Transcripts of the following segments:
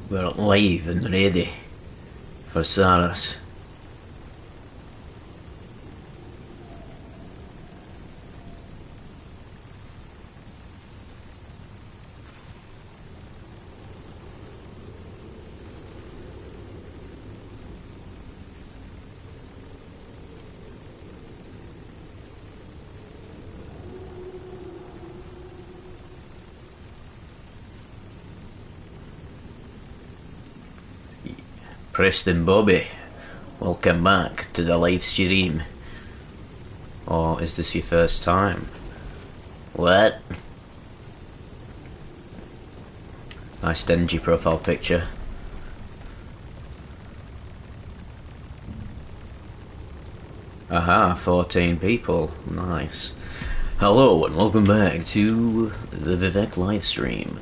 We're live and ready for Saros. Preston Bobby, welcome back to the live stream. Or is this your first time? What? Nice dingy profile picture. Aha, 14 people. Nice. Hello and welcome back to the Vivek live stream.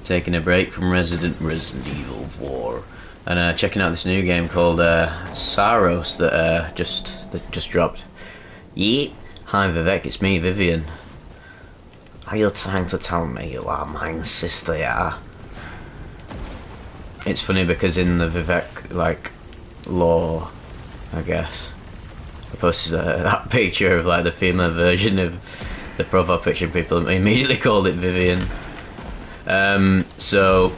Taking a break from Resident Evil 4. And checking out this new game called Saros that just dropped. Yeet. Hi Vivek, it's me, Vivian. Are you trying to tell me you are my sister, yeah? It's funny because in the Vivek, like, lore, I guess, I posted that picture of, like, the female version of the profile picture, and people immediately called it Vivian. So,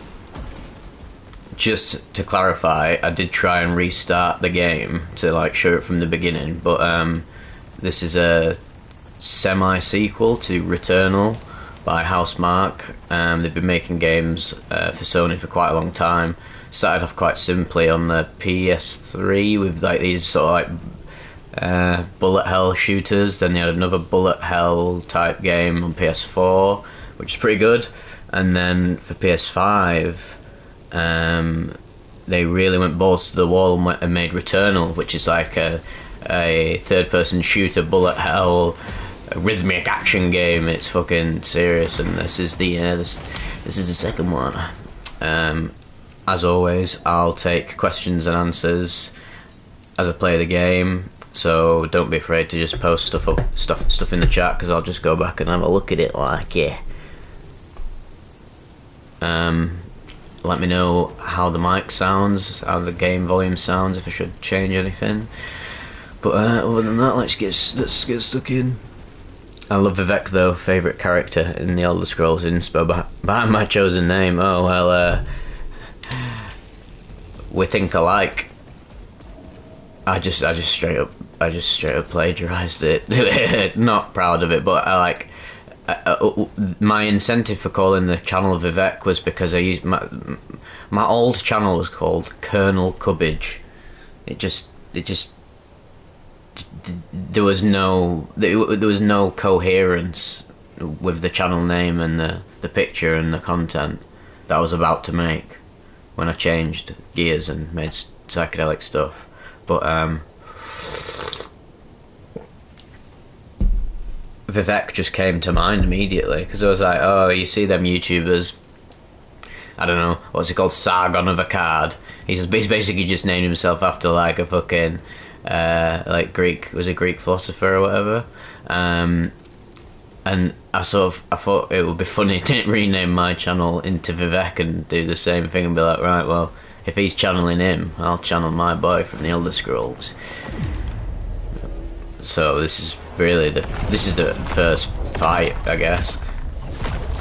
just to clarify, I did try and restart the game to, like, show it from the beginning, but, this is a semi-sequel to Returnal by Housemarque. They've been making games for Sony for quite a long time. Started off quite simply on the PS3 with like these sort of like bullet hell shooters. Then they had another bullet hell type game on PS4, which is pretty good. And then for PS5, they really went balls to the wall and made Returnal, which is like a third-person shooter, bullet hell, rhythmic action game. It's fucking serious, and this is the this is the second one. As always, I'll take questions and answers as I play the game, so don't be afraid to just post stuff in the chat, because I'll just go back and have a look at it. Like, yeah. Let me know how the mic sounds, how the game volume sounds, if I should change anything. But other than that, let's get stuck in. I love Vivek though, favourite character in the Elder Scrolls inspo behind my chosen name. Oh well, we think alike. I just straight up plagiarised it. Not proud of it, but I like. My incentive for calling the channel Vivek was because I used my old channel was called Colonel Cubbage. It just there was no coherence with the channel name and the picture and the content that I was about to make when I changed gears and made psychedelic stuff. But Vivek just came to mind immediately, because I was like, oh, you see them YouTubers, I don't know, what's it called, Sargon of Akkad. He's basically just named himself after like a fucking like Greek philosopher or whatever. And I thought it would be funny to rename my channel into Vivek and do the same thing and be like, right, well, if he's channeling him, I'll channel my boy from the Elder Scrolls. So this is really the first fight, I guess.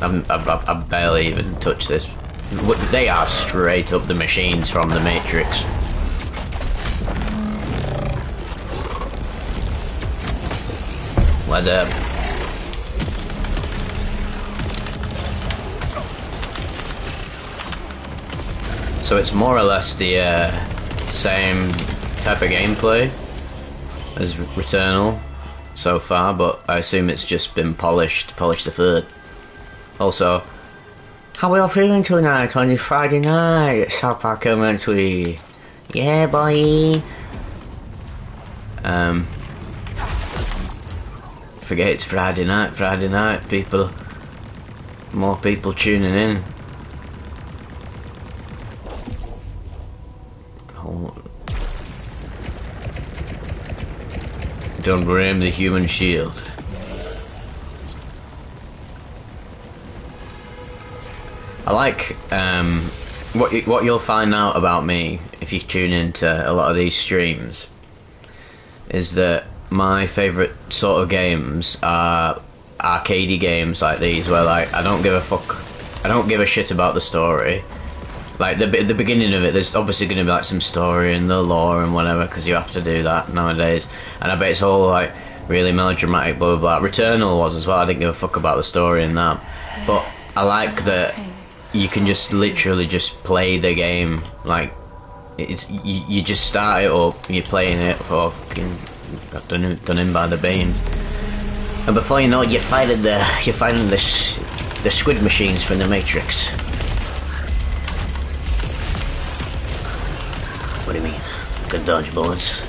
I've barely even touched this. They are straight up the machines from the Matrix. What's up? So it's more or less the same type of gameplay as Returnal so far, but I assume it's just been polished a third. Also, how are you feeling tonight on your Friday night at South Park Elementary? Yeah, boy. Forget it's Friday night, people. More people tuning in. Don't Graham the human shield. I like what you'll find out about me if you tune into a lot of these streams is that my favourite sort of games are arcadey games like these, where like I don't give a shit about the story. Like the beginning of it, there's obviously going to be like some story and the lore and whatever, because you have to do that nowadays. And I bet it's all like really melodramatic, blah blah blah. Returnal was as well. I didn't give a fuck about the story in that, but I like that you can just literally just play the game. Like you just start it up, you're playing it for fucking got done in by the bean, and before you know it, you're fighting the squid machines from the Matrix. What do you mean? Can dodge bullets.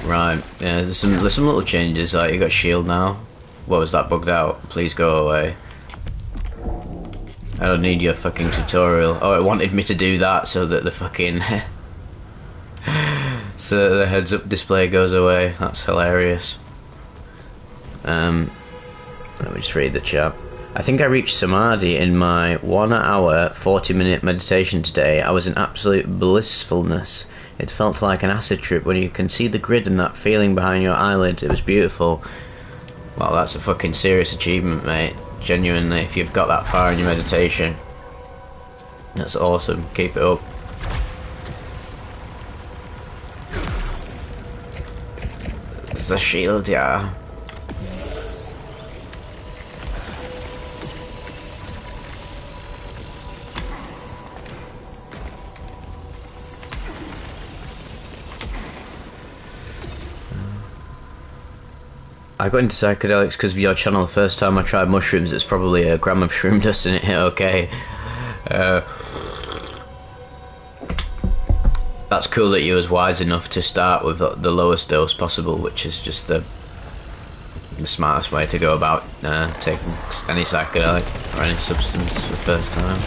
Right, yeah, there's some little changes, like you got shield now. What was that bugged out? Please go away. I don't need your fucking tutorial. Oh, it wanted me to do that so that the fucking so that the heads up display goes away. That's hilarious. Let me just read the chat. I think I reached Samadhi in my 1 hour 40-minute meditation today. I was in absolute blissfulness. It felt like an acid trip when you can see the grid and that feeling behind your eyelids. It was beautiful. Well, that's a fucking serious achievement, mate. Genuinely, if you've got that far in your meditation. That's awesome. Keep it up. There's a shield, yeah. I got into psychedelics because of your channel. The first time I tried mushrooms, it's probably a gram of shroom dust and it hit okay. That's cool that you was wise enough to start with the lowest dose possible, which is just the smartest way to go about taking any psychedelic or any substance for the first time.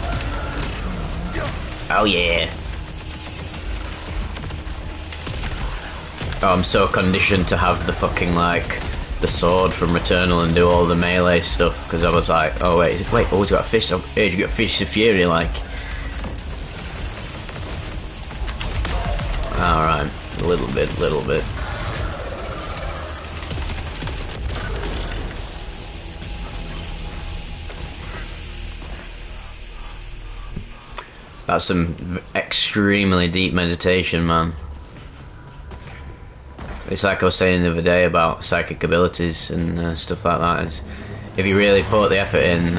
Oh yeah. Oh, I'm so conditioned to have the fucking like the sword from Returnal and do all the melee stuff, because I was like, oh wait, oh he's got a fish, oh he's got Fish of Fury, like. Alright, a little bit. That's some extremely deep meditation, man. It's like I was saying the other day about psychic abilities and stuff like that. Is if you really put the effort in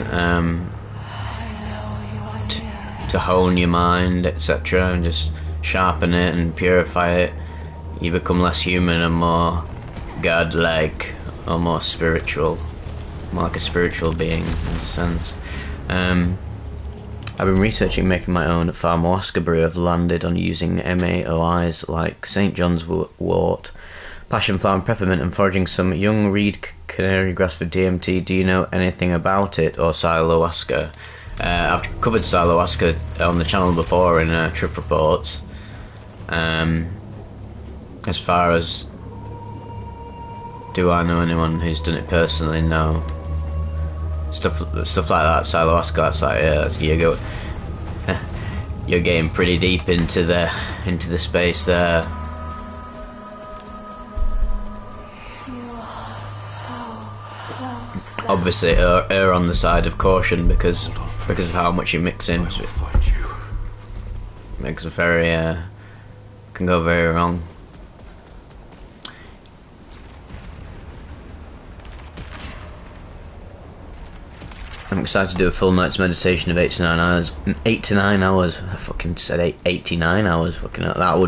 to hone your mind, etc., and just sharpen it and purify it, you become less human and more godlike, or more spiritual, more like a spiritual being in a sense. I've been researching making my own pharmawaska brew. I've landed on using MAOIs like St. John's wort, passion flower and peppermint, and foraging some young reed canary grass for DMT. Do you know anything about it, or Silowaska? I've covered Silowaska on the channel before in trip reports. As far as do I know anyone who's done it personally? No. Stuff like that, Silowaska, that's like, yeah, you're getting pretty deep into the space there. Obviously, err on the side of caution because of how much you mix in. It makes it very can go very wrong. I'm excited to do a full night's meditation of 8 to 9 hours. 8 to 9 hours. I fucking said 89 hours. Fucking that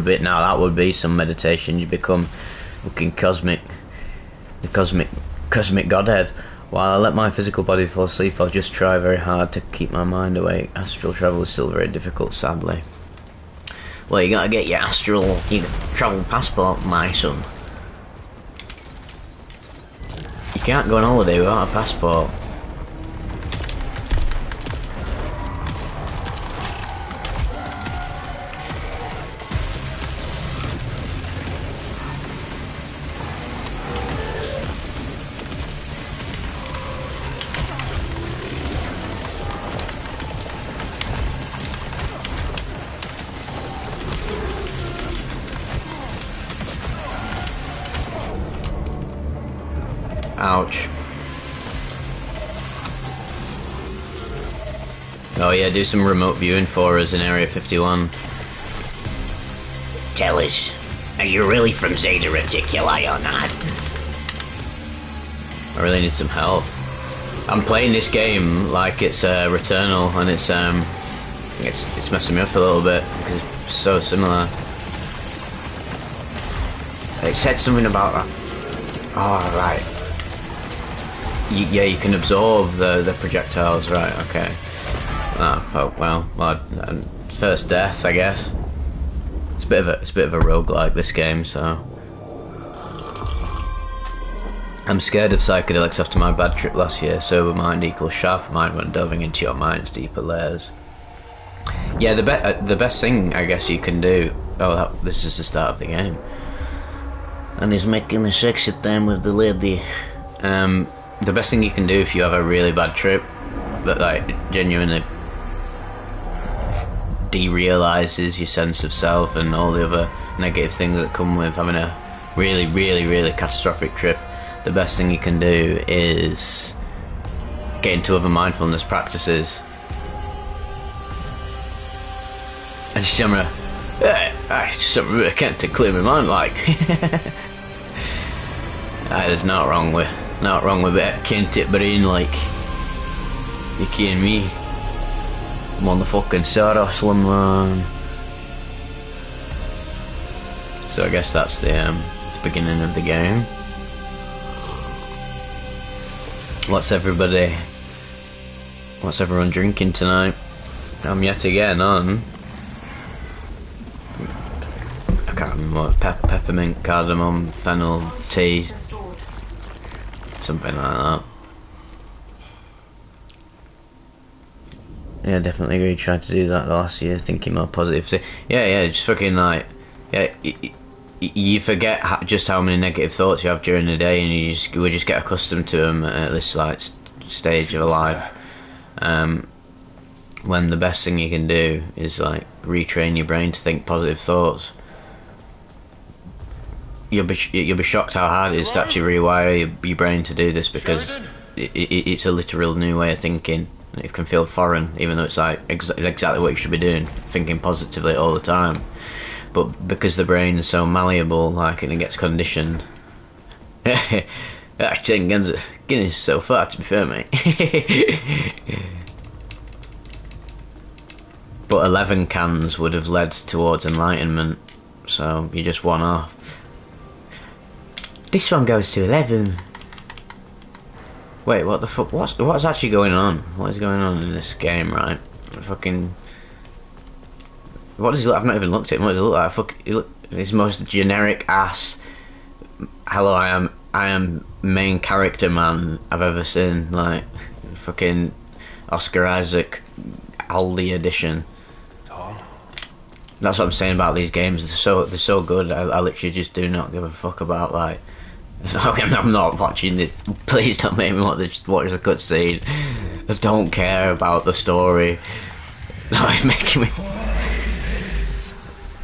would be some meditation. You become fucking the cosmic godhead. While I let my physical body fall asleep, I'll just try very hard to keep my mind awake. Astral travel is still very difficult, sadly. Well, you gotta get your travel passport, my son. You can't go on holiday without a passport. Ouch. Oh yeah, do some remote viewing for us in Area 51. Tell us, are you really from Zeta Reticuli or not? I really need some help. I'm playing this game like it's Returnal, and it's messing me up a little bit because it's so similar. It said something about that. Oh right. Yeah, you can absorb the projectiles, right? Okay. Oh well, first death, I guess. It's a bit of a roguelike, this game, so I'm scared of psychedelics after my bad trip last year. Sober mind equals sharper mind when delving into your mind's deeper layers. Yeah, the best thing I guess you can do. Oh, this is the start of the game. And he's making a sexy time with the lady. The best thing you can do if you have a really bad trip that like genuinely derealizes your sense of self and all the other negative things that come with having a really, really, really catastrophic trip, the best thing you can do is get into other mindfulness practices. And just remember, just something really can't to clear my mind like. There's not wrong with it, can't it brain like. You kidding me? I'm on the fucking Saros, man. So I guess that's the beginning of the game. What's everyone drinking tonight? I'm yet again on. I can't remember what, peppermint, cardamom, fennel, tea, something like that. Yeah, definitely agree. Tried to do that last year, thinking more positive. Yeah, just fucking like, yeah, you forget just how many negative thoughts you have during the day, and we just get accustomed to them at this like stage of life. When the best thing you can do is like retrain your brain to think positive thoughts. You'll be shocked how hard it is to actually rewire your brain to do this, because it's a literal new way of thinking. It can feel foreign, even though it's like exactly what you should be doing, thinking positively all the time. But because the brain is so malleable, like, and it gets conditioned. 10 Guinness so far, to be fair, mate. But 11 cans would have led towards enlightenment, so you're just one off. This one goes to 11. Wait, what the fuck? What's actually going on? What is going on in this game, right? Fucking. What does he look? I've not even looked at him. What does he look like? He's the most generic ass. Hello, I am main character man I've ever seen. Like, fucking Oscar Isaac, Aldi edition. Tom. That's what I'm saying about these games. They're so good. I literally just do not give a fuck about like. I'm not watching it. Please don't make me watch the cutscene. I just don't care about the story. No, it's making me.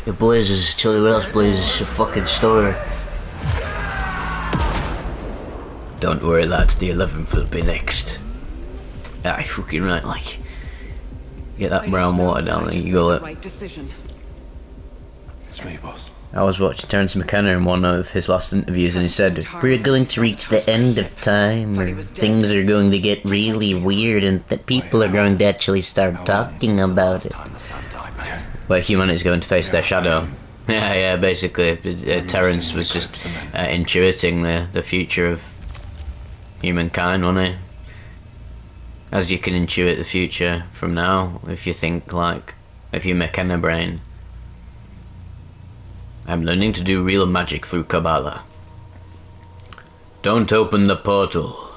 It blazes. Tell you what else blazes. A fucking story. Don't worry, lads. The 11th will be next. Aye, fucking right. Like, get that brown water down there. You go it. It's me, boss. I was watching Terence McKenna in one of his last interviews, and he said, "We're going to reach the end of time, where things are going to get really weird, and that people are going to actually start talking about it." Where humanity's going to face their shadow. Yeah, basically, Terence was just intuiting the future of humankind, wasn't he? As you can intuit the future from now, if you think like, if you McKenna brain. I'm learning to do real magic through Kabbalah. Don't open the portal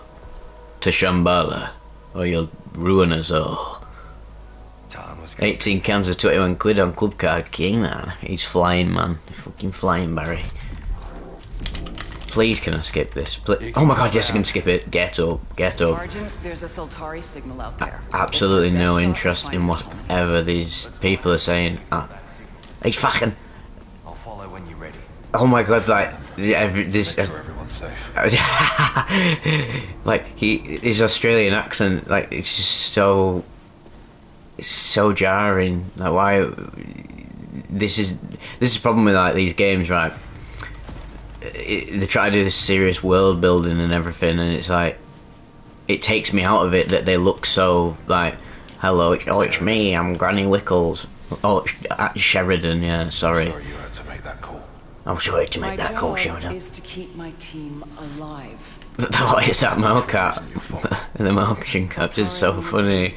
to Shambhala, or you'll ruin us all. 18 cans of 21 quid on Club Card King, man. He's flying, man. He's fucking flying, Barry. Please, can I skip this? Please. Oh my god, yes, I can skip it. Get up. Sergeant, there's a Sultari signal out there. Absolutely no interest in whatever these people are saying. He's fucking... I'll follow when you're ready. oh my god, like this. Make sure everyone's safe. Like his Australian accent, like it's just so. It's so jarring. Like why? This is the problem with like these games, right? They try to do this serious world building and everything, and it's like it takes me out of it that they look so like, hello, it's me, I'm Granny Wickles. Oh, it's Sheridan, yeah, sorry. Sorry you had to make that call. I'm sorry to make that call, My job Sheridan. is to keep my team alive. What is that mocap? The motion cap is so funny.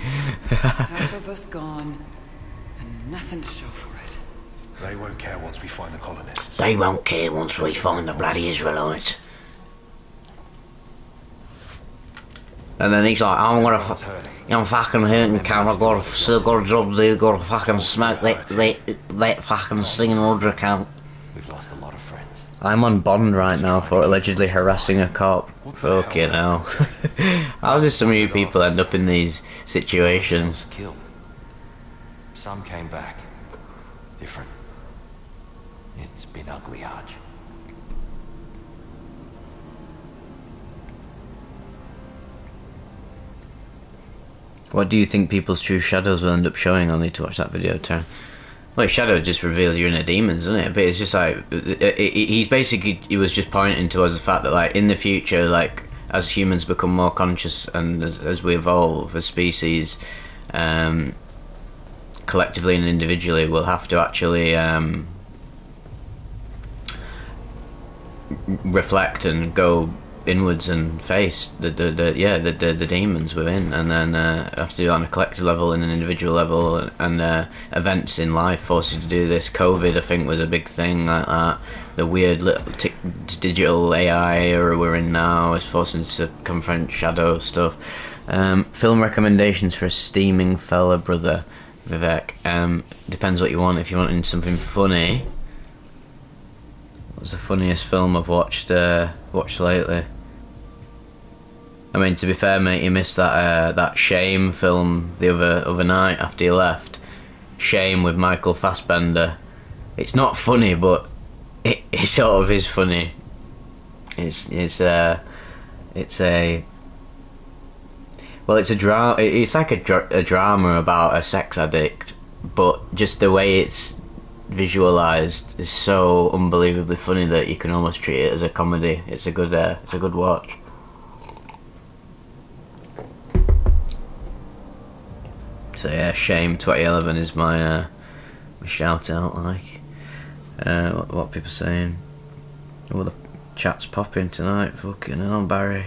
Half of us gone, and nothing to show for it. They won't care once we find the colonists. They won't care once we find the bloody Israelites. And then he's like, I'm fucking hurting, Cam. I've got still got a job to do. Got to fucking smoke that fucking singing order account. We've lost a lot of friends. I'm on bond right now for allegedly harassing a cop. Fucking hell. How does some of you people end up in these situations? Killed. Some came back. Different. It's been ugly, Arch. What do you think people's true shadows will end up showing? I'll need to watch that video, Taryn. Well, shadow just reveals your inner demons, doesn't it? But it's just like he's basically he was just pointing towards the fact that like in the future, like as humans become more conscious and as we evolve as species, collectively and individually, we'll have to actually reflect and go inwards and face the demons within, and then have to do it on a collective level and an individual level, and events in life force you to do this. COVID, I think, was a big thing like that. The weird little digital AI era we're in now is forcing us to confront shadow stuff. Film recommendations for a steaming fella, brother Vivek. Depends what you want. If you're wanting something funny, what's the funniest film I've watched lately? I mean, to be fair, mate, you missed that Shame film the other night after you left. Shame with Michael Fassbender. It's not funny, but it sort of is funny. It's a drama. It's like a drama about a sex addict, but just the way it's visualized is so unbelievably funny that you can almost treat it as a comedy. It's a good watch. So yeah, Shame 2011 is my shout out. Like what people saying. Oh, the chat's popping tonight. Fucking hell, Barry.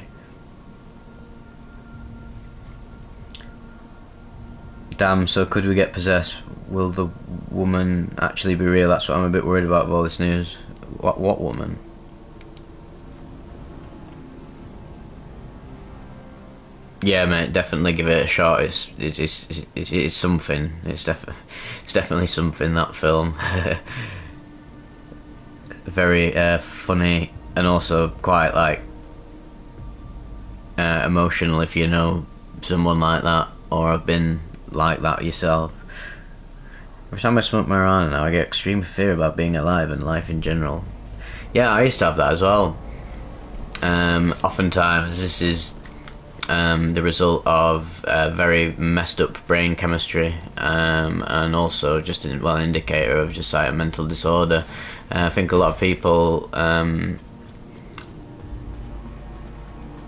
Damn, so could we get possessed? Will the woman actually be real? That's what I'm a bit worried about with all this news. What woman? Yeah, mate, definitely give it a shot. It's something. It's definitely something, that film. Very funny and also quite like emotional if you know someone like that or have been like that yourself. Every time I smoke marijuana now, I get extreme fear about being alive and life in general. Yeah, I used to have that as well. Oftentimes this is the result of very messed up brain chemistry, and also just an indicator of just like a mental disorder. I think a lot of people,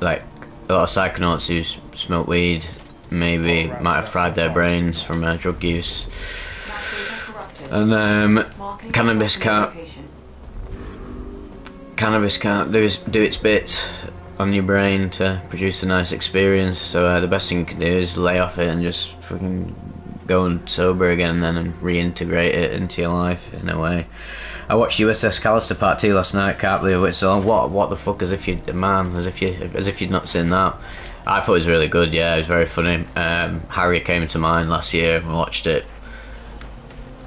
like a lot of psychonauts who smoke weed, maybe might have fried their brains from drug use. And cannabis can't do its bits on your brain to produce a nice experience, so the best thing you can do is lay off it and just fucking go and sober again then and reintegrate it into your life in a way. I watched USS Callister Part 2 last night, can't believe it, so what the fuck, as if you'd not seen that. I thought it was really good, yeah, it was very funny. Harry came to mind last year and watched it.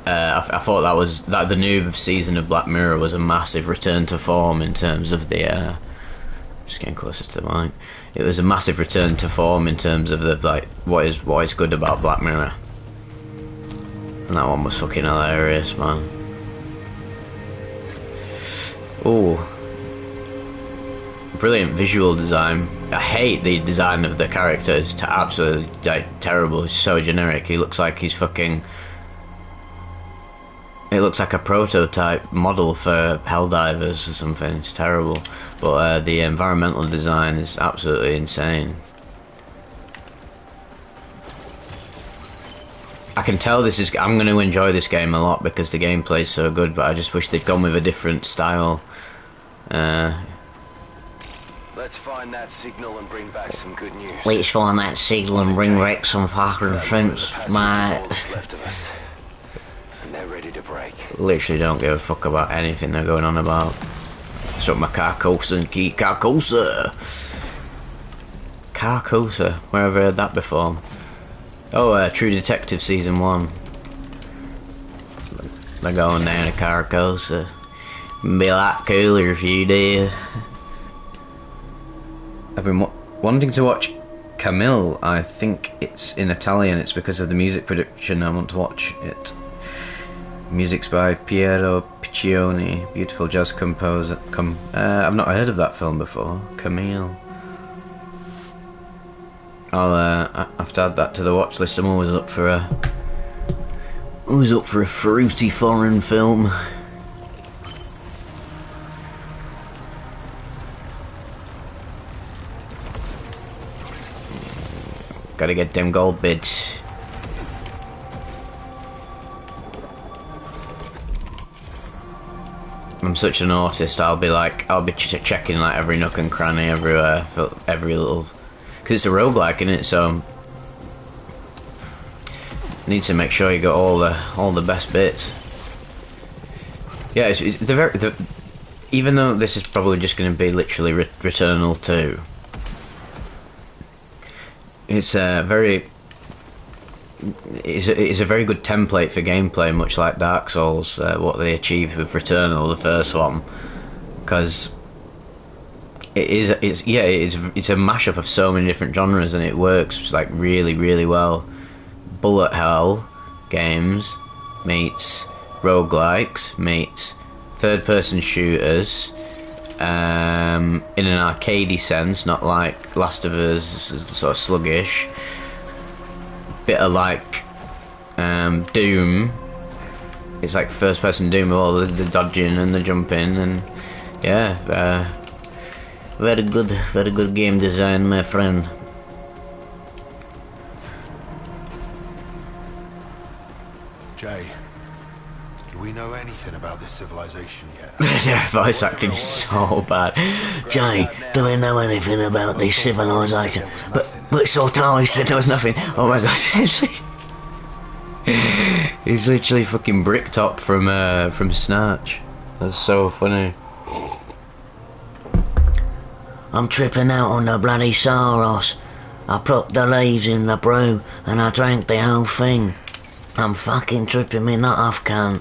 I thought that the new season of Black Mirror was a massive return to form in terms of the just getting closer to the mic. It was a massive return to form in terms of the like what is good about Black Mirror, and that one was fucking hilarious, man. Ooh. Brilliant visual design. I hate the design of the characters. Absolutely like terrible. It's so generic. He looks like he's fucking... It looks like a prototype model for Helldivers or something. It's terrible. But the environmental design is absolutely insane. I can tell this is... I'm going to enjoy this game a lot because the gameplay's so good, but I just wish they'd gone with a different style. Let's find that signal and bring back some good news. Let's find that signal and bring back some fucking sense, mate. Left of us. And they're ready to break. Literally don't give a fuck about anything they're going on about. So my Carcosa and key Carcosa. Carcosa. Where have I heard that before? Oh, True Detective Season 1. They're going down to Carcosa. Be a lot cooler if you did. I've been wanting to watch Camille. I think it's in Italian. It's because of the music production. I want to watch it. Music's by Piero Piccioni, beautiful jazz composer. I've not heard of that film before. Camille. I'll have to add that to the watch list. I'm always up for a fruity foreign film. Gotta get them gold bits. I'm such an artist. I'll be checking like every nook and cranny everywhere, for every little, because it's a roguelike, isn't it? So need to make sure you got all the best bits. Yeah, it's even though this is probably just going to be literally Returnal 2. It's a very good template for gameplay, much like Dark Souls, what they achieved with Returnal, the first one, because it's a mashup of so many different genres, and it works like really well. Bullet hell games meets roguelikes meets third-person shooters. In an arcadey sense, not like Last of Us, sort of sluggish. Bit of like Doom. It's like first-person Doom with all the dodging and the jumping, and yeah, very good game design, my friend. Jay, do we know anything about this civilization yet? Yeah, voice acting is so bad. Jay, do we know anything about this civilization? But Sultan said there was nothing. Oh my god, he's literally fucking Bricktop from Snatch. That's so funny. I'm tripping out on the bloody Saros. I put the leaves in the brew and I drank the whole thing. I'm fucking tripping me nut off, cunt.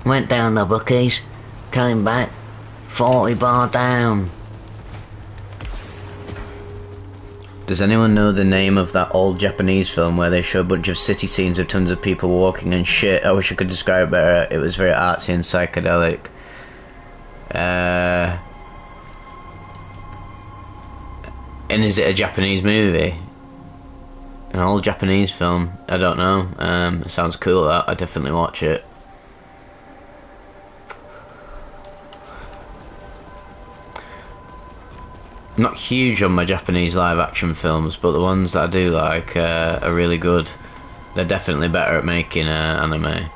Went down the bookies, came back, 40 bar down. Does anyone know the name of that old Japanese film where they show a bunch of city scenes of tons of people walking and shit? I wish I could describe it better. It was very artsy and psychedelic. And is it a Japanese movie? An old Japanese film? I don't know. It sounds cool, that. I'd definitely watch it. Not huge on my Japanese live action films, but the ones that I do like are really good. They're definitely better at making anime.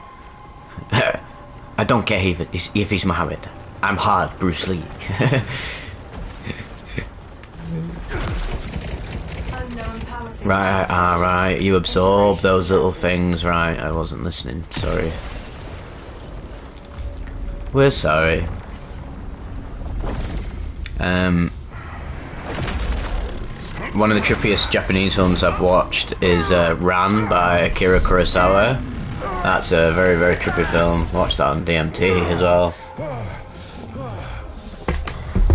I don't care if he's Muhammad. I'm hard, Bruce Lee. Right, you absorb those little things, right? I wasn't listening, sorry. We're sorry. One of the trippiest Japanese films I've watched is Ran by Akira Kurosawa. That's a very trippy film. Watched that on DMT as well.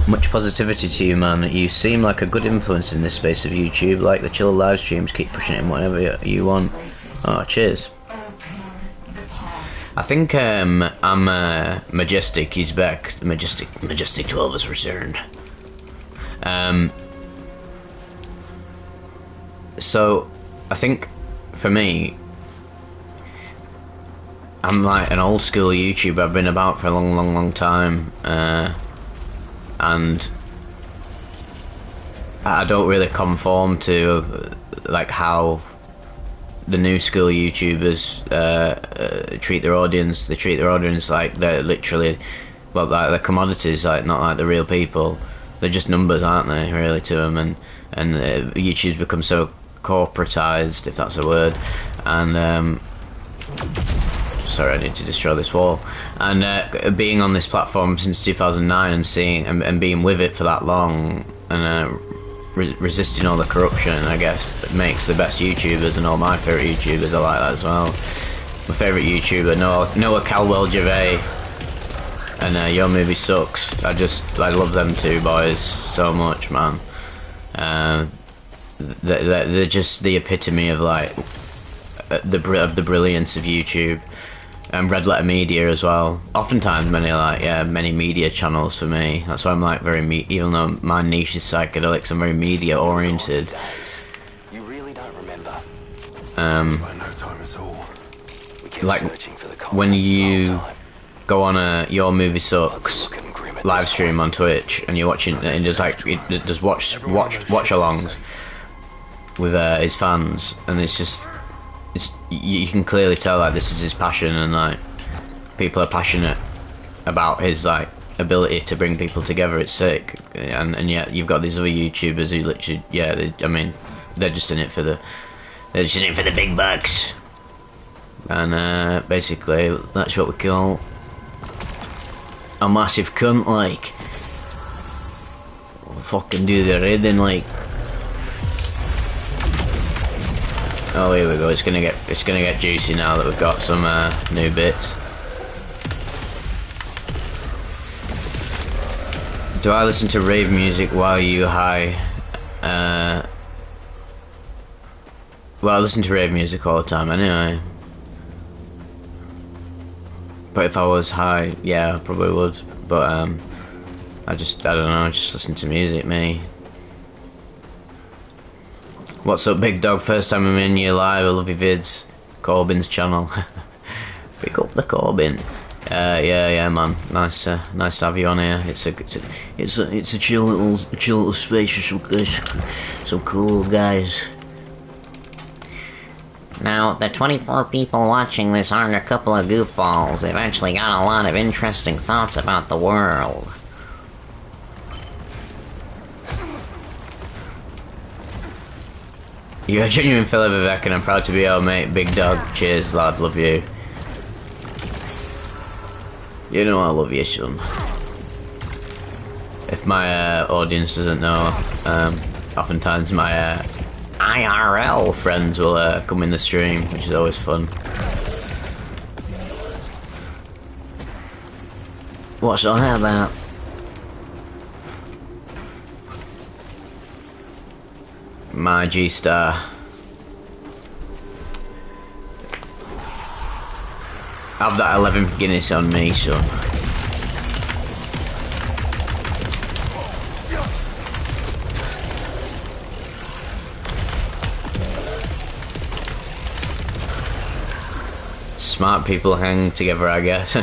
Much positivity to you, man. You seem like a good influence in this space of YouTube. Like the chill live streams, keep pushing it in whatever you want. Oh, cheers. I think I'm Majestic. He's back. The Majestic 12 has returned. So I think for me, I'm like an old school YouTuber. I've been about for a long time, and I don't really conform to like how the new school YouTubers treat their audience. They treat their audience like they're literally, well, like they're commodities, like not like the real people. They're just numbers, aren't they? Really, to them, and YouTube's become so corporatized, if that's a word, and sorry, I need to destroy this wall. And being on this platform since 2009 and seeing and being with it for that long and resisting all the corruption, I guess, that makes the best YouTubers, and all my favourite YouTubers are like that as well. My favourite YouTuber, Noah Caldwell-Gervais, and Your Movie Sucks. I love them two boys so much, man. They're just the epitome of like the brilliance of YouTube. And Red Letter Media as well. Oftentimes many media channels for me. That's why I'm like even though my niche is psychedelics, I'm very media oriented. You really don't remember. Like no time at all. Like when you go on Your Movie Sucks live stream on Twitch and you're watching and just like it does watch alongs with his fans, and it's just you can clearly tell like this is his passion, and like people are passionate about his like ability to bring people together. It's sick, and yet you've got these other YouTubers who literally, they're just in it for the big bucks, and basically that's what we call a massive cunt. Like, fucking do the reading like. Oh, here we go. It's gonna get juicy now that we've got some new bits. Do I listen to rave music while you high? Well, I listen to rave music all the time anyway. But if I was high, yeah, I probably would. But I don't know. I just listen to music, me. What's up, Big Dog? First time I'm in your live. I love your vids. Corbin's channel. Pick up the Corbin. Yeah, man. Nice to have you on here. It's a chill little space with some cool guys. Now, the 24 people watching this aren't a couple of goofballs. They've actually got a lot of interesting thoughts about the world. You're a genuine fellow, Vivek, and I'm proud to be your mate. Big Dog. Cheers, lad. Love you. You know I love you, son. If my audience doesn't know, oftentimes my IRL friends will come in the stream, which is always fun. What's all that about? My G-Star. Have that 11th Guinness on me, son. Smart people hang together, I guess.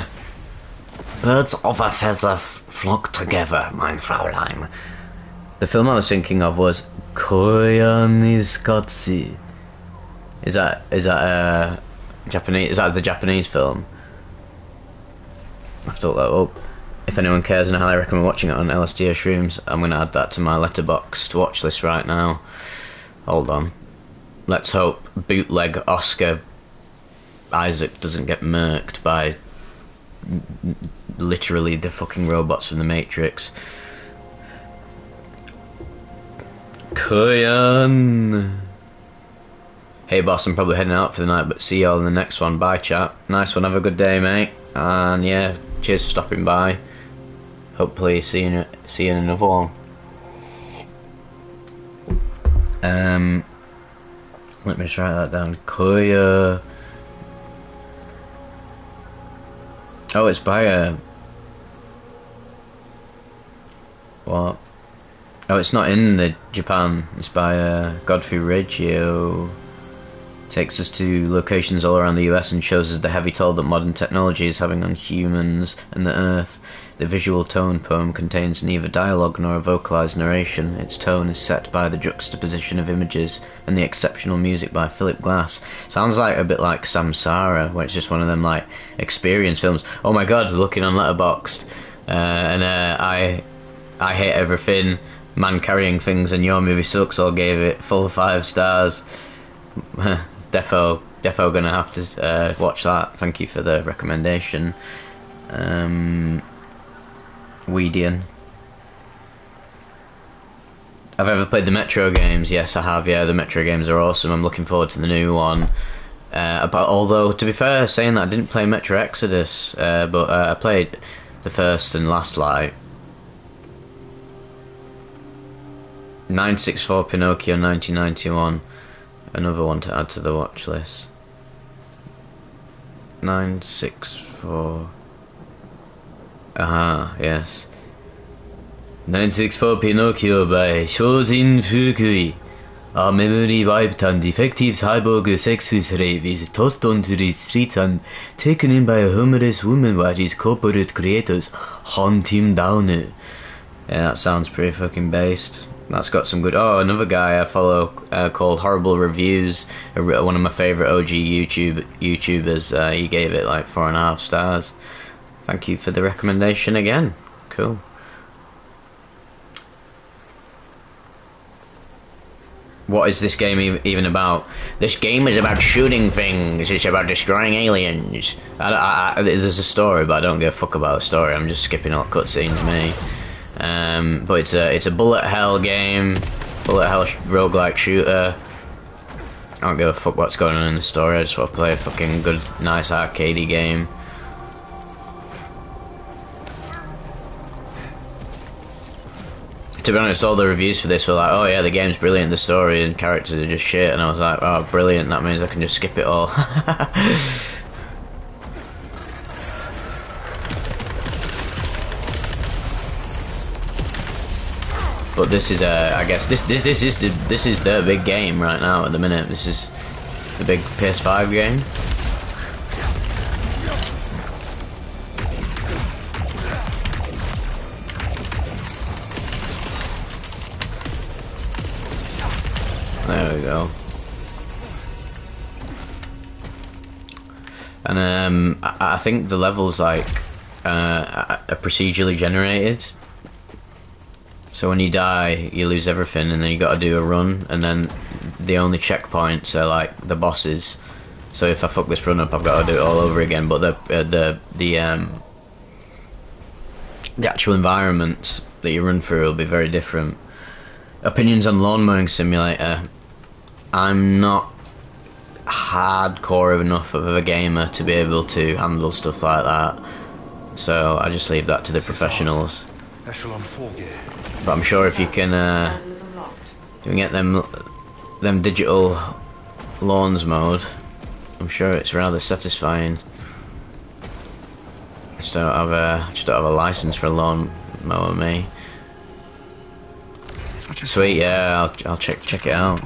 Birds of a feather flock together, mein Fräulein. The film I was thinking of was Koyaanisqatsi. Is that Japanese? Is that the Japanese film? I have to look that up. If anyone cares, and I highly recommend watching it on LSD or shrooms, I'm going to add that to my letterbox to watch list right now. Hold on. Let's hope bootleg Oscar Isaac doesn't get murked by literally the fucking robots from the Matrix. Koyan. Hey boss, I'm probably heading out for the night, but see y'all in the next one. Bye chat. Nice one, have a good day mate. And yeah, cheers for stopping by. Hopefully see you in another one. Let me just write that down. Koya Oh, it's by what? Oh, it's not in the Japan. It's by Godfrey Reggio. Takes us to locations all around the US and shows us the heavy toll that modern technology is having on humans and the Earth. The visual tone poem contains neither dialogue nor a vocalized narration. Its tone is set by the juxtaposition of images and the exceptional music by Philip Glass. Sounds like a bit like Samsara, where it's just one of them like experience films. Oh my god, looking on Letterboxd, I hate everything. Man carrying things and your movie sucks. All gave it full 5 stars. Defo gonna have to watch that. Thank you for the recommendation. Weedian. I've ever played the Metro games. Yes, I have. Yeah, the Metro games are awesome. I'm looking forward to the new one. But although, to be fair, saying that I didn't play Metro Exodus, but I played the first and last light. 964 Pinocchio 1991. Another one to add to the watch list. 964. Aha, yes. 964 Pinocchio by Shojin Fukui. A memory wiped and defective cyborg sexual slave is tossed onto the streets and taken in by a homeless woman while his corporate creators hunt him down. Yeah, that sounds pretty fucking based. That's got some good... Oh, another guy I follow called Horrible Reviews, one of my favourite OG YouTubers, he gave it like 4.5 stars. Thank you for the recommendation again. Cool. What is this game even about? This game is about shooting things. It's about destroying aliens. There's a story, but I don't give a fuck about the story. I'm just skipping all cutscenes, me. But it's a bullet hell game, bullet hell roguelike shooter. I don't give a fuck what's going on in the story. I just want to play a fucking good, nice arcadey game. To be honest, all the reviews for this were like, oh yeah, the game's brilliant, the story and characters are just shit, and I was like, oh brilliant, that means I can just skip it all. But this is I guess this is the big game right now at the minute. This is the big PS5 game. There we go. And I think the levels like are procedurally generated. So when you die, you lose everything, and then you got to do a run, and then the only checkpoints are like the bosses. So if I fuck this run up, I've got to do it all over again. But the actual environments that you run through will be very different. Opinions on Lawn Mowing Simulator. I'm not hardcore enough of a gamer to be able to handle stuff like that, so I just leave that to the professionals. Echelon 4 gear. But I'm sure if you can get them digital lawns mode, I'm sure it's rather satisfying. I just don't have a license for a lawn mower, me. Sweet, yeah, I'll check it out.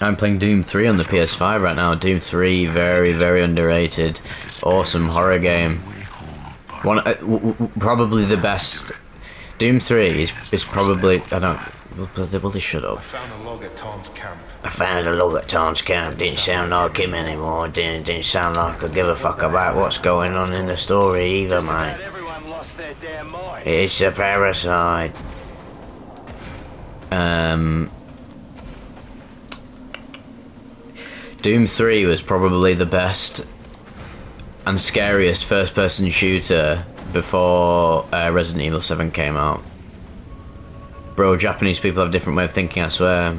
I'm playing Doom 3 on the PS5 right now. Doom 3, very, very underrated, awesome horror game. One, probably the best. Doom 3 is probably, I don't. Will they shut up? I found a log at Tom's camp. Didn't sound like him anymore. Didn't sound like I give a fuck about what's going on in the story either, mate. It's a parasite. Doom 3 was probably the best and scariest first-person shooter before Resident Evil 7 came out. Bro, Japanese people have a different way of thinking, I swear.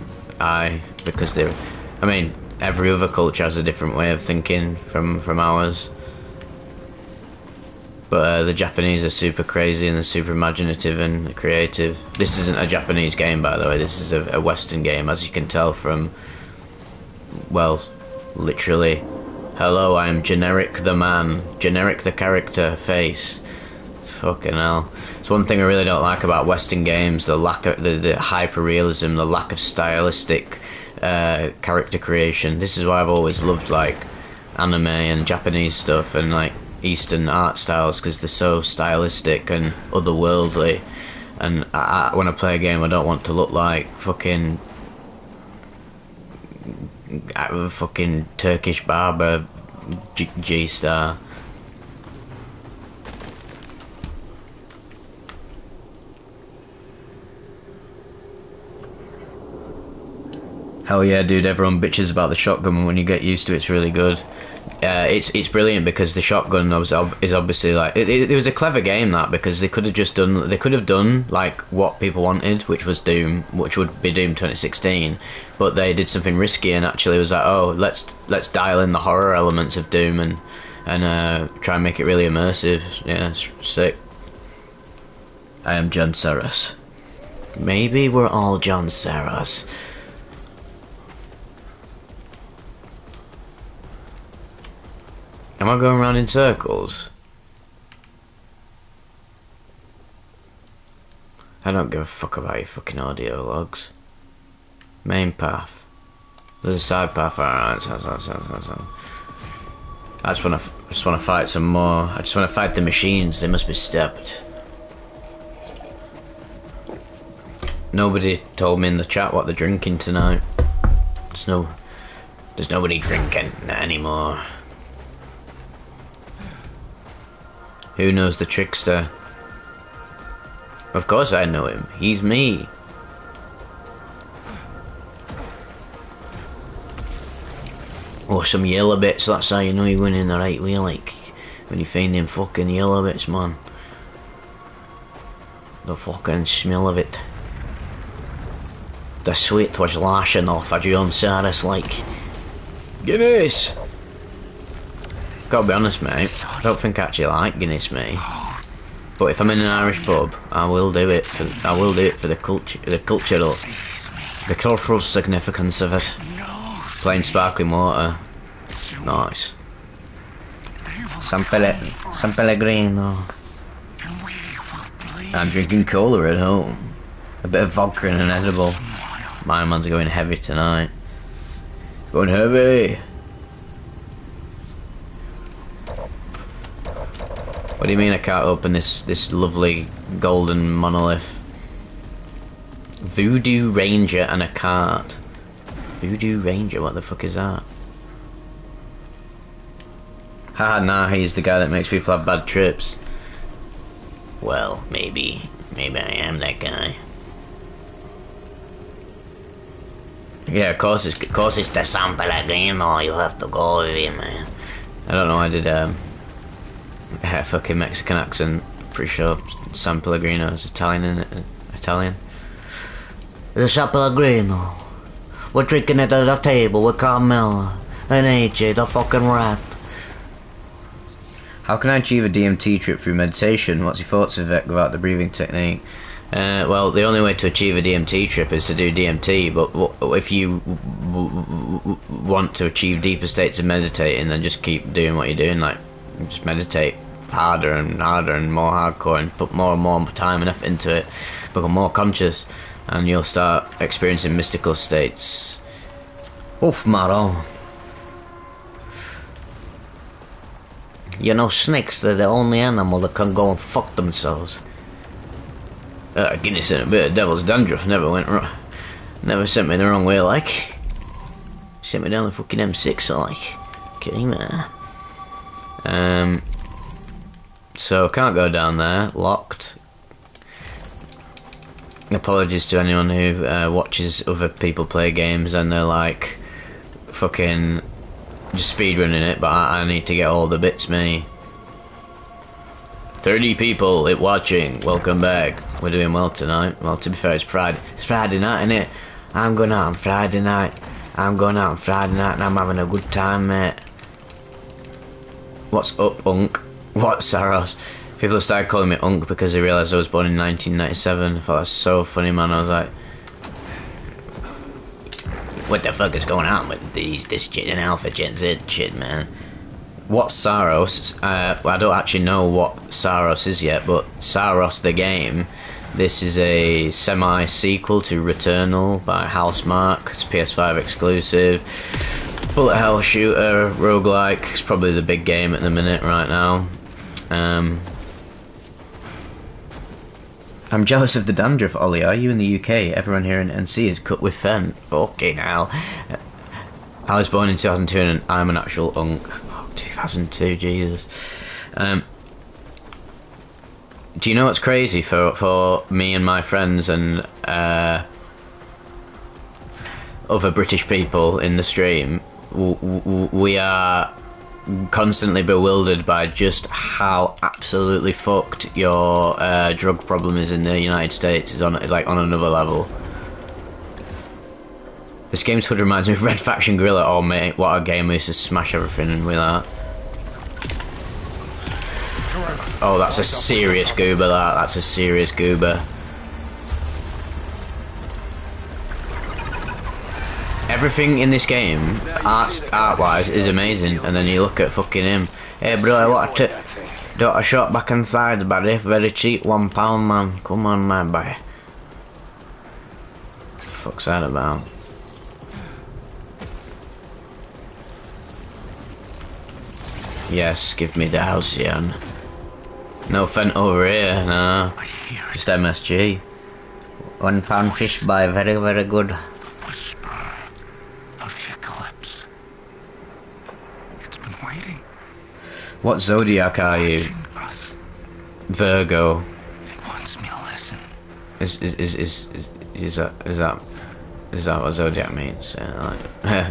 Because they're... I mean, every other culture has a different way of thinking from ours. But the Japanese are super crazy and they're super imaginative and creative. This isn't a Japanese game, by the way. This is a Western game, as you can tell from, well, literally Hello, I am Generic the man. Generic the character face. Fucking hell. It's one thing I really don't like about Western games, the lack of the hyper-realism, the lack of stylistic character creation. This is why I've always loved like anime and Japanese stuff and like Eastern art styles, because they're so stylistic and otherworldly. And when I play a game, I don't want to look like fucking Turkish barber G-star. Hell yeah, dude, everyone bitches about the shotgun, and when you get used to it, it's really good. It's brilliant because the shotgun is obviously like it was a clever game, that, because they could have done like what people wanted, which was Doom, which would be Doom 2016, but they did something risky and actually was like, oh, let's dial in the horror elements of Doom and try and make it really immersive. Yeah, it's sick. I am John Saros. Maybe we're all John Saros. Am I going around in circles? I don't give a fuck about your fucking audio logs. Main path. There's a side path. Alright, I just wanna fight some more. I just wanna fight the machines. They must be stepped. Nobody told me in the chat what they're drinking tonight. There's nobody drinking anymore. Who knows the trickster? Of course I know him. He's me. Oh, some yellow bits. That's how you know you're winning the right way, like when you find them fucking yellow bits, man. The fucking smell of it. The sweat was lashing off of John Saros like Guinness. Gotta be honest, mate, I don't think I actually like Guinness, mate. But if I'm in an Irish pub, I will do it for the cultural significance of it. Plain sparkling water, nice. San Pellegrino. I'm drinking cola at home. A bit of vodka and an edible. My man's going heavy tonight. Going heavy. What do you mean I can't open this lovely golden monolith? Voodoo Ranger and a cart. Voodoo Ranger, what the fuck is that? Haha, nah, he's the guy that makes people have bad trips. Well, maybe I am that guy. Yeah, of course it's the San Pellegrino. You have to go with it, man. I don't know. I did a fucking Mexican accent. Pretty sure San Pellegrino is Italian, isn't it? Italian. It's a San Pellegrino. We're drinking it at the table with Carmel and AJ, the fucking rat. How can I achieve a DMT trip through meditation? What's your thoughts, Vivek, about the breathing technique? Well, the only way to achieve a DMT trip is to do DMT, but if you want to achieve deeper states of meditating, then just keep doing what you're doing, like, just meditate harder and harder and more hardcore and put more and more time and effort into it, become more conscious, and you'll start experiencing mystical states. Oof, Maro. You know, snakes, they're the only animal that can go and fuck themselves. Guinness and a bit of devil's dandruff never went wrong. Never sent me the wrong way, like. Sent me down the fucking M6, like. Kidding, man. So, can't go down there. Locked. Apologies to anyone who watches other people play games and they're like, fucking, just speedrunning it, but I need to get all the bits, me. 30 people watching, welcome back. We're doing well tonight. Well, to be fair, it's Friday. It's Friday night, innit? I'm going out on Friday night. And I'm having a good time, mate. What's up, Unk? What's Saros? People started calling me Unk because they realised I was born in 1997. I thought that was so funny, man. I was like, what the fuck is going on with this Gen Alpha Gen Z shit, man? What's Saros? I don't actually know what Saros is yet, but Saros the game. This is a semi-sequel to Returnal by Housemarque. It's PS5 exclusive. Bullet hell shooter, roguelike. It's probably the big game at the minute right now. I'm jealous of the dandruff, Ollie. Are you in the UK? Everyone here in NC is cut with fen. Fucking hell. I was born in 2002 and I'm an actual unk. Oh, 2002, Jesus. Do you know what's crazy for me and my friends and other British people in the stream? We are constantly bewildered by just how absolutely fucked your drug problem is in the United States. Is on another level. This game sort of reminds me of Red Faction Guerrilla. Oh mate, what a game! We used to smash everything with that. Oh, that's a serious goober. That's a serious goober. Everything in this game, art-wise, is amazing. And then you look at fucking him. Hey bro, I want to do a shot back inside, buddy. Very cheap, £1, man. Come on, man, boy. What the fuck's that about? Yes, give me the halcyon. No fent over here, no. Just MSG. £1 fish by, very, very good. What zodiac are you? Virgo. Is that what zodiac means?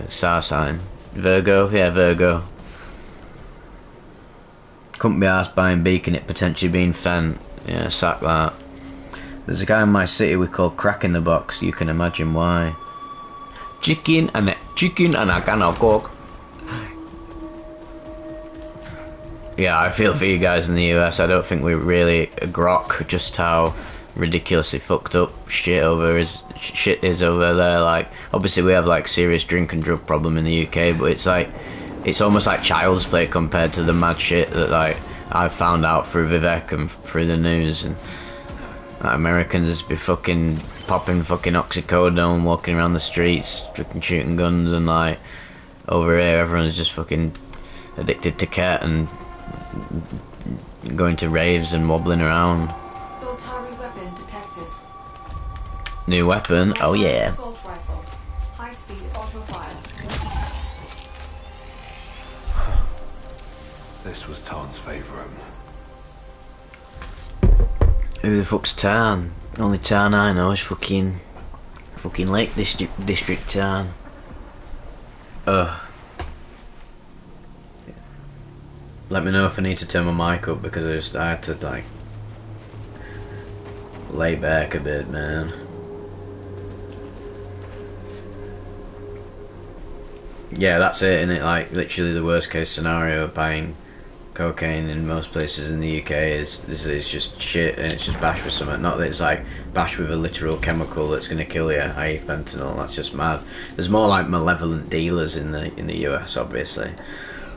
Star sign. Virgo, yeah, Virgo. Couldn't be arsed buying beacon, it potentially being fen. Yeah, sack that. There's a guy in my city we call Crack in the Box. You can imagine why. Chicken and I cannot cook. Yeah, I feel for you guys in the US. I don't think we really grok just how ridiculously fucked up shit is over there. Like, obviously we have like serious drink and drug problem in the UK, but it's almost like child's play compared to the mad shit that like I've found out through Vivek and through the news. And like, Americans be fucking popping fucking oxycodone, walking around the streets, shooting guns, and like over here everyone's just fucking addicted to cat and going to raves and wobbling around. Soltari weapon detected. New weapon? Oh yeah. Assault rifle. High speed auto fire. This was Tarn's favourite. Who the fuck's Tarn? The only Tarn I know is fucking Lake District Tarn. Ugh. Let me know if I need to turn my mic up because I had to like lay back a bit, man. Yeah, that's it, isn't it? Like literally the worst case scenario of buying cocaine in most places in the UK is just shit, and it's just bash with something. Not that it's like bash with a literal chemical that's gonna kill you, i.e. fentanyl. That's just mad. There's more like malevolent dealers in the US, obviously.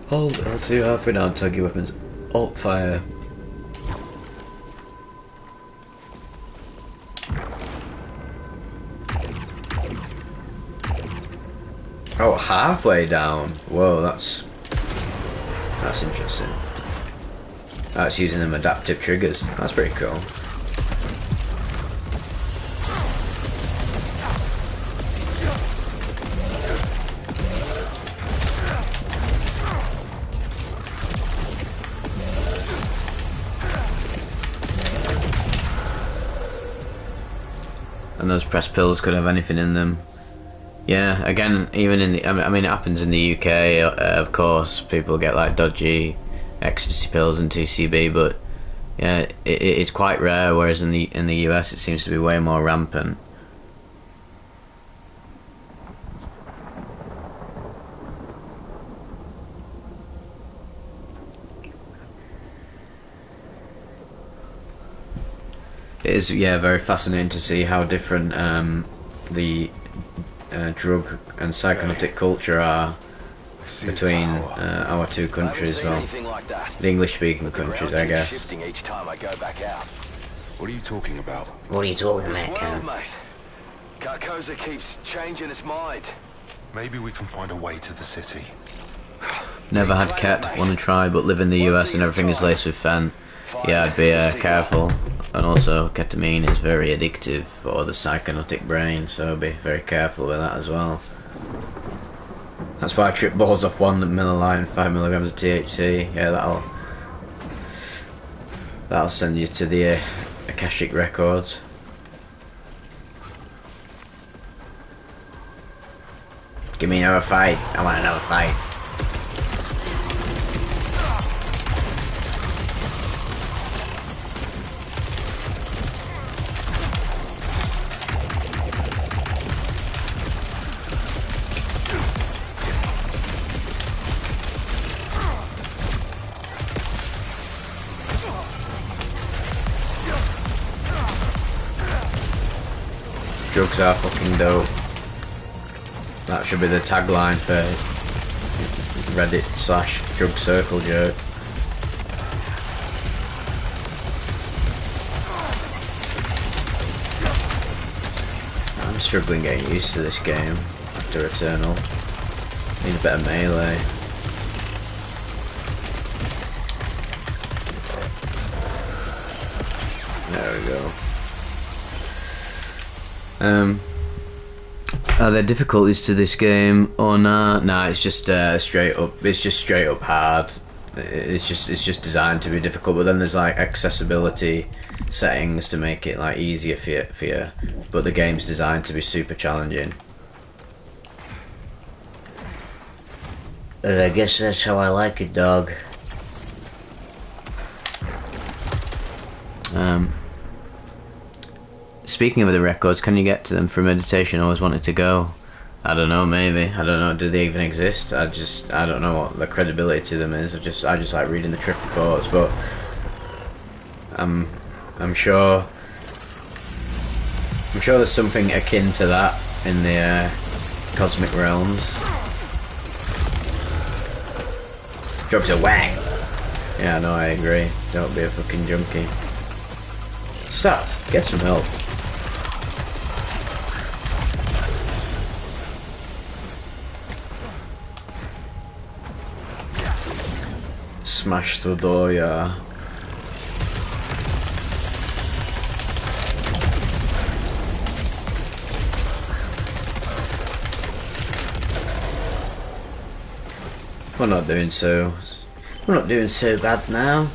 Hold L2 halfway down, tug your weapons. Alt fire. Oh, halfway down. Whoa, that's interesting. That's using them adaptive triggers. That's pretty cool. And those press pills could have anything in them. Yeah, again, even in the... I mean, it happens in the UK, of course. People get, like, dodgy ecstasy pills and 2CB, but, yeah, it's quite rare, whereas in the US it seems to be way more rampant. It is, yeah, very fascinating to see how different the drug and psychotic culture are See a between tower. our two I haven't countries, seen well, anything like that. the English-speaking The ground countries, I keeps guess. shifting each time I go back out. What are you talking about? What are you talking This about, world, Cam? mate. Carcosa keeps changing its mind. Maybe we can find a way to the city. Never had cat, want to try, but live in the US and everything is laced with fen. Yeah, I'd be careful. And also, ketamine is very addictive for the psychotic brain, so be very careful with that as well. That's why I trip balls off 1 milliline, 5 milligrams of THC. Yeah, that'll send you to the Akashic Records. Give me another fight. I want another fight. Drugs are fucking dope. That should be the tagline for Reddit/drug circle jerk. I'm struggling getting used to this game after Returnal. Need a better melee. There we go. Are there difficulties to this game or nah? Nah, it's just straight up. It's just straight up hard. It's just designed to be difficult. But then there's like accessibility settings to make it like easier for you. But the game's designed to be super challenging. But I guess that's how I like it, dog. Speaking of the records, can you get to them for meditation? I always wanted to go. I don't know, maybe. I don't know, do they even exist? I don't know what the credibility to them is. I just like reading the trip reports, but I'm sure there's something akin to that in the cosmic realms. Drugs are whack. Yeah, no, I agree. Don't be a fucking junkie. Stop. Get some help. Smash the door, yeah. We're not doing so bad now.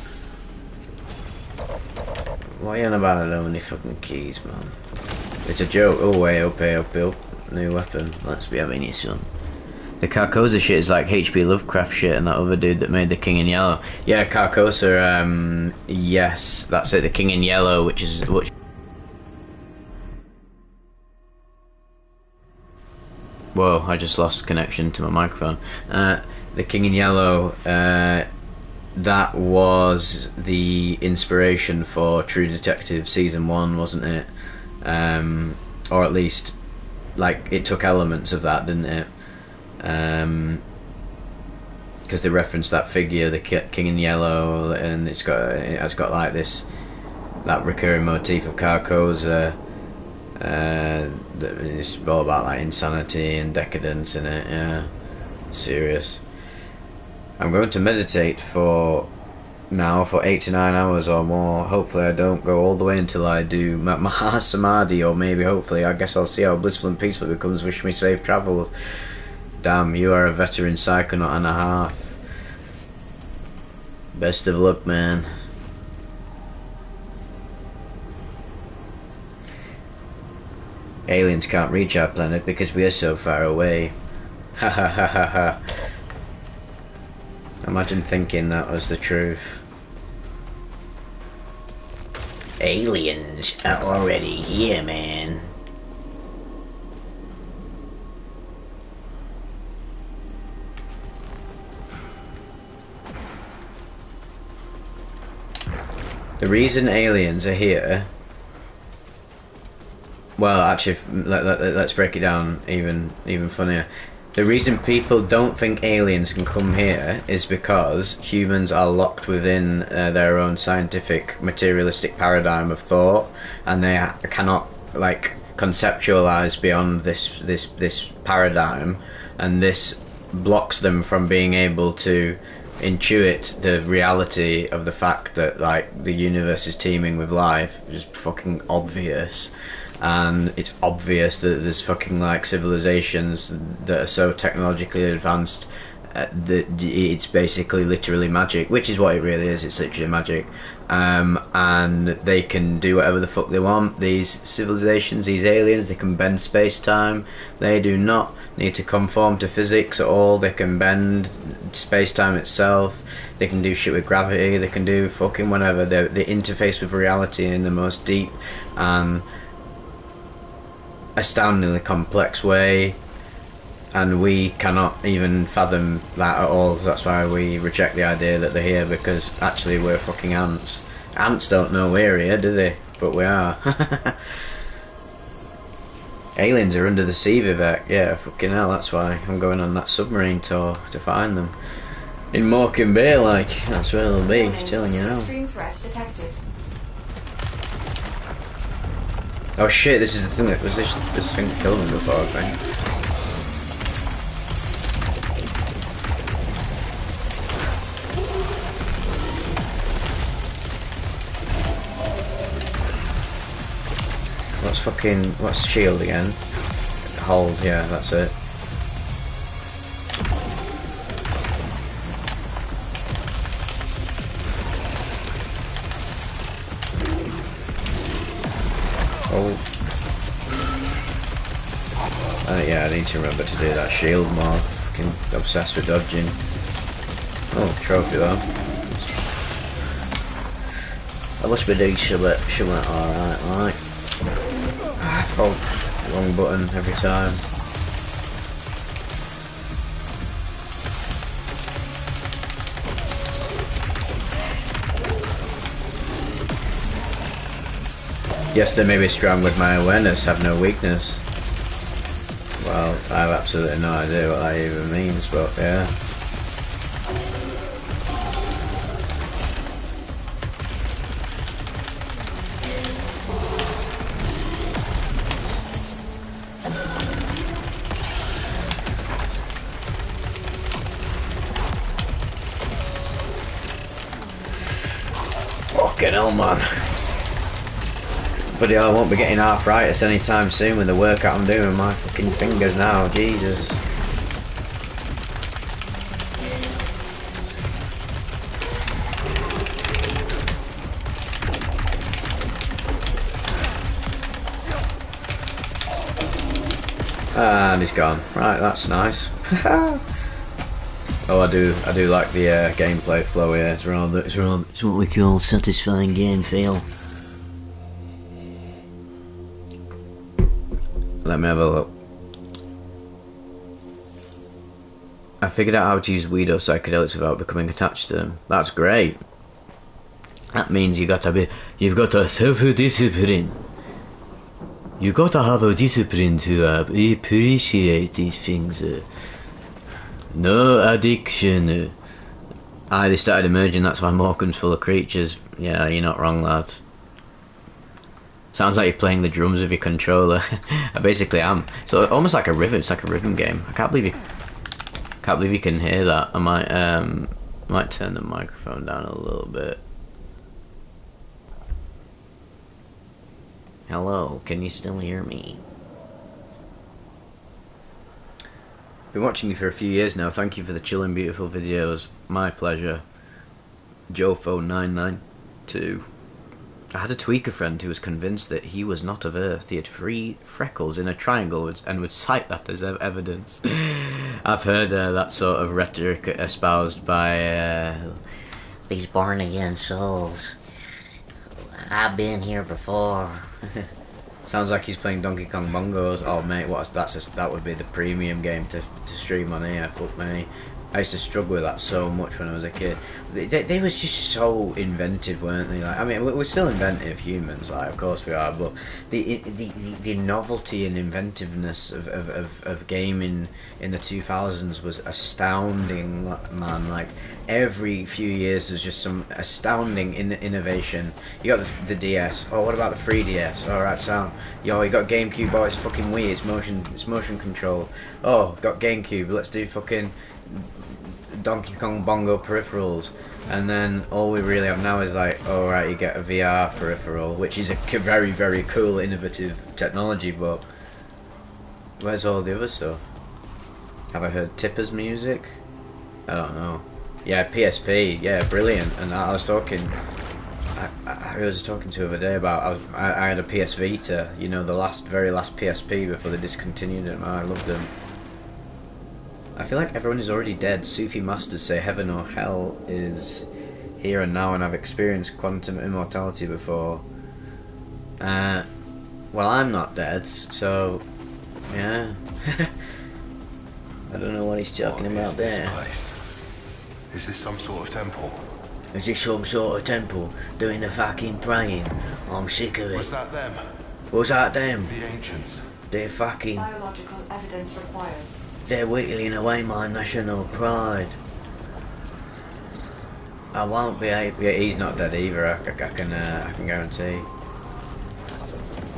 What are you on about? I don't have any fucking keys, man. It's a joke. Oh, way up, hey, up, up. New weapon. Let's be having you, son. The Carcosa shit is like H.P. Lovecraft shit and that other dude that made the King in Yellow. Yeah, Carcosa, yes, that's it, the King in Yellow, which... Whoa, I just lost connection to my microphone. The King in Yellow, that was the inspiration for True Detective Season 1, wasn't it? Or at least, like, it took elements of that, didn't it? Because they referenced that figure, the King in Yellow, and it has got like that recurring motif of Carcosa. It's all about like insanity and decadence in it. Yeah, serious. I'm going to meditate for 8 to 9 hours or more. Hopefully I don't go all the way until I do Maha Samadhi, or maybe hopefully I guess I'll see how blissful and peaceful it becomes. Wish me safe travels. Damn, you are a veteran psychonaut and a half. Best of luck, man. Aliens can't reach our planet because we are so far away. Ha ha ha ha ha. Imagine thinking that was the truth. Aliens are already here, man. The reason aliens are here... Well, actually, let's break it down even funnier. The reason people don't think aliens can come here is because humans are locked within their own scientific, materialistic paradigm of thought, and they cannot like conceptualize beyond this paradigm, and this blocks them from being able to intuit the reality of the fact that like the universe is teeming with life, which is fucking obvious. And it's obvious that there's fucking like civilizations that are so technologically advanced that it's basically literally magic, which is what it really is. It's literally magic, and they can do whatever the fuck they want. These civilizations, these aliens, they can bend space-time. They do not need to conform to physics at all. They can bend space-time itself. They can do shit with gravity. They can do fucking whatever. They interface with reality in the most deep and astoundingly complex way, and we cannot even fathom that at all. That's why we reject the idea that they're here, because actually we're fucking ants. Ants don't know we're here, do they? But we are. Aliens are under the sea, Vivek. Yeah, fucking hell, that's why I'm going on that submarine tour to find them. In Morecambe Bay, like, that's where they'll be, telling you now. Extreme threat detected. Oh shit, this is the thing that was this thing that killed him before, I think. What's shield again? Hold, yeah, that's it. Oh. Yeah, I need to remember to do that shield more. Fucking obsessed with dodging. Oh, trophy though. I must be doing something alright, right? Oh, wrong button every time. Yes, they may be strong with my awareness, have no weakness. Well, I have absolutely no idea what that even means, but yeah. Fucking hell, man. But I won't be getting arthritis anytime soon with the workout I'm doing with my fucking fingers now, Jesus. And he's gone. Right, that's nice. Oh, I do like the gameplay flow here. It's what we call satisfying game feel. Let me have a look. I figured out how to use weed or psychedelics without becoming attached to them. That's great. That means you've got to self-discipline. You got to have a discipline to appreciate these things. No addiction. They started emerging, that's why Morecambe's full of creatures. Yeah, you're not wrong, lad. Sounds like you're playing the drums with your controller. I basically am. So almost like a rhythm. It's like a rhythm game. I can't believe you can hear that. I might turn the microphone down a little bit. Hello, can you still hear me? Been watching you for a few years now. Thank you for the chill and beautiful videos. My pleasure. Jofo992. I had a tweaker friend who was convinced that he was not of Earth. He had 3 freckles in a triangle and would cite that as evidence. I've heard that sort of rhetoric espoused by these born-again souls. I've been here before. Sounds like he's playing Donkey Kong Bongos. Oh mate, that would be the premium game to stream on here. Fuck me. I used to struggle with that so much when I was a kid. They was just so inventive, weren't they? Like, I mean, we're still inventive humans, like of course we are, but the novelty and inventiveness of gaming in the 2000s was astounding, man. Like every few years there's just some astounding innovation. You got the DS. Oh, what about the 3DS? All right, sound. Yo, you got GameCube. Oh, it's fucking Wii. It's motion control. Oh, got GameCube. Let's do fucking Donkey Kong Bongo peripherals. And then all we really have now is like, oh right, you get a VR peripheral, which is a very, very cool, innovative technology, but where's all the other stuff? Have I heard Tipper's music? I don't know. Yeah, PSP, yeah, brilliant. And I was talking, I was talking to the other day about, I had a PS Vita, you know, the very last PSP before they discontinued it. I loved them. I feel like everyone is already dead. Sufi masters say heaven or hell is here and now, and I've experienced quantum immortality before. Well, I'm not dead, so yeah. I don't know what he's talking about there. Is this some sort of temple? Is this some sort of temple doing the fucking praying? I'm sick of it. Was that them? Was that them? The ancients. They're fucking. Biological evidence required. They're whittling away my national pride. I won't be able. Yeah, he's not dead either. I can guarantee.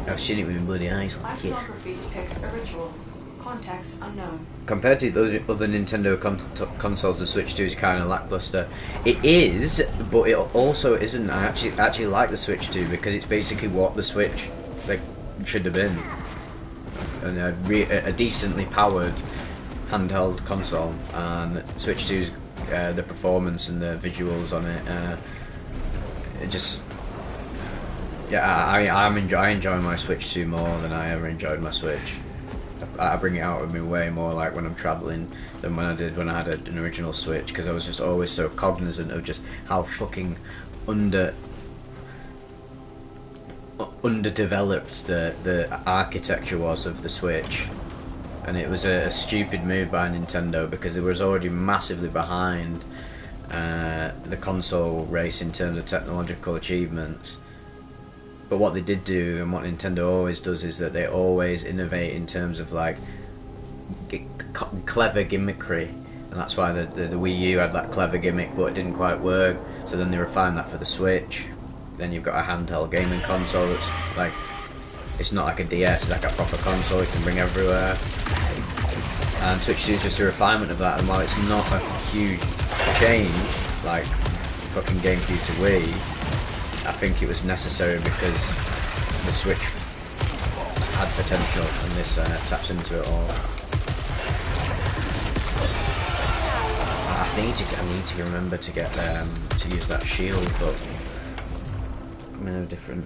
I've seen it with my bloody eyes. Like it. Iconography depicts a ritual. Context unknown. Compared to the other Nintendo consoles, the Switch 2 is kind of lackluster. It is, but it also isn't. I actually like the Switch 2 because it's basically what the Switch like should have been, and a decently powered handheld console. And Switch 2's the performance and the visuals on it, it just, yeah, I enjoy my Switch 2 more than I ever enjoyed my Switch. I bring it out with me way more, like when I'm travelling, than when I did when I had an original Switch, because I was just always so cognizant of just how fucking underdeveloped the architecture was of the Switch. And it was a stupid move by Nintendo because it was already massively behind the console race in terms of technological achievements. But what they did do, and what Nintendo always does, is that they always innovate in terms of like clever gimmickry, and that's why the Wii U had that clever gimmick, but it didn't quite work. So then they refined that for the Switch. Then you've got a handheld gaming console that's like, it's not like a DS, it's like a proper console you can bring everywhere. And Switch 2 is just a refinement of that, and while it's not a huge change, like fucking GameCube to Wii, I think it was necessary because the Switch had potential, and this taps into it all. I need to remember to get to use that shield, but I'm in a different.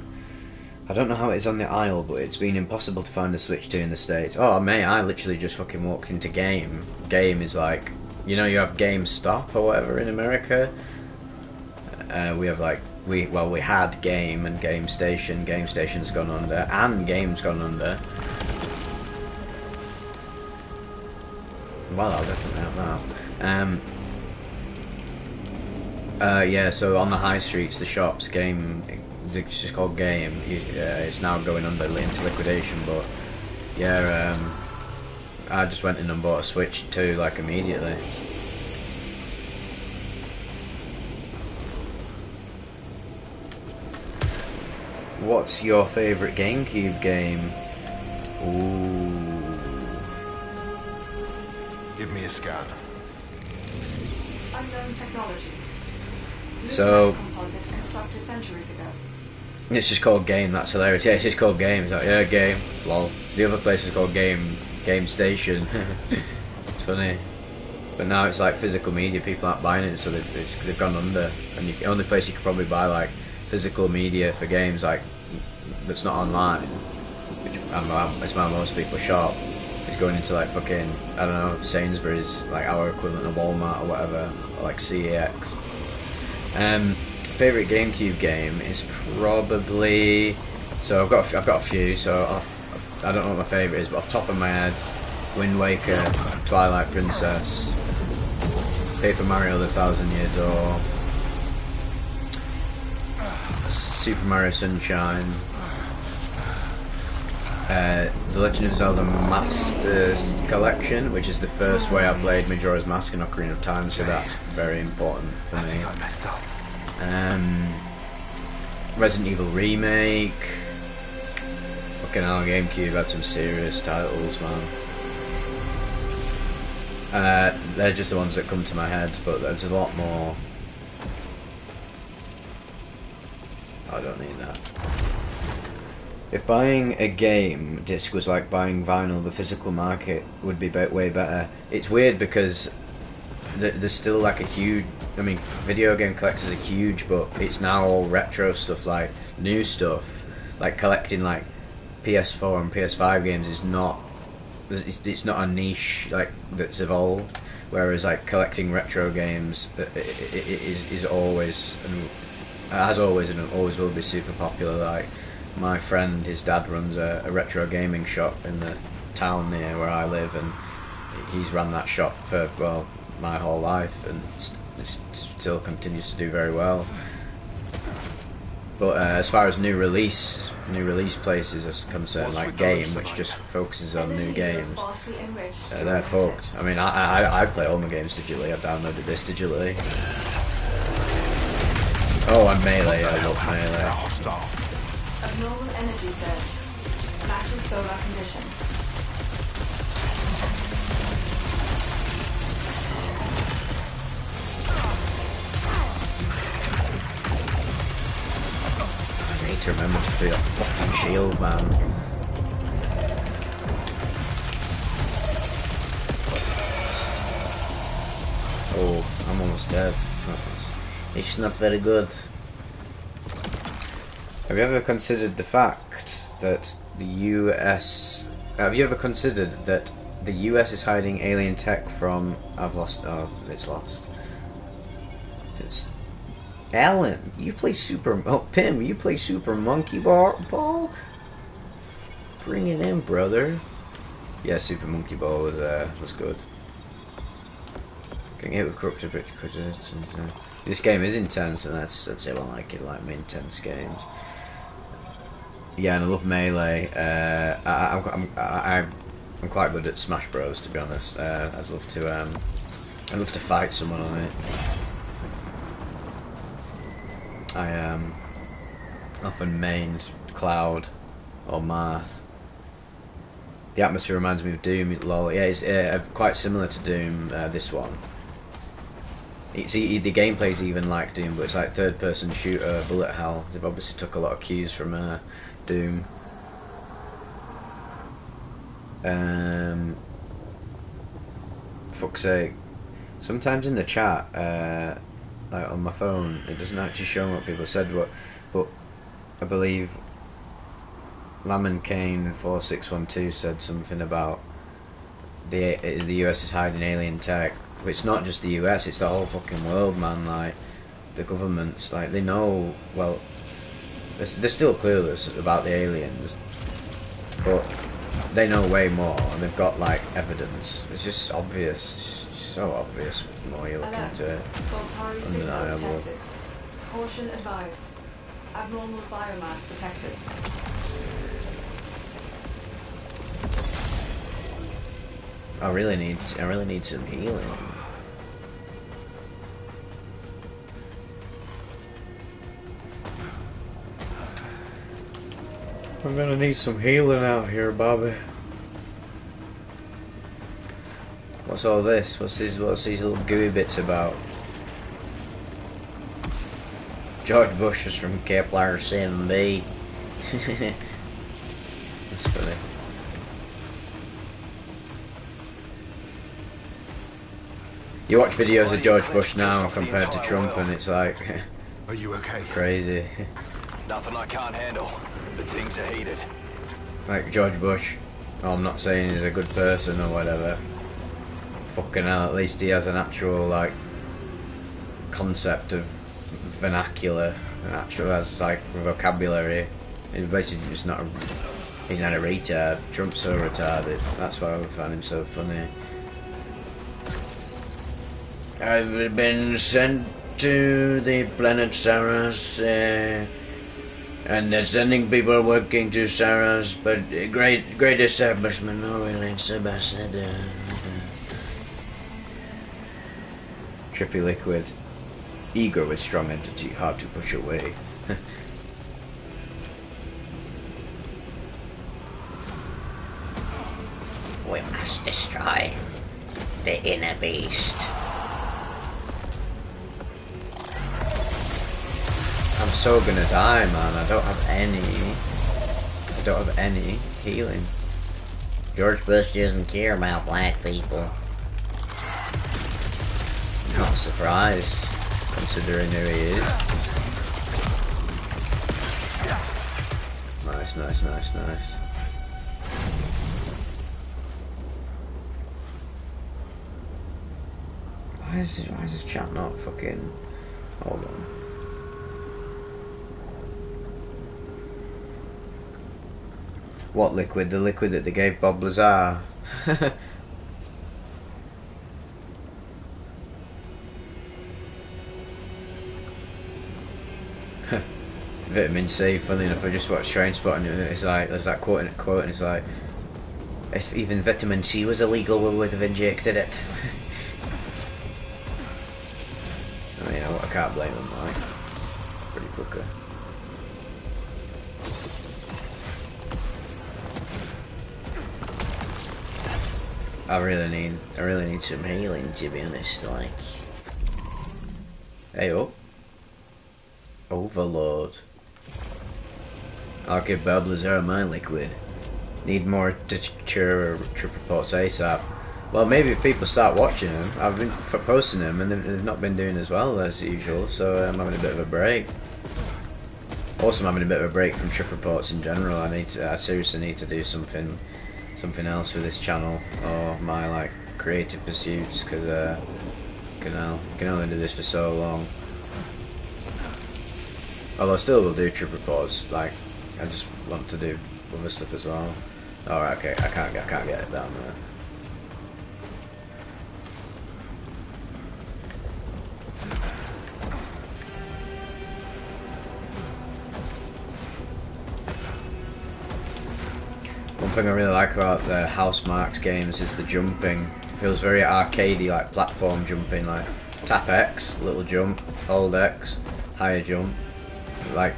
I don't know how it is on the aisle, but it's been impossible to find the Switch 2 in the States. Oh mate, I literally just fucking walked into Game. Game is like, you know, you have GameStop or whatever in America. We have like, we had Game and Game Station. Game Station's gone under, and Game's gone under. Well, I'll definitely have that. Yeah, so on the high streets, the shops, Game, it's just called Game. It's now going under into liquidation, but yeah, I just went in and bought a Switch 2 like immediately. What's your favourite GameCube game? Ooh. Give me a scan. Unknown technology. So Composite constructed centuries ago. it's just called Game. That's hilarious. Yeah, it's just called Game. It's like, yeah, Game. Lol. The other place is called Game Station. It's funny. But now it's like physical media. People aren't buying it, so they've gone under. And the only place you could probably buy like physical media for games like that's not online, which it's why most people shop, is going into like fucking, I don't know, Sainsbury's, like our equivalent of Walmart or whatever, or like CEX. Favorite GameCube game is probably, so I've got a few, so I don't know what my favorite is, but off the top of my head, Wind Waker, Twilight Princess, Paper Mario: The Thousand Year Door, Super Mario Sunshine, The Legend of Zelda Masters Collection, which is the first way I played Majora's Mask and Ocarina of Time, so that's very important for me. I messed up. Resident Evil Remake. Fucking hell, GameCube had some serious titles, man. They're just the ones that come to my head, but there's a lot more. I don't need that. If buying a game disc was like buying vinyl, the physical market would be way better. It's weird because there's still like a huge... I mean, video game collectors are huge, but it's now all retro stuff, like new stuff. Like collecting like PS4 and PS5 games is not... It's not a niche like that's evolved. Whereas like collecting retro games is always... and has always and always will be super popular. Like my friend, his dad runs a retro gaming shop in the town near where I live, and he's run that shop for, well, my whole life, and still continues to do very well. But as far as new release places are concerned, like Game, which just focuses on new games, they're fucked. I mean, I play all my games digitally. I've downloaded this digitally. Oh, and Melee, I love Melee. Abnormal energy surge. Active solar conditions. I need to remember to do a fucking shield, man. Oh, I'm almost dead. It's not very good. Have you ever considered the fact that the US... Have you ever considered that the US is hiding alien tech from... I've lost... Oh, it's lost. It's... Alan, you play Super... Oh, Pim, you play Super Monkey Ball? Bring it in, brother. Yeah, Super Monkey Ball was good. Getting hit with corrupted rich credits and... This game is intense, and that's I like it, like my intense games. Yeah, and I love Melee. I'm quite good at Smash Bros, to be honest. I'd love to fight someone on it. I often mained Cloud or Marth. The atmosphere reminds me of Doom. Lol. Yeah, it's quite similar to Doom. This one. The gameplay's even like Doom, but it's like third-person shooter, bullet hell. They've obviously took a lot of cues from Doom. Fuck's sake. Sometimes in the chat, like on my phone, it doesn't actually show me what people said, but I believe Lemon Kane 4612 said something about the US is hiding alien tech. But it's not just the US, it's the whole fucking world, man. Like, the governments, like, they know, well, they're still clueless about the aliens, but they know way more, and they've got, like, evidence. It's just obvious, it's so obvious the more you look into it. Undeniable. Caution advised. Abnormal biomass detected. I really need some healing. I'm gonna need some healing out here, Bobby. What's all this? What's these little gooey bits about? George Bush was from Kepler 7b. That's funny. You watch videos of George Bush now compared to Trump, and it's like... Are you okay? Crazy. Nothing I can't handle, but things are heated. Like George Bush, well, I'm not saying he's a good person or whatever. Fucking hell, at least he has an actual, like, concept of vernacular. An actual, has, like, vocabulary. He's basically just not he's not a retard. Trump's so retarded. That's why I find him so funny. I've been sent to the planet Saros, and they're sending people working to Saros, but great establishment, no really, Ambassador. Trippy liquid. Ego is strong entity, hard to push away. We must destroy the inner beast. I'm so gonna die, man. I don't have any healing. George Bush doesn't care about black people. I'm not surprised, considering who he is. Nice. Why is this chat not fucking... Hold on. What liquid? The liquid that they gave Bob Lazar. Vitamin C, funny enough, I just watched Trainspotting and it's like, there's that quote and it's like, if even vitamin C was illegal, we would have injected it. I mean, I can't blame them, like, pretty fucker. I really need some healing, to be honest, like. Hey up. Overload. I'll give Bob Lazar my liquid. Need more trip reports ASAP. Well, maybe if people start watching them. I've been posting them and they've not been doing as well as usual, so I'm having a bit of a break. Also, I'm having a bit of a break from trip reports in general. I seriously need to do something else with this channel or my like creative pursuits, because can only do this for so long. Although I still will do trip reports, like I just want to do other stuff as well. Alright, okay, I can't get it down there. One thing I really like about the Housemarque games is the jumping. It feels very arcadey, like platform jumping, like tap X, little jump, hold X, higher jump. Like,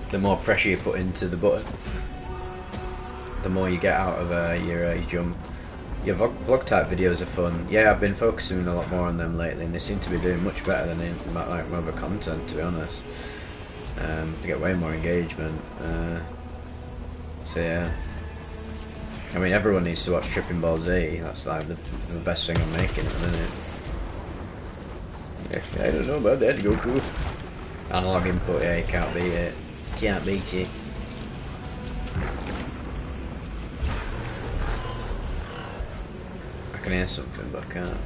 the more pressure you put into the button, the more you get out of your jump. Your vlog type videos are fun. Yeah, I've been focusing a lot more on them lately, and they seem to be doing much better than like my other content, to be honest. To get way more engagement. So yeah. I mean, everyone needs to watch Tripping Ball Z. That's like the best thing I'm making at the minute. I don't know about that, Goku. Analog input, yeah, you can't beat it. Can't beat it. I can hear something, but I can't.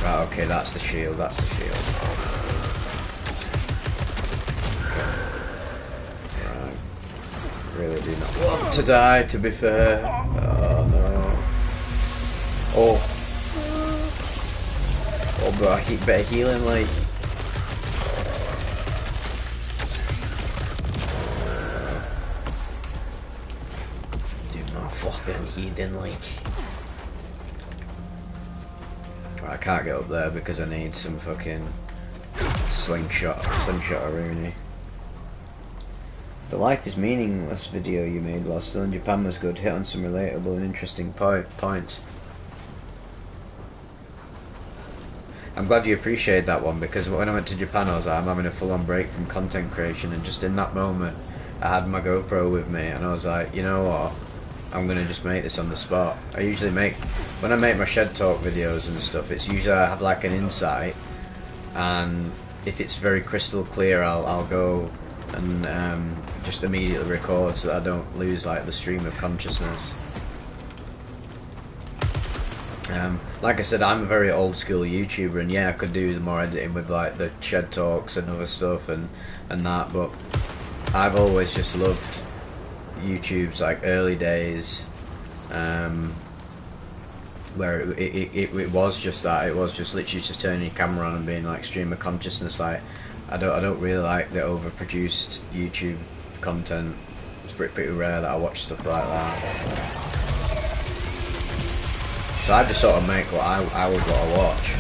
Right, okay, that's the shield, Right. Really do not want to die, to be fair. Oh no. Oh, but I better heal him, like. Do not fucking healing, like. Right, I can't get up there because I need some fucking slingshot Rooney. The life is meaningless video you made while still in Japan was good. Hit on some relatable and interesting points. I'm glad you appreciate that one, because when I went to Japan I was like, I'm having a full-on break from content creation, and just in that moment I had my GoPro with me and I was like, you know what, I'm gonna just make this on the spot. I usually when I make my Shed Talk videos and stuff, it's usually I have like an insight, and if it's very crystal clear I'll go and just immediately record so that I don't lose like the stream of consciousness. Like I said, I'm a very old school YouTuber, and yeah, I could do more editing with like the Shed Talks and other stuff and that, but I've always just loved YouTube's like early days where it was just that. It was just literally just turning your camera on and being like stream of consciousness. Like I don't really like the overproduced YouTube content. It's pretty rare that I watch stuff like that. So I just sort of make what I would want to watch.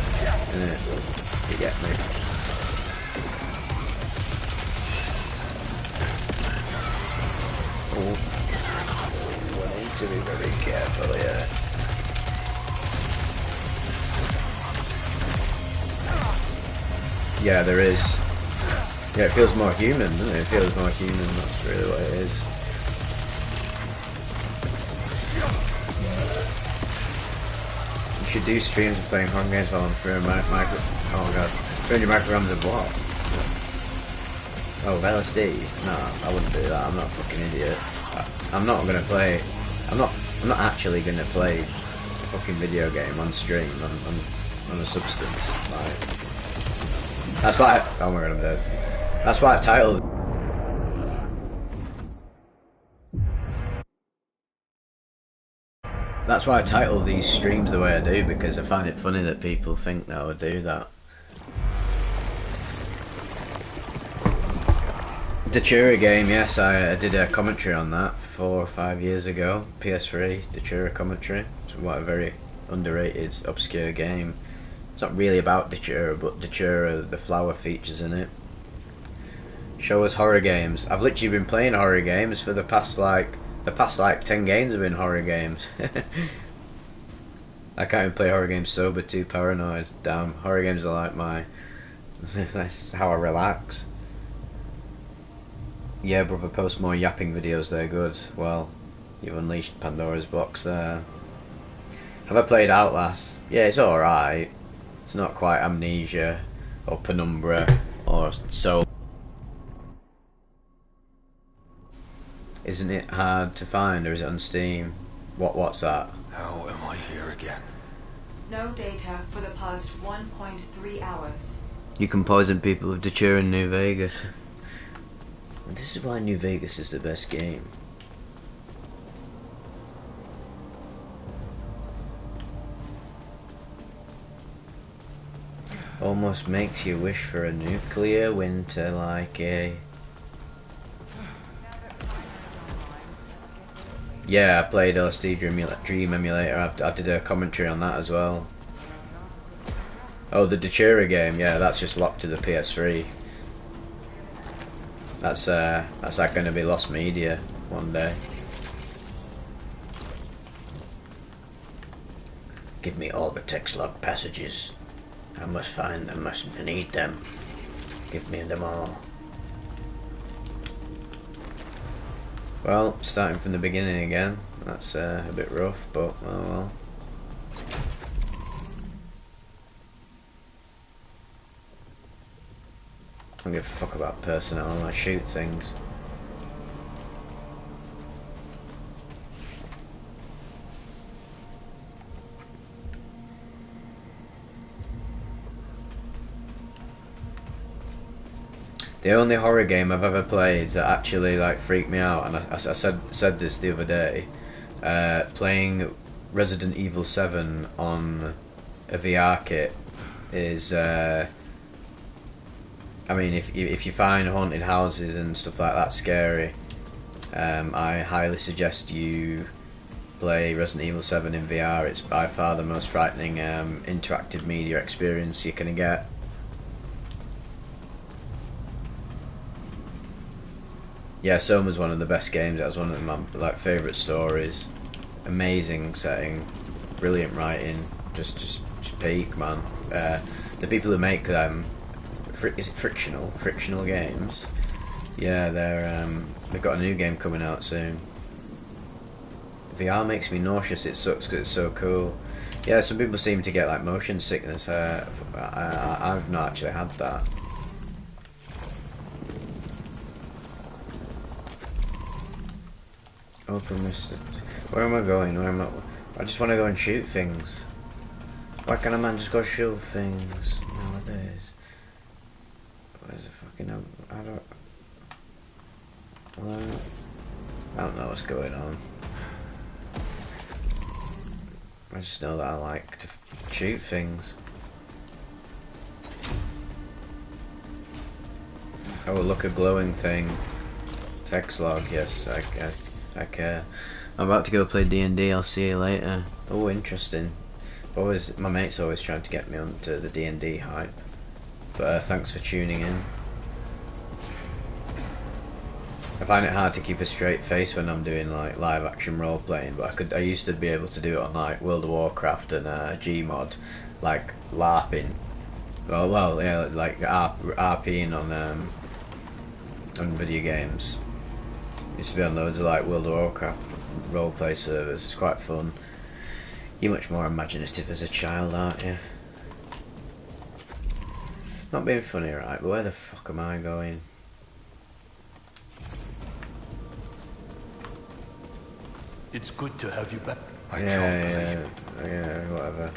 Innit? You get me? Oh, we need to be very careful here. Yeah, there is. Yeah, it feels more human, doesn't it? It feels more human, that's really what it is. You should do streams of playing horror games while I'm throwing oh god. 300 micrograms of what? Oh, of LSD? No, I wouldn't do that, I'm not a fucking idiot. I'm not gonna play... I'm not actually gonna play a fucking video game on stream, on a substance, like... That's why oh my god, I'm dead. That's why I titled... That's why I title these streams the way I do, because I find it funny that people think that I would do that. Datura game, yes, I did a commentary on that 4 or 5 years ago. PS3, Datura commentary. It's what a very underrated, obscure game. It's not really about Datura, but Datura, the flower features in it. Show us horror games. I've literally been playing horror games for the past like 10 games have been horror games. I can't even play horror games sober, too paranoid. Damn, horror games are like my... that's how I relax. Yeah, brother, post more yapping videos, they're good. Well, you've unleashed Pandora's box there. Have I played Outlast? Yeah, it's alright. It's not quite Amnesia, or Penumbra, or so. Isn't it hard to find, or is it on Steam? What's that? How am I here again? No data for the past 1.3 hours. You can poison people with Datura in New Vegas. This is why New Vegas is the best game. Almost makes you wish for a nuclear winter like a... Yeah, I played LSD Dream Emulator. I did a commentary on that as well. Oh, the Datura game, yeah, that's just locked to the PS3. That's like going to be lost media one day. Give me all the text log passages. I must find them, must need them. Give me them all. Well, starting from the beginning again. That's a bit rough, but oh well. I don't give a fuck about personnel, I shoot things. The only horror game I've ever played that actually like freaked me out, and I said this the other day, playing Resident Evil 7 on a VR kit is, I mean, if you find haunted houses and stuff like that scary, I highly suggest you play Resident Evil 7 in VR. It's by far the most frightening interactive media experience you can get. Yeah, Soma's one of the best games. That was one of my favourite stories. Amazing setting, brilliant writing, just peak, man. The people who make them, is it Frictional Games? Yeah, they've got a new game coming out soon. VR makes me nauseous. It sucks because it's so cool. Yeah, some people seem to get like motion sickness. I've not actually had that. Open this. Where am I going? Where am I just want to go and shoot things. Why can't a man just go shoot things nowadays? Where's the fucking... I don't know what's going on. I just know that I like to shoot things. Oh, look, a glowing thing. Text log, yes, I care. I'm about to go play D&D, I'll see you later. Oh, interesting. My mate's always trying to get me onto the D&D hype. But thanks for tuning in. I find it hard to keep a straight face when I'm doing like live action role playing, but I used to be able to do it on like World of Warcraft and Gmod, like LARPing. Well, yeah, like RPing on video games. Used to be on loads of like World of Warcraft roleplay servers. It's quite fun. You're much more imaginative as a child, aren't you? Not being funny, right? But where the fuck am I going? It's good to have you back. I Yeah, can't believe yeah, whatever.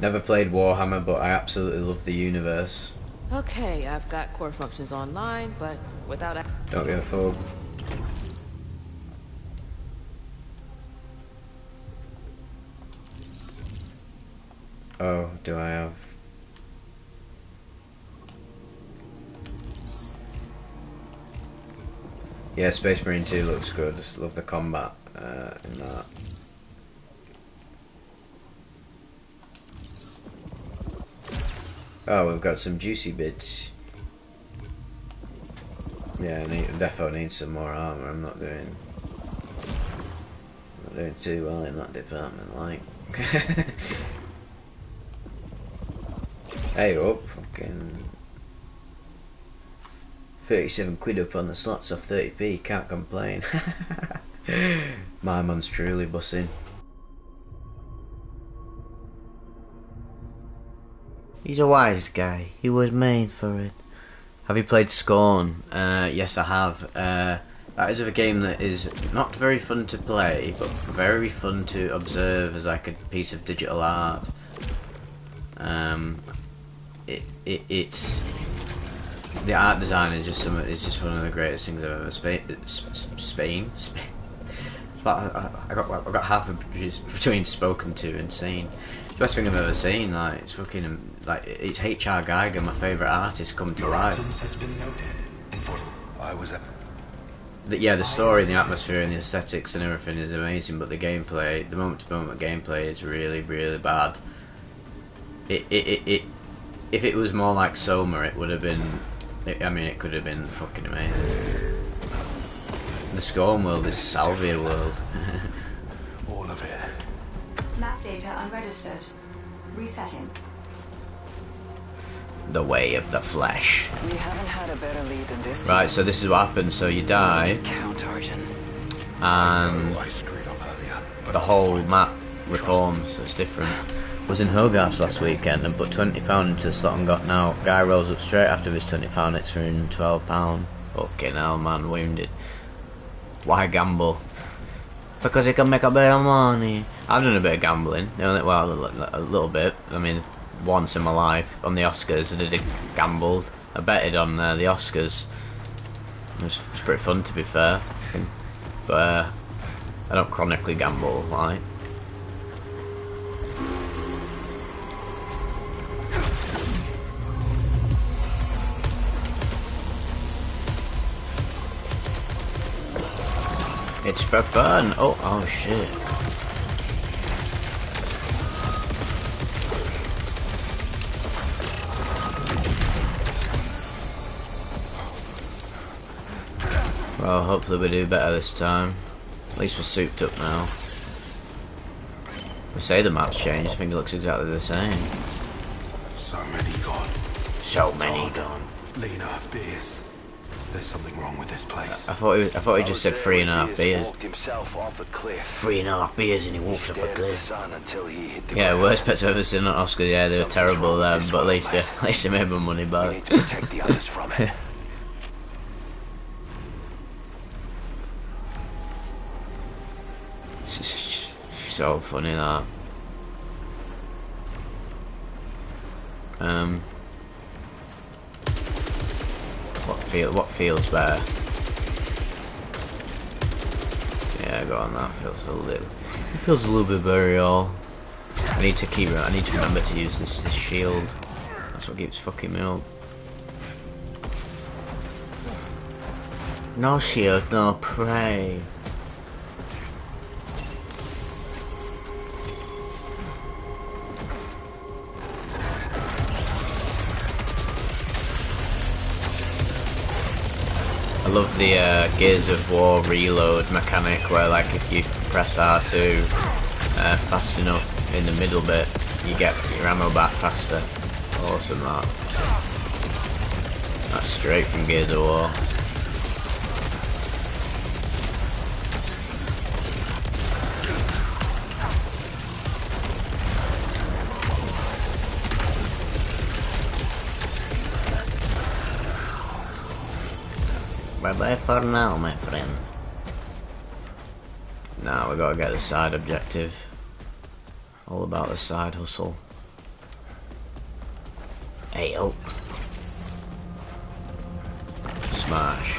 Never played Warhammer, but I absolutely love the universe. Okay, I've got core functions online, but without a... Don't be a phobe. Oh, do I have... Yeah, Space Marine 2 looks good. Just love the combat in that. Oh, we've got some juicy bits. Yeah, defo need some more armor. I'm not doing too well in that department, like. Hey up, fucking 37 quid up on the slots off 30p, can't complain. My man's truly bussing. He's a wise guy, he was made for it. Have you played Scorn? Yes, I have. That is a game that is not very fun to play, but very fun to observe as like a piece of digital art. It's the art design is just it's just one of the greatest things I've ever Spain. I've got half between spoken to and seen. It's the best thing I've ever seen. Like it's fucking like it's H.R. Geiger, my favourite artist, come to life. has been noted. I was at... Yeah, the story, the atmosphere, and the aesthetics and everything is amazing, but the gameplay, the moment-to-moment gameplay, is really, really bad. If it was more like Soma, it would have been. I mean, it could have been fucking amazing. The Scorn world is Salvia world. all of it. Map data unregistered. Resetting. The way of the flesh. We haven't had a better lead than this. Right, so this is what happens. So you die, Count Arjun. and I screwed up earlier. But the whole map reforms. So it's different. Was in Hogarth's last weekend and put £20 into the slot and got now. Guy rolls up straight after his £20. It's for him £12. Fucking hell, man, wounded. Why gamble? Because he can make a bit of money. I've done a bit of gambling. Well, a little bit. I mean, once in my life on the Oscars, I did gambled. I betted on the Oscars. It was pretty fun, to be fair. But I don't chronically gamble, like. It's for fun. Oh shit. Well, hopefully we do better this time. At least we're souped up now. We say the map's changed, I think it looks exactly the same. so many gone. So many gone. Lena, beers. There's something wrong with this place. I thought he just said 3.5 beers. Walked himself off a cliff. 3.5 beers and he walked up a Stared at the cliff. sun until he hit the Yeah, ground. worst pets I've ever seen on Oscar. Yeah, they were Something's terrible wrong with then, this but at world, least mate. they made my money We back. need to protect the others from it. It's so funny that. What feels better? Yeah, Yeah, go on. That feels a little. It feels a little bit better, y'all. I need to remember to use this shield. That's what keeps fucking me up. No shield, no prey. I love the Gears of War reload mechanic where, like, if you press R2 fast enough in the middle bit, you get your ammo back faster. Awesome, that. That's straight from Gears of War. Bye bye for now, my friend. Now we gotta get the side objective. All about the side hustle. Hey, oh. Smash.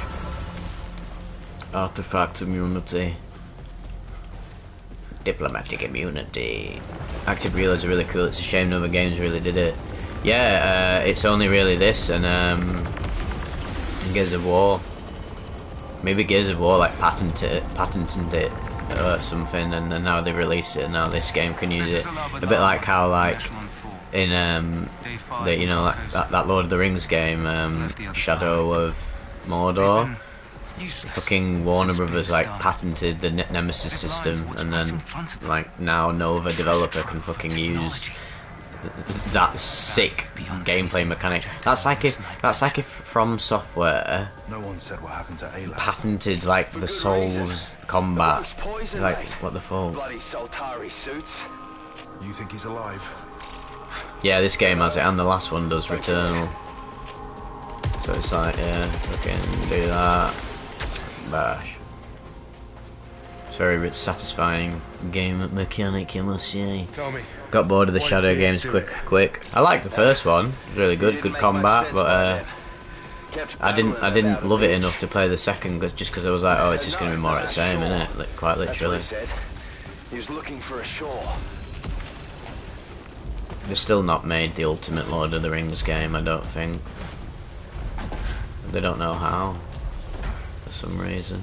Artifact immunity. Diplomatic immunity. Active reloads are really cool. It's a shame no other games really did it. Yeah, it's only really this and Gears of War. Maybe Gears of War like patented it or something, and then now they released it, and now this game can use it. A bit like how like in that Lord of the Rings game, Shadow of Mordor. Fucking Warner Brothers like patented the Nemesis system, and then like now no other developer can fucking use that sick gameplay mechanic. That's like if From Software No one said what happened to Ayla. patented like the Souls combat. Like what the fuck? Bloody Soltari suits. You think he's alive? Yeah, this game has it, and the last one does, Returnal. So it's like, yeah, fucking do that. Bash. It's very satisfying game mechanic, you must say. Tell me. Got bored of the Shadow games quick. I liked the first one, it was really good combat, but I didn't love it enough to play the second, just because I was like, oh, it's just gonna be more of the same, innit? Like, quite literally. He was looking for a shore. They've still not made the ultimate Lord of the Rings game, I don't think. They don't know how, for some reason.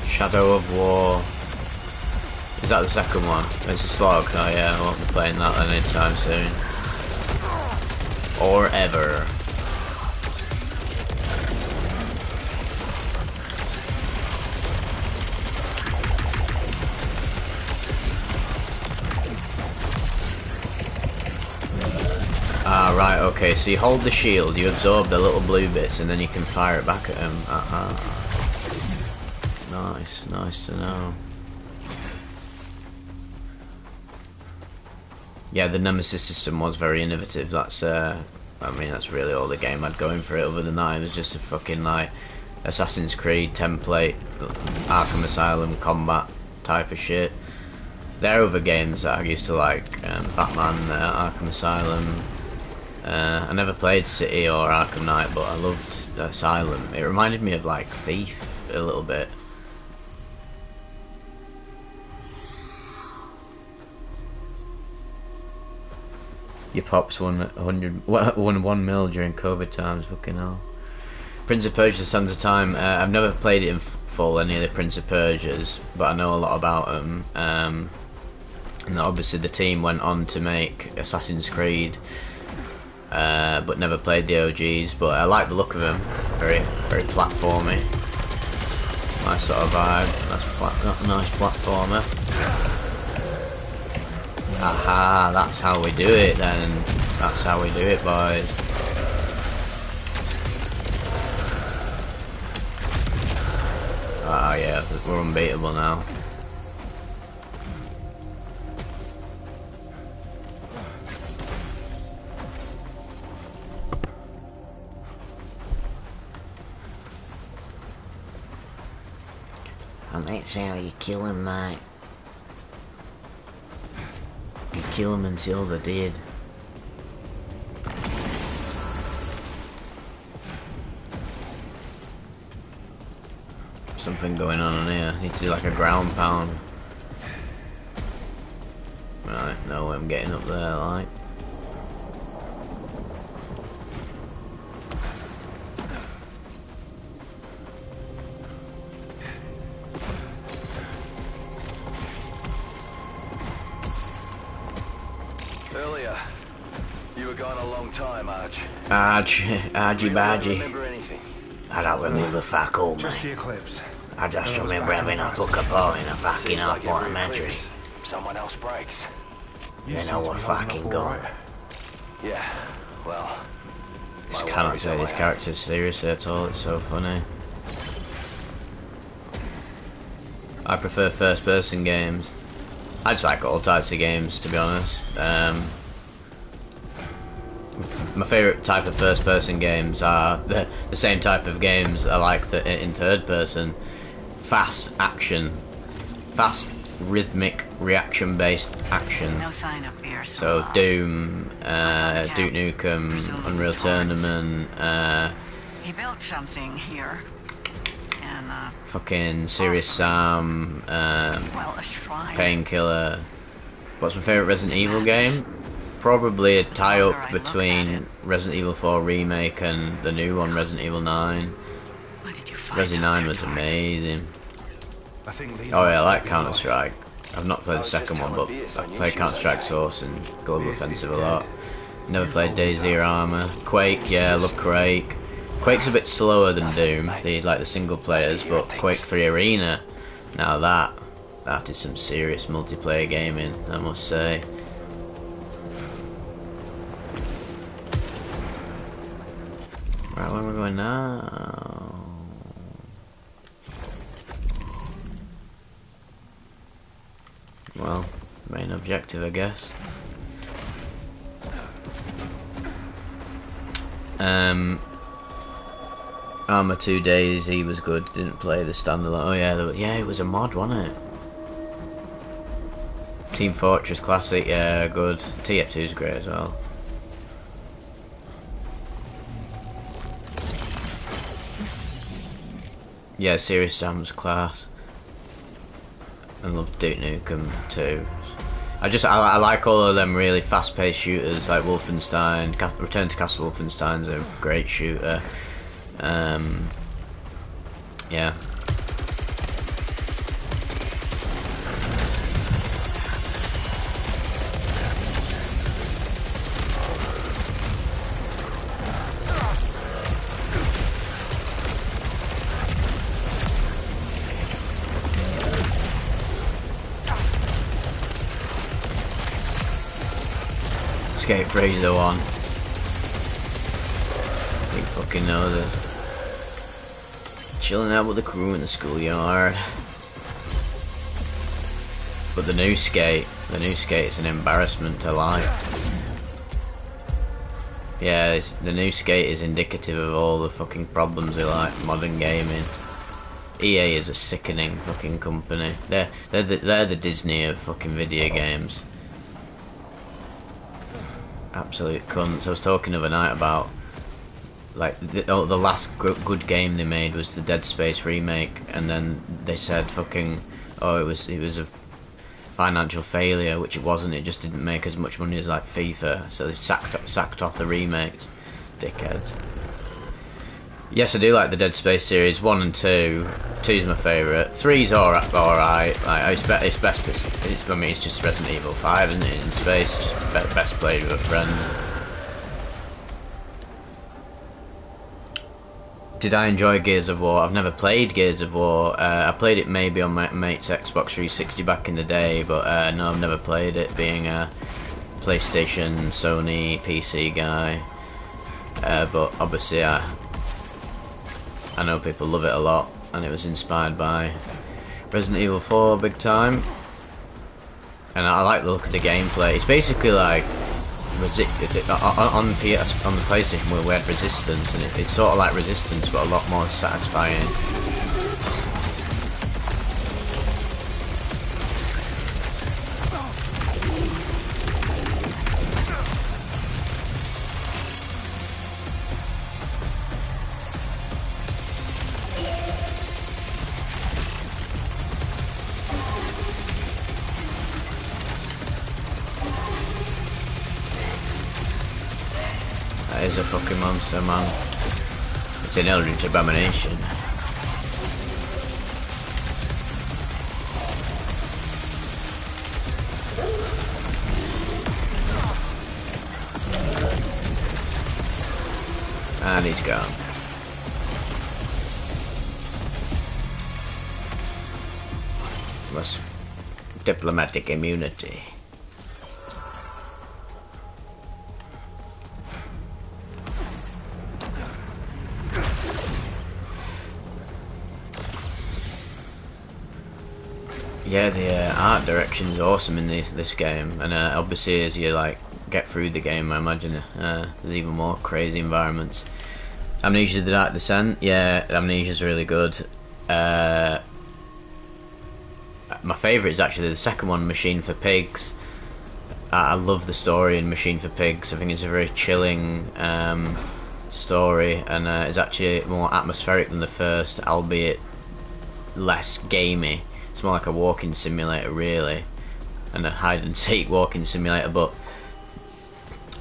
Shadow of War. Is that the second one? It's a slog. Oh yeah, I won't be playing that then anytime soon. Or ever. Ah, right, okay, so you hold the shield, you absorb the little blue bits, and then you can fire it back at him. Nice to know. Yeah, the Nemesis system was very innovative. That's, I mean, that's really all the game had going for it. Other than that, it was just a fucking, like, Assassin's Creed template, Arkham Asylum combat type of shit. There are other games that I used to like, Batman, Arkham Asylum. I never played City or Arkham Knight, but I loved Asylum. It reminded me of, like, Thief a little bit. Your pops won 1 mil during COVID times, fucking hell. Prince of Persia: Sands of Time. I've never played it in full, any of the Prince of Persias, but I know a lot about them. And obviously the team went on to make Assassin's Creed, but never played the OGs. But I like the look of them. Very platformy. Nice sort of vibe. Nice platformer. Aha, that's how we do it then. That's how we do it, boys. Ah, yeah, we're unbeatable now. And that's how you kill him, mate. You kill him until they're dead. Something going on in here. Need to do like a ground pound. Right, no, I'm getting up there, like. Earlier, you were gone a long time, Arj. Argy You don't badgy. remember anything? I don't remember fuck all, Just the mate. eclipse. I just That was remember back in having the a past. book apart in a fucking Seems like half every elementary. eclipse, someone else breaks. You You seem know to what be holding fucking up gone. all right. Yeah, well... Just my cannot worries take are these my characters seriously at all, it's so funny. I prefer first person games. I just like all types of games, to be honest. My favourite type of first person games are the same type of games I like in third person. Fast action. Fast, rhythmic, reaction based action. No sign of beer. So Doom, Duke Nukem, Unreal Tournament, He built something here. And, fucking Serious Sam, well, a shrine. Painkiller. What's my favourite Resident Evil game? Probably a tie-up between Resident Evil 4 Remake and the new one, Resident Evil 9. What did you find Resident out 9 there, was Tark? amazing. I think Leon Oh yeah, I was like back in Counter life. Strike. I've not played the second one, but I've played Counter Strike Source and Global Beast is Offensive a dead. lot. Never You played told me DayZ that. or Arma. Quake, yeah, I love Quake. Quake's a bit slower than Doom, the single players, but Quake 3 Arena, now that is some serious multiplayer gaming, I must say. Right, where am I going now? Well, main objective, I guess. Arma 2 DayZ was good. Didn't play the standalone. Oh yeah, it was a mod, wasn't it? Team Fortress Classic, yeah, good. TF2 is great as well. Yeah, Serious Sam's class. I love Duke Nukem too. I like all of them really fast-paced shooters like Wolfenstein. Return to Castle Wolfenstein's a great shooter. Yeah. Escape Freezer 1. Big fucking knows it. Chilling out with the crew in the schoolyard. But the new skate is an embarrassment to life. Yeah, the new skate is indicative of all the fucking problems with like modern gaming. EA is a sickening fucking company. They're the Disney of fucking video games. Absolute cunts. I was talking the other night about like the last good game they made was the Dead Space remake, and then they said fucking it was a financial failure, which it wasn't. It just didn't make as much money as like FIFA, so they sacked off the remakes. Dickheads. Yes, I do like the Dead Space series 1 and 2. 2's my favourite. 3's alright. Like it's best. It's just Resident Evil 5, isn't it? In space, just best played with a friend. Did I enjoy Gears of War? I've never played Gears of War. I played it maybe on my mate's Xbox 360 back in the day, but no, I've never played it. Being a PlayStation, Sony, PC guy, but obviously I know people love it a lot, and it was inspired by Resident Evil 4 big time. And I like the look of the gameplay. It's basically like on the PlayStation where we had Resistance, and it's sort of like Resistance but a lot more satisfying. That is a fucking monster, man. It's an eldritch abomination. And he's gone. Was diplomatic immunity. Yeah, the art direction is awesome in this game, and obviously as you like get through the game, I imagine there's even more crazy environments. Amnesia: The Dark Descent, yeah, Amnesia's really good. My favourite is actually the second one, Machine for Pigs. I love the story in Machine for Pigs. I think it's a very chilling story, and it's actually more atmospheric than the first, albeit less gamey. It's more like a walking simulator, really, and a hide and seek walking simulator. But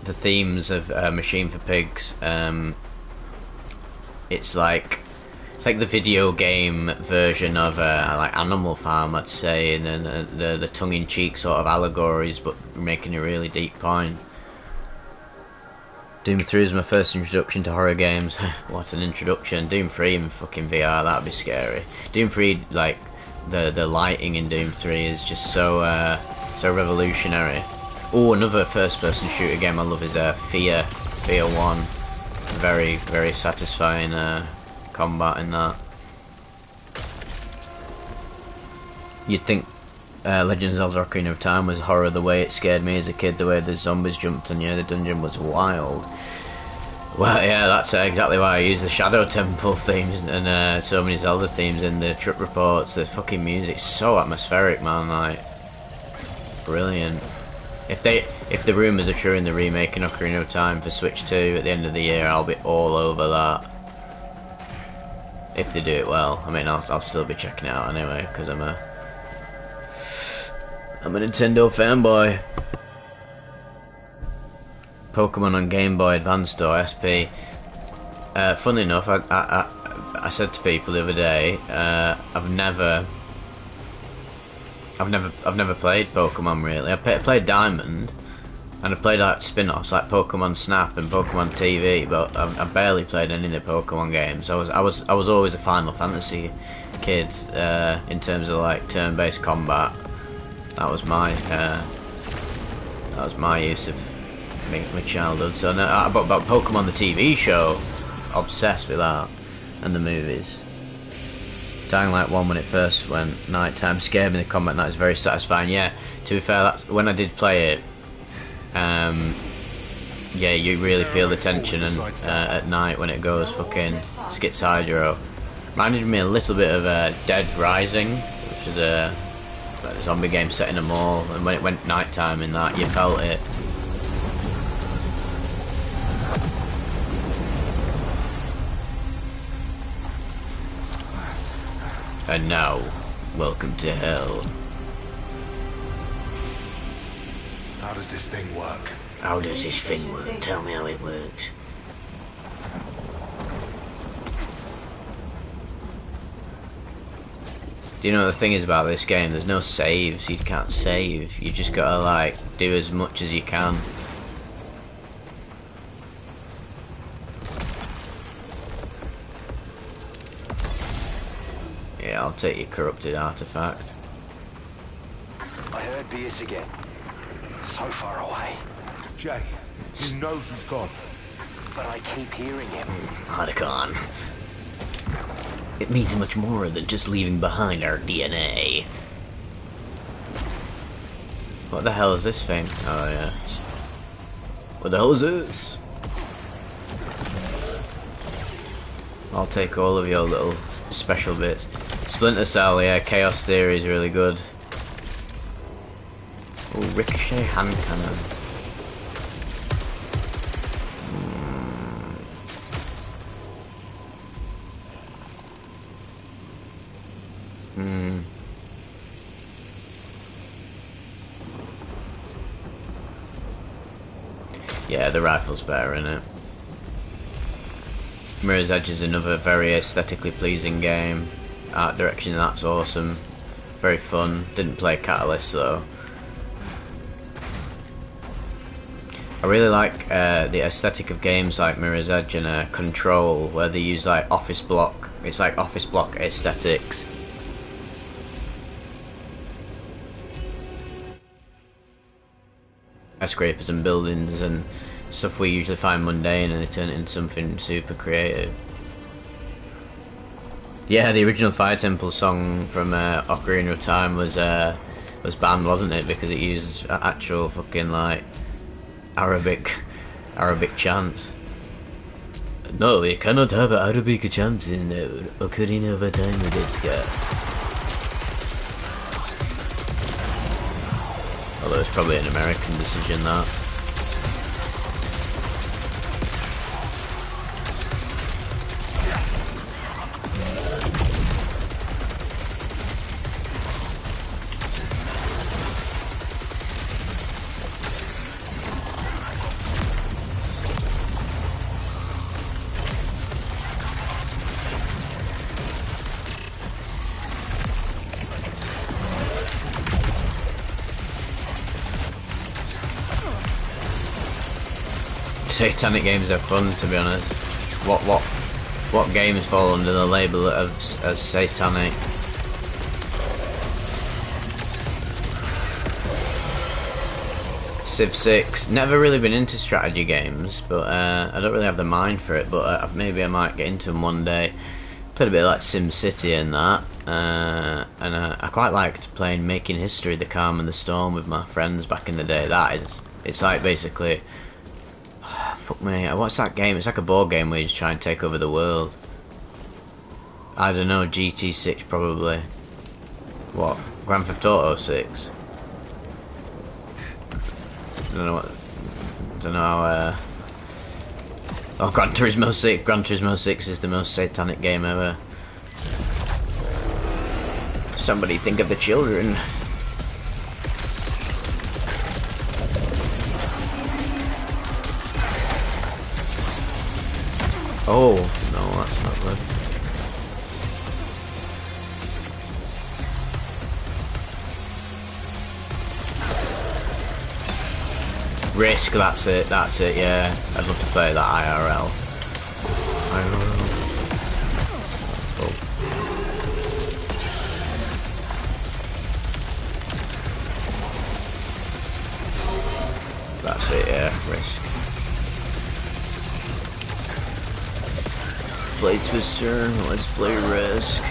the themes of Machine for Pigs, it's like the video game version of like Animal Farm, I'd say, and then the tongue-in-cheek sort of allegories, but making a really deep point. Doom 3 is my first introduction to horror games. What an introduction! Doom 3 in fucking VR, that'd be scary. Doom 3, like the lighting in Doom 3 is just so revolutionary. Oh, another first-person shooter game I love is Fear 1. Very, very satisfying combat in that. You'd think Legend of Zelda: Ocarina of Time was horror the way it scared me as a kid, the way the zombies jumped on you, the dungeon was wild. Well, yeah, that's exactly why I use the Shadow Temple themes and so many Zelda themes in the trip reports. The fucking music's so atmospheric, man, like, brilliant. If the rumours are true in the remake in Ocarina of Time for Switch 2 at the end of the year, I'll be all over that. If they do it well. I mean, I'll still be checking it out anyway, because I'm a Nintendo fanboy. Pokemon on Game Boy Advanced or SP. Funnily enough, I said to people the other day, I've never played Pokemon really. I played Diamond, and I played like spin-offs like Pokemon Snap and Pokemon TV, but I barely played any of the Pokemon games. I was always a Final Fantasy kid in terms of like turn-based combat. That was my use of my childhood. So no, about Pokemon the TV show, obsessed with that, and the movies. Dying Light 1 when it first went nighttime scared me. The combat night is very satisfying. Yeah, to be fair, that's when I did play it. Yeah, you really feel the tension and at night when it goes fucking skits hydro. Reminded me a little bit of Dead Rising, which is a zombie game set in a mall, and when it went nighttime in that, you felt it. And now, welcome to hell. How does this thing work? How does this thing work? Tell me how it works. Do you know what the thing is about this game? There's no saves. You can't save. You just gotta like do as much as you can. Yeah, I'll take your corrupted artifact. I heard Beers again. So far away. Jay, you know he's gone. But I keep hearing him. Otacon. It means much more than just leaving behind our DNA. What the hell is this thing? Oh yeah. What the hell is this? I'll take all of your little special bits. Splinter Cell, yeah, Chaos Theory is really good. Oh, Ricochet hand cannon. Yeah, the rifle's better, innit? Mirror's Edge is another very aesthetically pleasing game. Art direction, that's awesome. Very fun. Didn't play Catalyst though. I really like the aesthetic of games like Mirror's Edge and Control, where they use like office block. It's like office block aesthetics. Skyscrapers and buildings and stuff we usually find mundane, and they turn it into something super creative. Yeah, the original Fire Temple song from Ocarina of Time was banned, wasn't it? Because it used actual fucking like Arabic chants. No, you cannot have Arabic chants in Ocarina of Time with this guy. Although it's probably an American decision, that. Satanic games are fun, to be honest. What games fall under the label of as satanic? Civ 6. Never really been into strategy games, but I don't really have the mind for it. But maybe I might get into them one day. Played a bit like Sim City and that, and I quite liked playing Making History: The Calm and the Storm with my friends back in the day. It's like basically. Fuck me, what's that game? It's like a board game where you just try and take over the world. I don't know, GT6 probably. What? Grand Theft Auto 6? I don't know how, oh, Gran Turismo 6. Gran Turismo 6 is the most satanic game ever. Somebody think of the children. Oh, no, that's not good. Risk, that's it, yeah. I'd love to play that IRL. Oh. That's it, yeah, Risk. Play Twister, let's play Risk.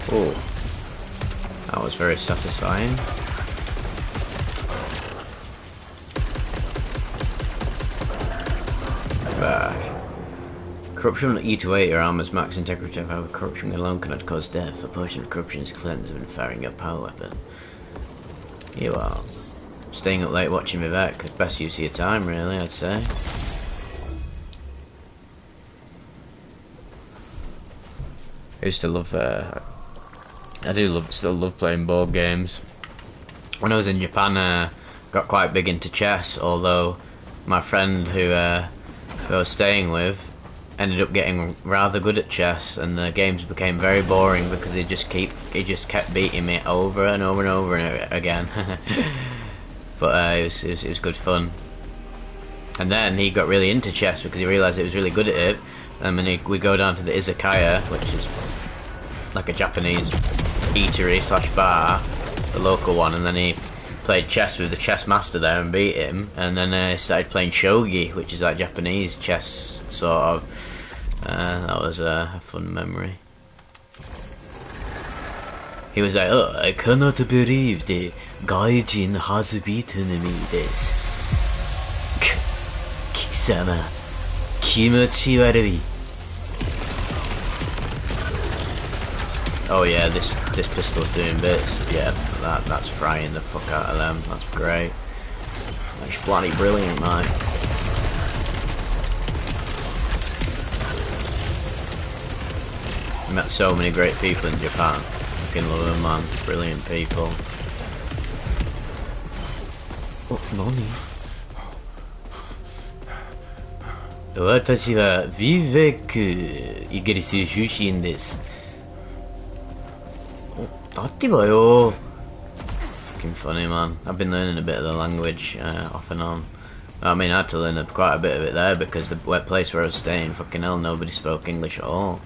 Oh, that was very satisfying. Corruption will eat away at your armor's max integrity. However, corruption alone cannot cause death. A potion of corruption is cleansed when firing your power weapon. You are staying up late watching Vivek. It's best use of your time, really, I'd say. I used to love. Still love playing board games. When I was in Japan, got quite big into chess. Although my friend who I was staying with ended up getting rather good at chess, and the games became very boring because he just kept beating me over and over and over again. But it was good fun. And then he got really into chess because he realised he was really good at it. And then we'd go down to the izakaya, which is like a Japanese eatery slash bar, the local one, and then he played chess with the chess master there and beat him, and then he started playing shogi, which is like Japanese chess sort of. That was a fun memory. He was like, "Oh, I cannot believe the Gaijin has beaten me this. Kisama, kimachi warui." Oh yeah, this pistol's doing bits. Yeah, that's frying the fuck out of them. That's great. That's bloody brilliant, mate. I met so many great people in Japan. Fucking love them, man. Brilliant people. Oh, nani? 私はビベックイギリス出身です。Fucking funny, man. I've been learning a bit of the language off and on. I mean, I had to learn quite a bit of it there because the place where I was staying, fucking hell, nobody spoke English at all.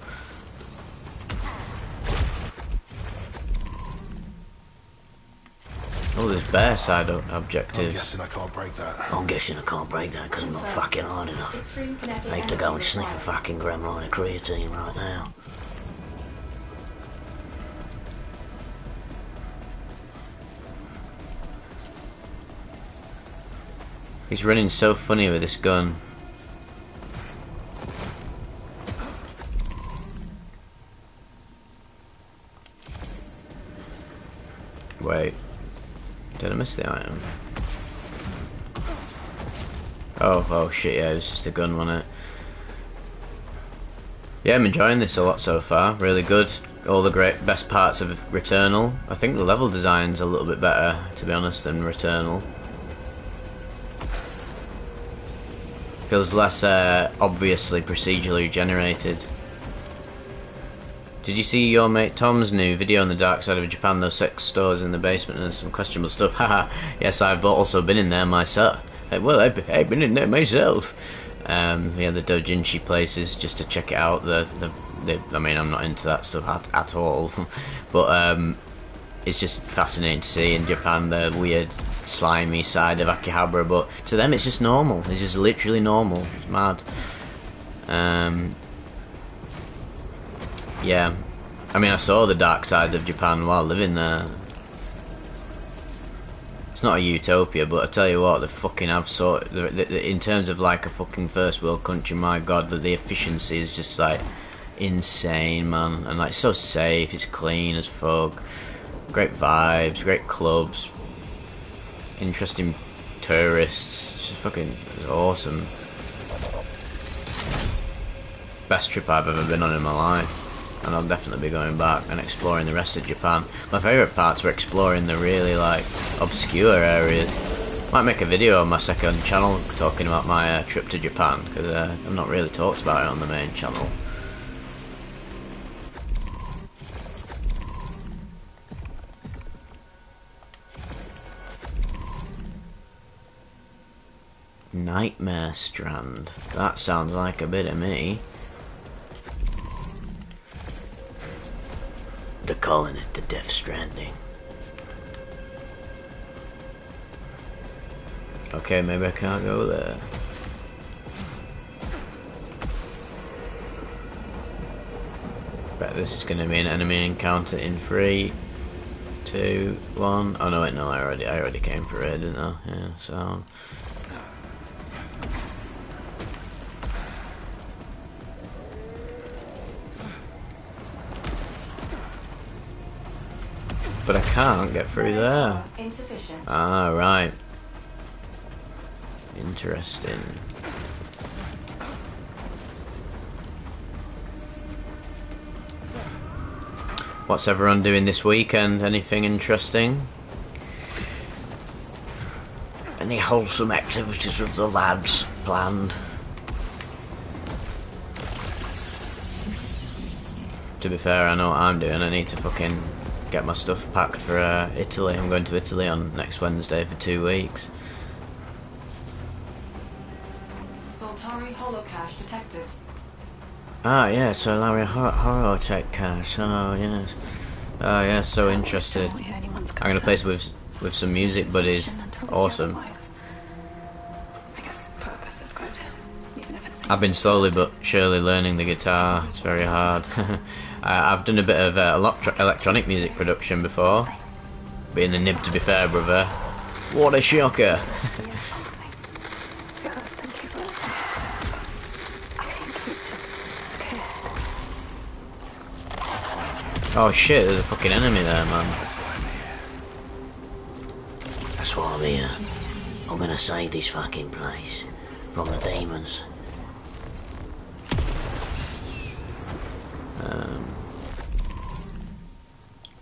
Oh, there's bear side objectives. I'm guessing I can't break that. I'm guessing I can't break that because I'm not fucking hard enough. I have to go and sniff a fucking grandma and a creatine right now. He's running so funny with this gun. Wait. Did I miss the item? Oh shit, yeah, it was just a gun, wasn't it? Yeah, I'm enjoying this a lot so far. Really good. All the best parts of Returnal. I think the level design's a little bit better, to be honest, than Returnal. Feels less obviously procedurally generated. Did you see your mate Tom's new video on the dark side of Japan, those sex stores in the basement and some questionable stuff? Haha, yes, I've also been in there myself. Well, I've been in there myself. Yeah, the doujinshi places, just to check it out. I mean, I'm not into that stuff at all. But it's just fascinating to see in Japan the weird, slimy side of Akihabara. But to them, it's just normal. It's just literally normal. It's mad. Yeah, I mean, I saw the dark side of Japan while living there. It's not a utopia, but I tell you what, they fucking have in terms of like a fucking first world country, my god, the efficiency is just like insane, man. And like so safe, it's clean as fuck. Great vibes, great clubs, interesting tourists. It's just fucking awesome. Best trip I've ever been on in my life. And I'll definitely be going back and exploring the rest of Japan. My favourite parts were exploring the really like obscure areas. Might make a video on my second channel talking about my trip to Japan, because I've not really talked about it on the main channel. Nightmare Strand. That sounds like a bit of me. They're calling it the Death Stranding. Okay, maybe I can't go there. Bet this is going to be an enemy encounter in 3, 2, 1. Oh no, wait, no, I already came for it, didn't I? Yeah, so. But I can't get through there. Insufficient. Ah, right. Interesting. What's everyone doing this weekend? Anything interesting? Any wholesome activities with the lads planned? To be fair, I know what I'm doing. I need to fucking get my stuff packed for Italy. I'm going to Italy on next Wednesday for 2 weeks. Soltari holocache detected. Ah, yeah, so Larry Horotech cache. Oh, yes. Oh yeah, so interested. Still, yeah, anyone's I'm gonna play some concerns. with some music buddies. Until they Awesome. otherwise. I guess purpose is good, even if it's. I've been slowly but surely learning the guitar. It's very hard. I've done a bit of electronic music production before. Being the nib, to be fair, brother. What a shocker! Oh shit, there's a fucking enemy there, man. That's why I'm here. I'm gonna save this fucking place from the demons.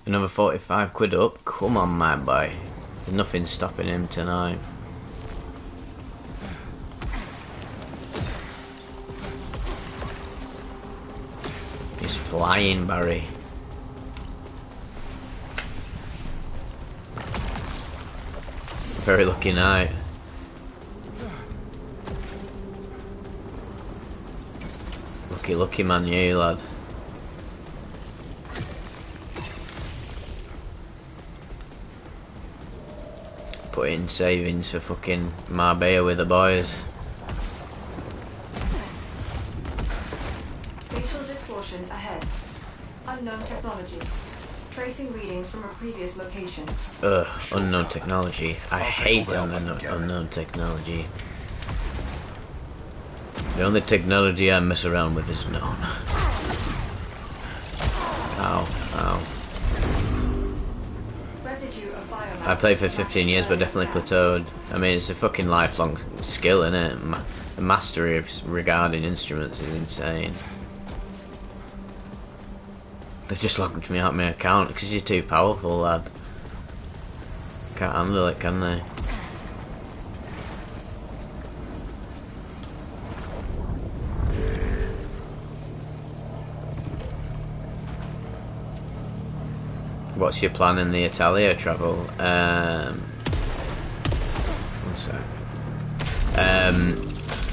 Another 45 quid up. Come on, my boy. There's nothing stopping him tonight. He's flying, Barry. Very lucky night. Lucky man, you lad. Put in savings for fucking Marbella with the boys. Spatial distortion ahead. Unknown technology. Tracing readings from a previous location. Ugh, unknown technology. I hate unknown technology. The only technology I mess around with is known. Ow, ow. Residue of biomass. I played for 15 years, but definitely plateaued. I mean, it's a fucking lifelong skill, innit? The mastery regarding instruments is insane. They've just locked me out of my account because you're too powerful, lad. Can't handle it, can they? What's your plan in the Italia travel? One sec.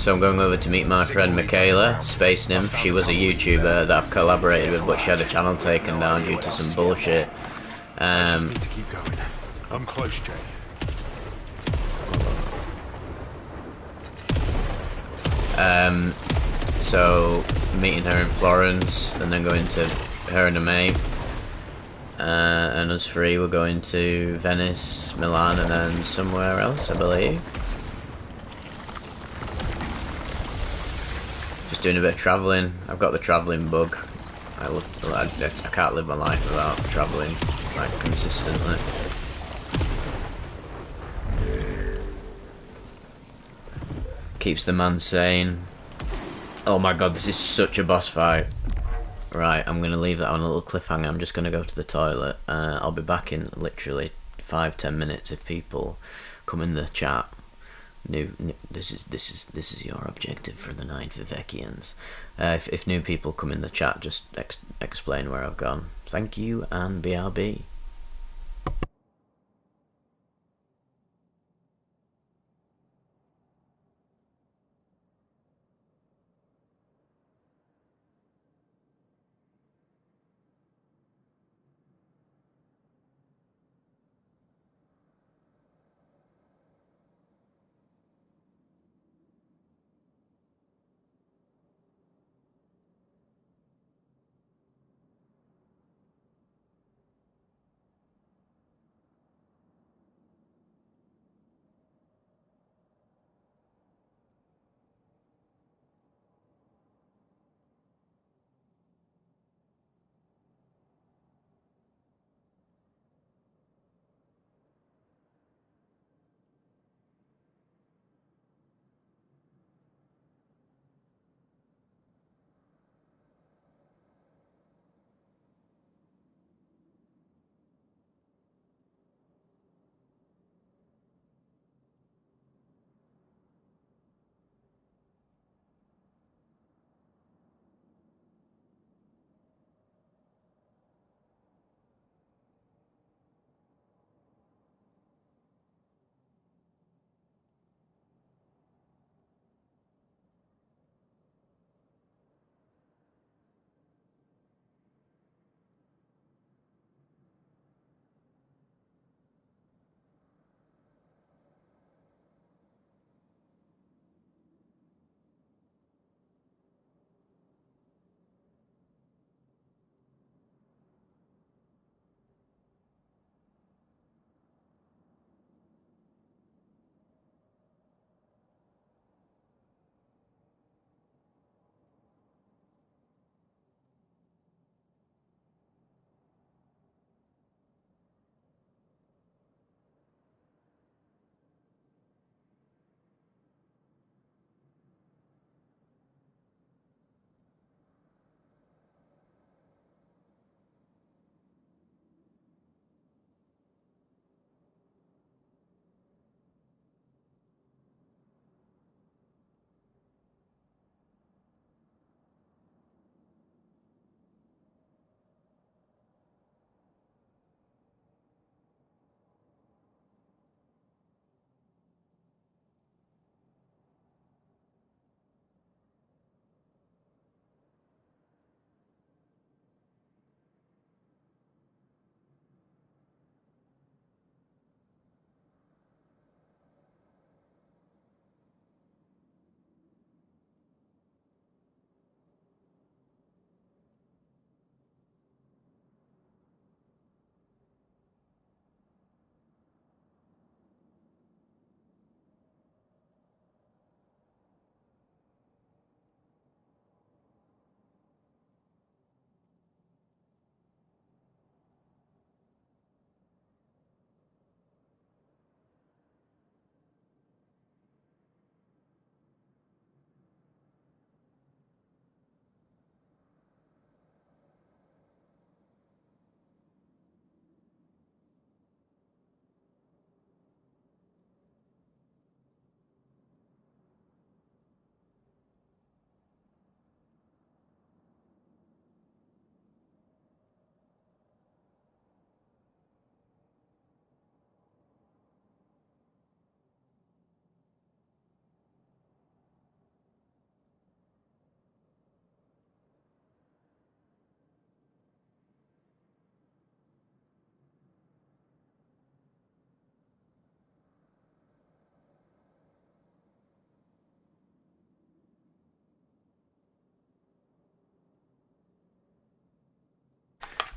So I'm going over to meet my friend Michaela, Space Nymph. She was a YouTuber that I've collaborated with, but she had a channel taken down due to some bullshit. I just need to keep going. I'm close, Jay. So meeting her in Florence, and then going to her and a mate. And us three were going to Venice, Milan, and then somewhere else, I believe. Just doing a bit of travelling. I've got the travelling bug. I can't live my life without travelling, like, consistently. Keeps the man sane. Oh my god, this is such a boss fight. Right, I'm going to leave that on a little cliffhanger. I'm just going to go to the toilet. I'll be back in literally 5-10 minutes if people come in the chat. This is your objective for the night, Vivekians. If new people come in the chat, just explain where I've gone. Thank you, and BRB.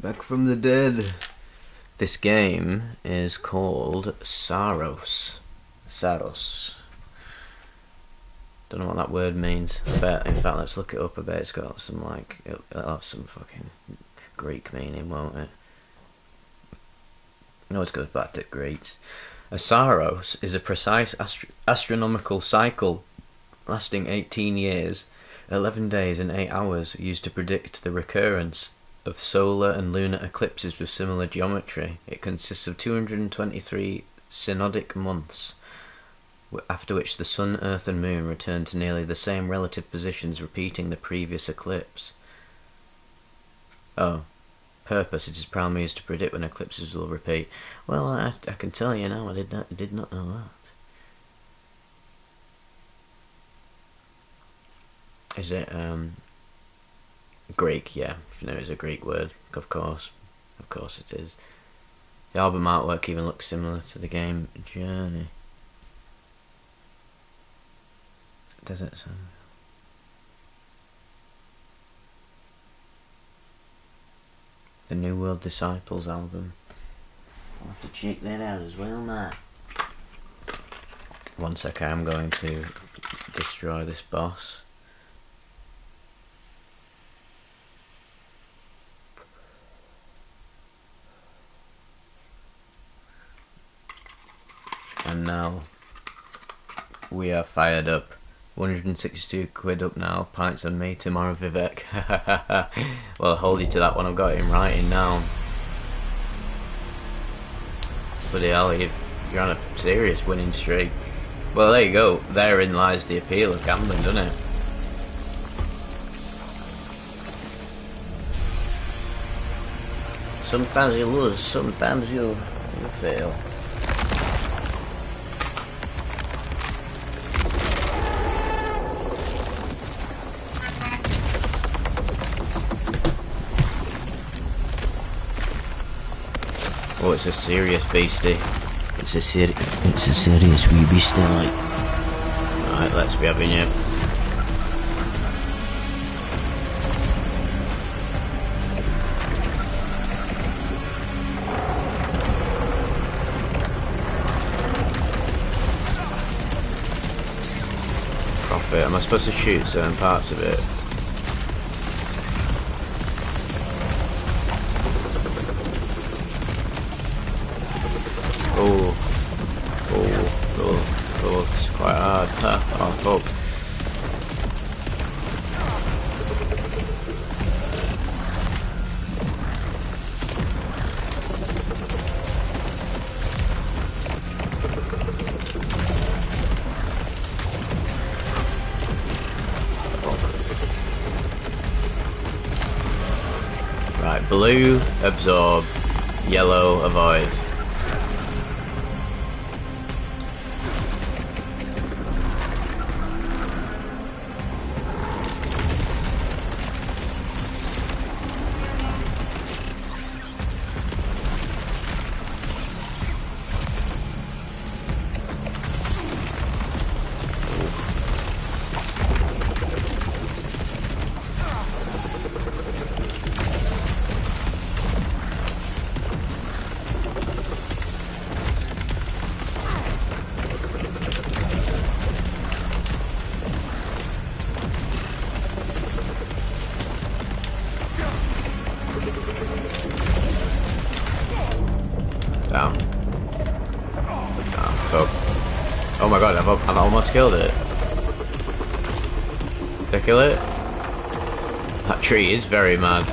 Back from the dead. This game is called Saros. Saros. Don't know what that word means. But in fact, let's look it up a bit. It's got some like it'll have some fucking Greek meaning, won't it? It always goes back to Greeks. A Saros is a precise astronomical cycle lasting 18 years, 11 days and 8 hours, used to predict the recurrence of solar and lunar eclipses with similar geometry. It consists of 223 synodic months, after which the Sun, Earth and Moon return to nearly the same relative positions, repeating the previous eclipse. Oh. Purpose, it is primarily used to predict when eclipses will repeat. Well, I can tell you now, I did not know that. Is it Greek? Yeah, you know it's a Greek word, of course it is. The album artwork even looks similar to the game Journey. Does it? The New World Disciples album. I'll have to check that out as well, mate. One sec, I am going to destroy this boss. And now we are fired up. 162 quid up now. Pints on me tomorrow, Vivek. Well, I'll hold you to that one. I've got it in writing now. Bloody hell, you're on a serious winning streak. Well, there you go. Therein lies the appeal of gambling, doesn't it? Sometimes you lose, sometimes you fail. Oh, it's a serious beastie. It's a serious wee beastie, like. Right, let's be having you. Profit. Am I supposed to shoot certain parts of it? Oh, it's quite hard. Oh, fuck. Right, blue, absorb, yellow, avoid. Down. Oh, fuck. Oh my god, I've almost killed it. Did I kill it? That tree is very mad.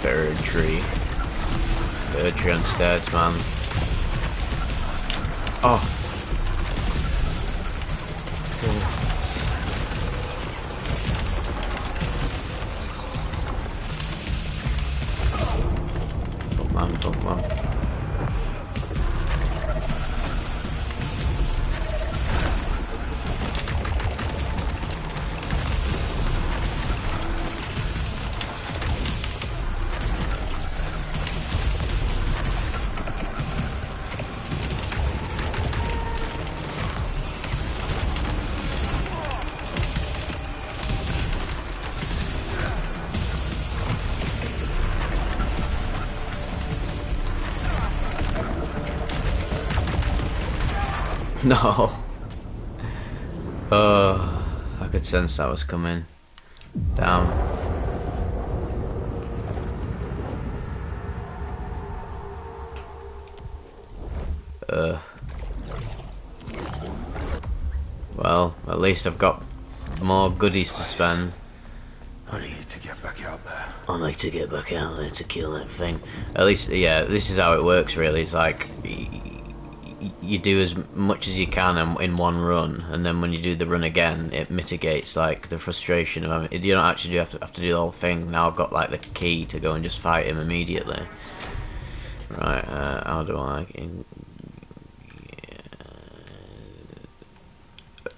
Third tree. Third tree on stairs, man. Oh. Fuck man. No. Oh, I could sense that was coming. Damn. Well, at least I've got more goodies to spend. I need to get back out there. I need to get back out there to kill that thing. At least, yeah, this is how it works really. It's like, you do as much as you can in one run, and then when you do the run again, it mitigates like the frustration of having, you don't actually have to do the whole thing. Now I've got like the key to go and just fight him immediately. Right, how do I...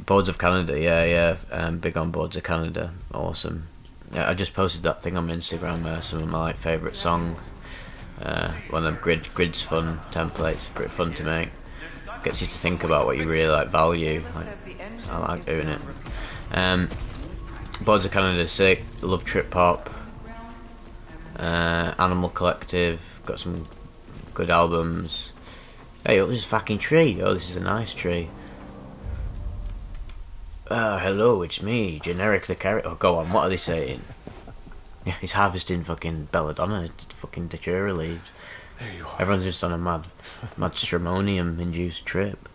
Boards of Canada, yeah. Big on Boards of Canada, awesome. Yeah, I just posted that thing on Instagram, some of my like, favourite songs. One of them grids fun templates, pretty fun to make. Gets you to think about what you really like value. I like doing it. Boards of Canada, sick. Love Trip Hop. Animal Collective, got some good albums. Hey, look, this fucking tree. Oh, this is a nice tree. Hello, it's me, Generic the Character. Oh, go on, what are they saying? Yeah, he's harvesting fucking belladonna, fucking datura leaves. There you are. Everyone's just on a mad stramonium-induced trip.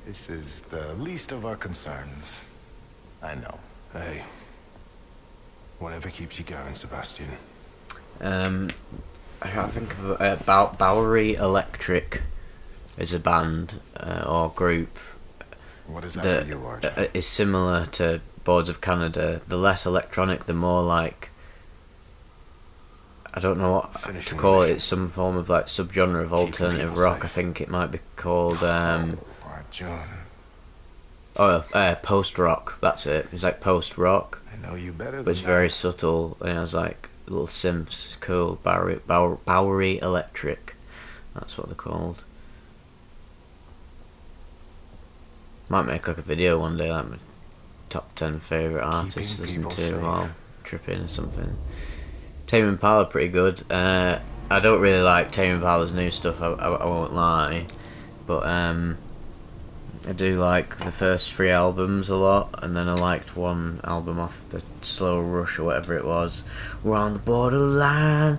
This is the least of our concerns. I know. Hey. Whatever keeps you going, Sebastian. I can't think of Bowery Electric is a band or group. What is that for you, RJ? Is similar to Boards of Canada. The less electronic, the more like, I don't know what to call it. It's some form of like subgenre of alternative rock. I think it might be called post rock. That's it. It's like post rock. I know you better. But it's very subtle. And it has like little synths. It's cool. Bowery Electric. That's what they're called. Might make like a video one day, like my top 10 favourite artists to listen to while tripping or something. Tame Impala pretty good. I don't really like Tame Impala's new stuff, I won't lie, but I do like the first 3 albums a lot, and then I liked one album off the Slow Rush or whatever it was. We're on the borderline,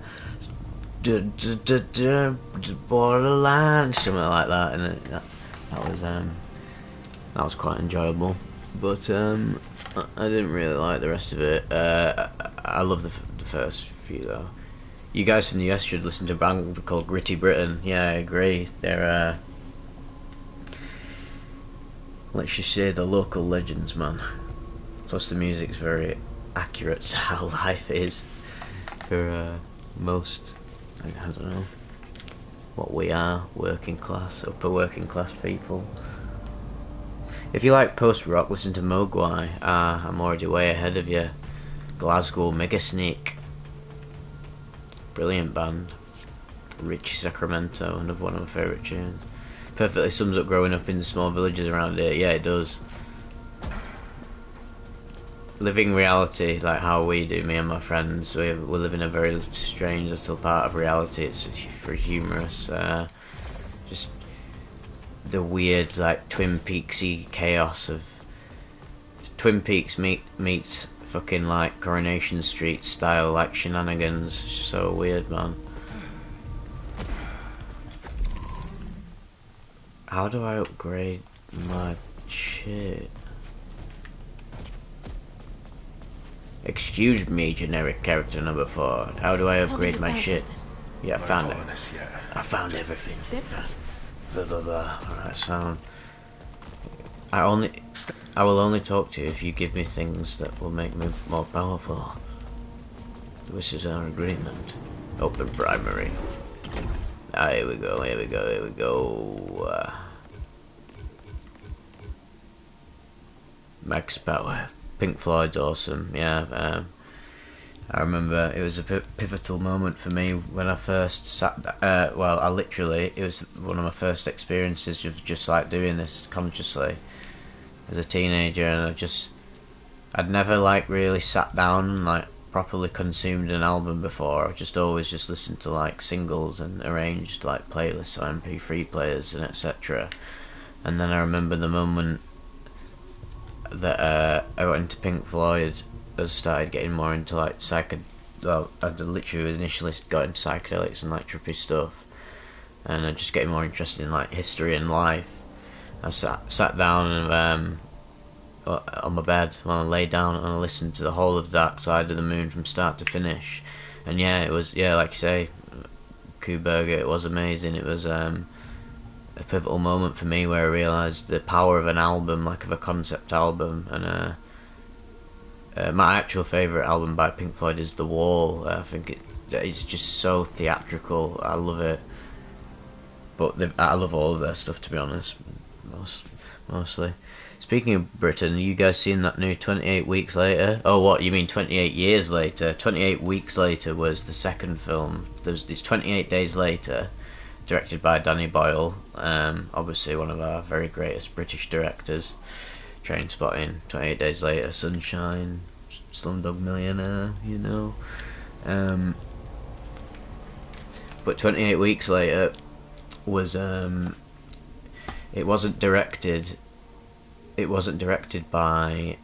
borderline, something like that, and that was quite enjoyable, but I didn't really like the rest of it. I love the first few though. You guys from the US should listen to a band called Gritty Britain. Yeah, I agree. They're let's just say the local legends, man. Plus the music's very accurate to how life is for most, I don't know, what we are, working class, upper working class people. If you like post-rock, listen to Mogwai. I'm already way ahead of you. Glasgow Mega Sneak. Brilliant band. Richie Sacramento, another one of my favourite tunes. Perfectly sums up growing up in the small villages around here. Yeah, it does. Living reality, like how we do, me and my friends. We live in a very strange little part of reality. It's very humorous. Just the weird, like, Twin Peaksy chaos of Twin Peaks meets fucking like Coronation Street style like shenanigans. So weird, man. How do I upgrade my shit? Excuse me, generic character number 4. How do I upgrade my shit? Yeah, I found it. I found everything. Blah blah blah. Alright, sound. I will only talk to you if you give me things that will make me more powerful. This is our agreement. Open primary. Ah, here we go, here we go, here we go. Max power. Pink Floyd's awesome, yeah. I remember it was a pivotal moment for me when I first sat. It was one of my first experiences of just like doing this consciously as a teenager, and I'd never like really sat down and like properly consumed an album before. I've just always just listened to like singles and arranged like playlists on MP3 players and etc. And then I remember the moment that I got into Pink Floyd, as I started getting more into like well, I literally initially got into psychedelics and like trippy stuff, and I just getting more interested in like history and life. I sat down and on my bed when I lay down and I listened to the whole of Dark Side of the Moon from start to finish, and yeah, it was, yeah, like you say, Kuberger, it was amazing. It was a pivotal moment for me where I realised the power of an album, like of a concept album. And my actual favourite album by Pink Floyd is The Wall. I think it's just so theatrical. I love it, but I love all of their stuff, to be honest, mostly. Speaking of Britain, you guys seen that new 28 Weeks Later? Oh, what, you mean 28 Years Later? 28 Weeks Later was the second film. It's 28 Days Later, directed by Danny Boyle, obviously one of our very greatest British directors. Trainspotting, 28 Days Later, Sunshine, Slumdog Millionaire, you know. But 28 Weeks Later was, it wasn't directed by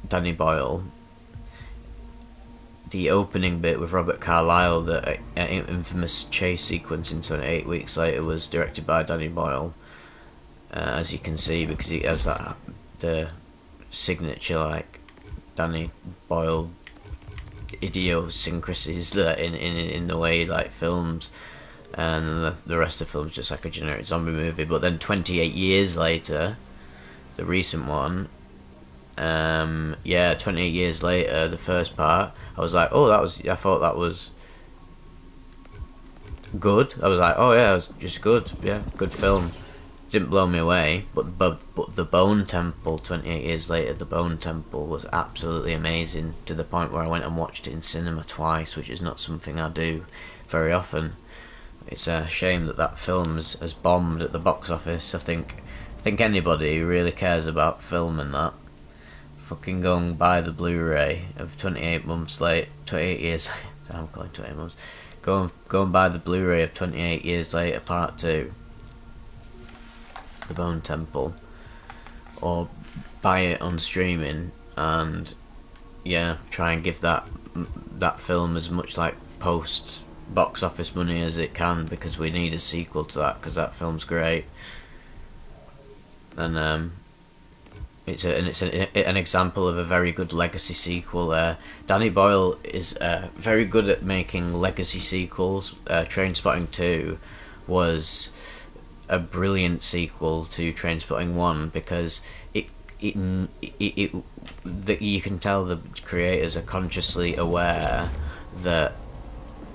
Danny Boyle. The opening bit with Robert Carlyle, the infamous chase sequence in 28 Weeks Later, was directed by Danny Boyle, as you can see, because he has the signature like Danny Boyle idiosyncrasies that in the way he like films, and the rest of the film's just like a generic zombie movie. But then 28 Years Later, the recent one, 28 Years Later, the first part, I was like, I thought that was good. I was like, oh yeah, it was just good. Yeah, good film. Didn't blow me away, but the Bone Temple, 28 Years Later, the Bone Temple was absolutely amazing, to the point where I went and watched it in cinema twice, which is not something I do very often. It's a shame that film has bombed at the box office. I think anybody who really cares about film and that, fucking go and buy the Blu-ray of 28 Years. I'm calling 28 months. Go and buy the Blu-ray of 28 Years Later Part 2, The Bone Temple, or buy it on streaming, and yeah, try and give that film as much like post box office money as it can, because we need a sequel to that, because that film's great. And it's an example of a very good legacy sequel. Danny Boyle is very good at making legacy sequels. Trainspotting 2 was a brilliant sequel to Trainspotting 1, because you can tell the creators are consciously aware that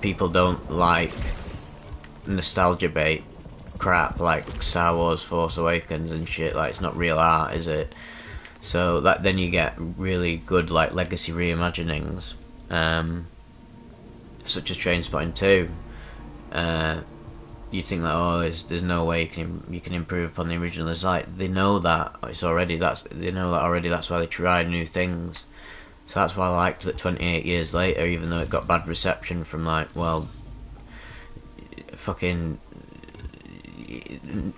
people don't like nostalgia bait crap like Star Wars Force Awakens and shit. Like, it's not real art, is it? So that then you get really good like legacy reimaginings, such as Trainspotting 2. You think that, oh, there's no way you can improve upon the original. It's like they know that it's already that's why they try new things. So that's why I liked that 28 Years Later, even though it got bad reception from like, well, fucking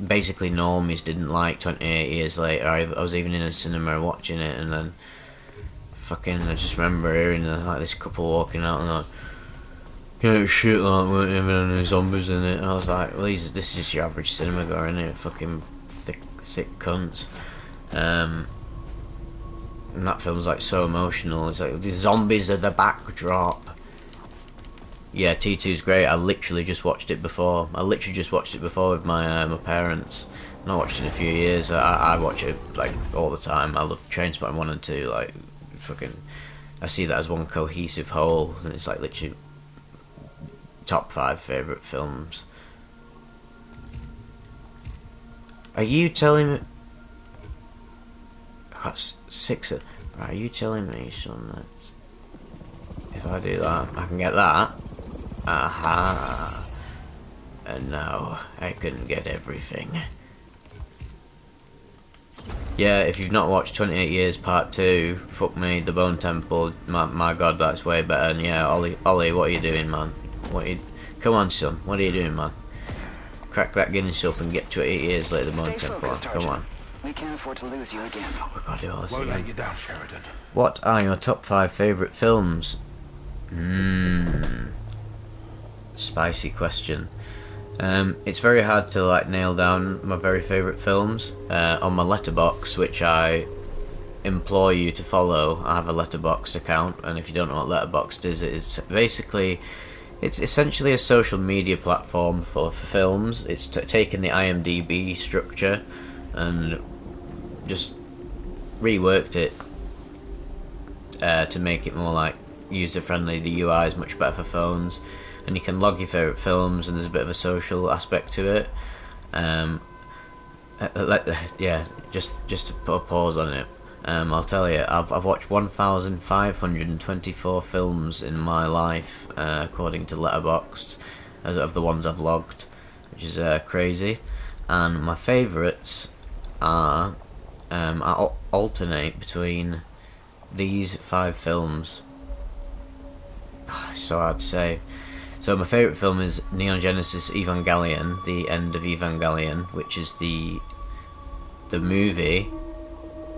basically normies didn't like 28 Years Later. I was even in a cinema watching it, and then fucking I just remember hearing like this couple walking out and like, you know, shit, like, weren't even any zombies in it. And I was like, well, this is just your average cinema goer, isn't it? Fucking thick cunts. And that film's like so emotional. It's like the zombies are the backdrop. Yeah, T2's great. I literally just watched it before. With my parents. I've not watched it in a few years. I watch it like all the time. I love Trainspotting 1 and 2. Like, fucking, I see that as one cohesive whole, and it's like literally top 5 favourite films. Are you telling me? I got 6 of. Right, are you telling me, son, that if I do that, I can get that? Aha! And now I can get everything. Yeah, if you've not watched 28 Years Part 2, fuck me, The Bone Temple, my god, that's way better. And yeah, Ollie, what are you doing, man? Come on, son, what are you doing, man? Crack that Guinness up and get 28 years later, The Bone Temple. Come on. We can't afford to lose you again. Oh, we gotta do all this Won't again. let you down, Sheridan. What are your top 5 favourite films? Spicy question. It's very hard to like nail down my very favourite films. On my letterbox, which I implore you to follow, I have a letterboxd account, and if you don't know what letterboxd is, it's essentially a social media platform for films. It's taken the IMDb structure and just reworked it to make it more like user friendly. The UI is much better for phones, and you can log your favourite films, and there's a bit of a social aspect to it. Just to put a pause on it, I'll tell you, I've watched 1,524 films in my life, according to Letterboxd, as of the ones I've logged, which is crazy. And my favourites are, I alternate between these 5 films. It's so hard to say. So my favourite film is Neon Genesis Evangelion, The End of Evangelion, which is the movie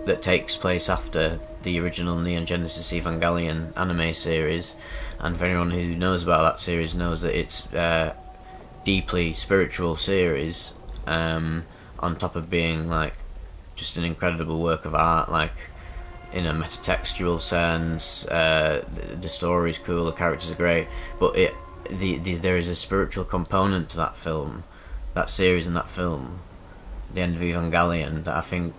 that takes place after the original Neon Genesis Evangelion anime series. And for anyone who knows about that series knows that it's a deeply spiritual series, on top of being like just an incredible work of art, like in a metatextual sense. The story's cool, the characters are great, but there is a spiritual component to that film, that series and that film, The End of Evangelion, that I think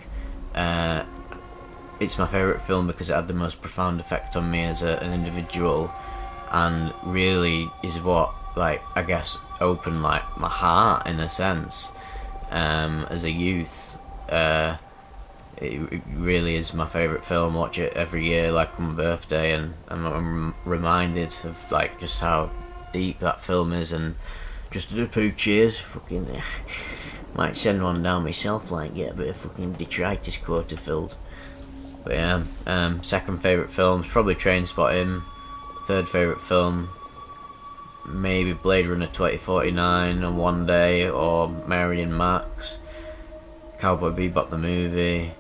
it's my favourite film because it had the most profound effect on me as an individual, and really is what, like, I guess opened like my heart in a sense as a youth. It really is my favourite film. I watch it every year, like on my birthday, and I'm reminded of like just how deep that film is. And just to do poo cheers, fucking might send one down myself, like get a bit of fucking detritus quota filled. But yeah, second favourite film is probably Trainspotting. Third favourite film, maybe Blade Runner 2049 on One Day, or Mary and Max, Cowboy Bebop the movie,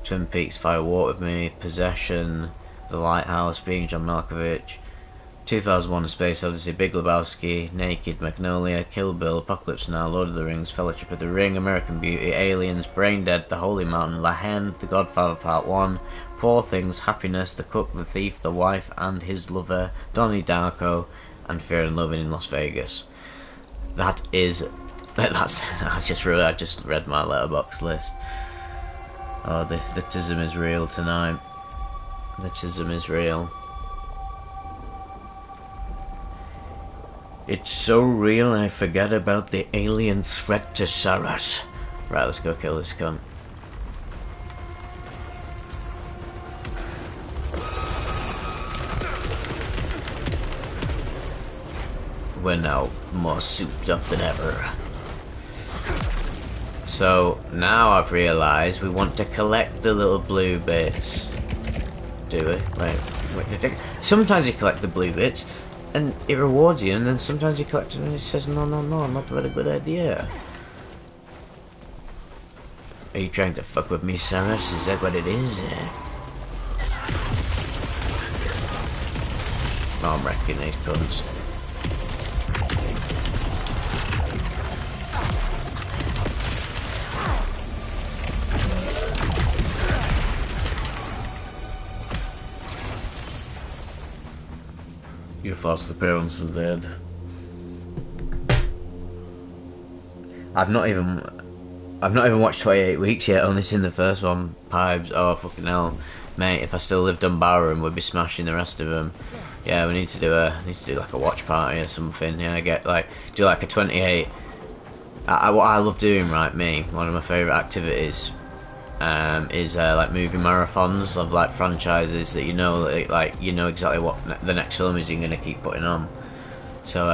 Twin Peaks Fire Walk With Me, Possession, The Lighthouse, being John Malkovich, 2001: A Space Odyssey, Big Lebowski, Naked, Magnolia, Kill Bill, Apocalypse Now, Lord of the Rings, Fellowship of the Ring, American Beauty, Aliens, Brain Dead, The Holy Mountain, La Haine, The Godfather Part 1, Poor Things, Happiness, The Cook, The Thief, The Wife and His Lover, Donnie Darko, and Fear and Loathing in Las Vegas. I just read my letterbox list. Oh, the tism is real tonight. The tism is real. It's so real I forget about the alien threat to Saros. Right, let's go kill this cunt. We're now more souped up than ever. So now I've realised we want to collect the little blue bits. Do we? Wait. Sometimes you collect the blue bits and it rewards you, and then sometimes you collect them and it says no, not a very good idea. Are you trying to fuck with me, Saros? Is that what it is? Oh, I'm wrecking these cunts. Your foster parents are dead. I've not even watched 28 Weeks yet. Only seen the first one. Pipes. Oh fucking hell, mate! If I still lived on Barham, we'd be smashing the rest of them. Yeah, we need to do like a watch party or something. Yeah, do like a 28. What I love doing, right? One of my favourite activities is like movie marathons of like franchises that you know exactly what the next film is you're gonna keep putting on. So we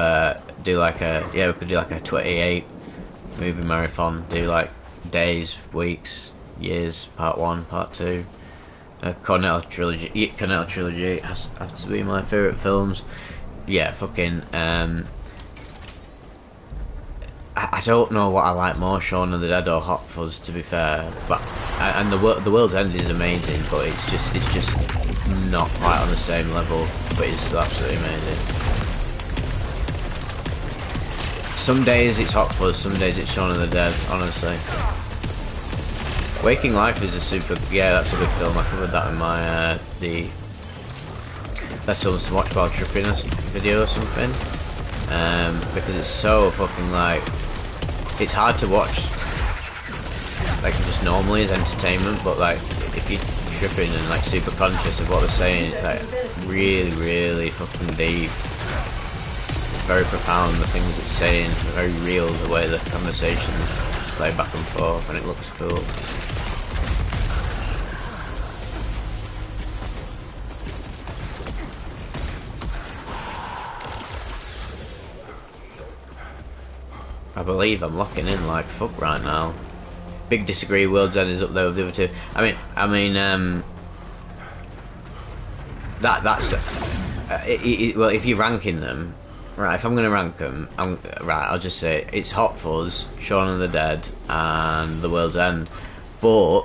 could do like a 28 movie marathon. Do like days, weeks, years. Part 1, Part 2. Cornell trilogy has to be my favourite films. Yeah, fucking. I don't know what I like more, Shaun of the Dead or Hot Fuzz, to be fair. But and the World's End is amazing, but it's just not quite on the same level. But it's still absolutely amazing. Some days it's Hot Fuzz, some days it's Shaun of the Dead. Honestly, Waking Life is that's a good film. I covered that in my the best films to watch while tripping video or something. Because it's so fucking like, it's hard to watch like just normally as entertainment, but like if you're tripping and like super conscious of what they're saying, it's like really fucking deep. It's very profound, the things it's saying, very real, the way the conversations play back and forth, and it looks cool. I believe I'm locking in like fuck right now. Big disagree. World's End is up there with the other two. I mean, that's well, if you're ranking them, right? If I'm gonna rank them, I'll just say it's Hot Fuzz, Shaun of the Dead, and The World's End. But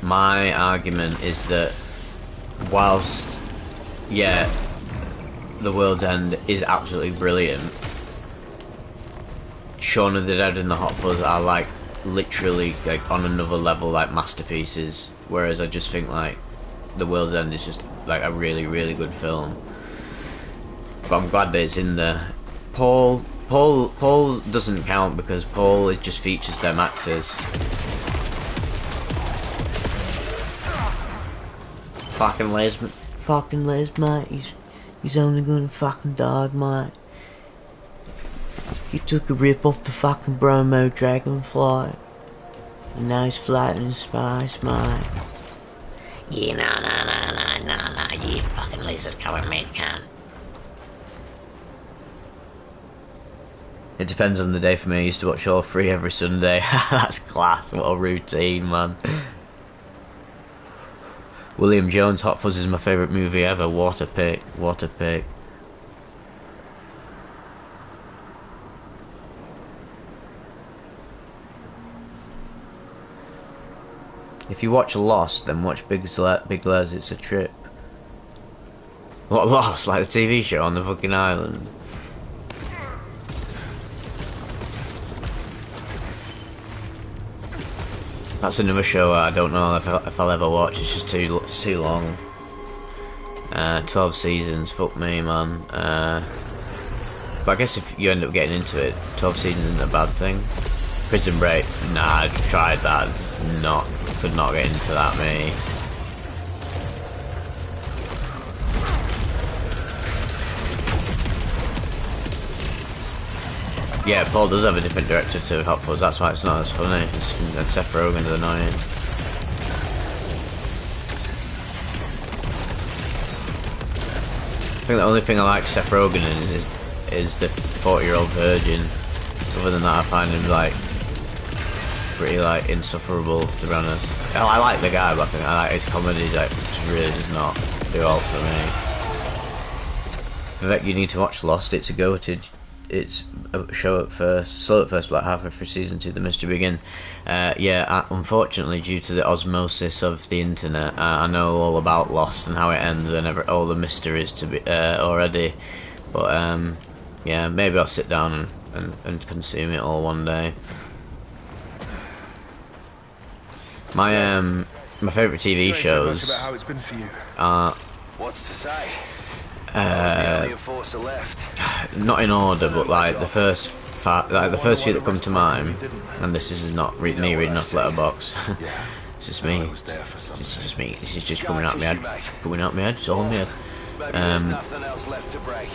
my argument is that whilst The World's End is absolutely brilliant, Shaun of the Dead and the Hot Fuzz are like literally like on another level, like masterpieces, whereas I just think like The World's End is just like a really good film. But I'm glad that it's in there. Paul doesn't count because Paul it just features them actors. Fucking Les, mate. He's only gonna fucking die, mate. He took a rip off the fucking Bromo Dragonfly, and now he's floating in space, mate. Yeah, no, you fucking losers coming, mate, can. It depends on the day for me. I used to watch all three every Sunday. That's class. What a routine, man. William Jones, Hot Fuzz is my favourite movie ever. What a pick. If you watch Lost, then watch Big Les, it's a trip. What, Lost? Like the TV show on the fucking island? That's another show I don't know if I'll ever watch. It's just too long. 12 seasons, fuck me, man. But I guess if you end up getting into it, 12 seasons isn't a bad thing. Prison Break, nah, I tried that. Could not get into that, me. Yeah, Paul does have a different director to Hot Fuzz, that's why it's not as funny. And Seth Rogen's annoying. I think the only thing I like Seth Rogen in is the 40-year-old virgin. Other than that, I find him like pretty like insufferable, to be honest. I like the guy, but I think I like his comedy. Like, just really does not do all for me. Vivek, you need to watch Lost. It's a go-to. It's a show at first, slow at first, but like halfway through season 2, the mystery begins. Unfortunately, due to the osmosis of the internet, I know all about Lost and how it ends and all the mysteries to be already. But yeah, maybe I'll sit down and consume it all one day. My favourite TV shows about how it's been for you. What's to say? I was the only enforcer left. Not in order, but like the first few that come to mind, and this is not me reading off Letterboxd. It's just me. It's just me. This is just coming out my head. It's all in my head. There's nothing else left to break.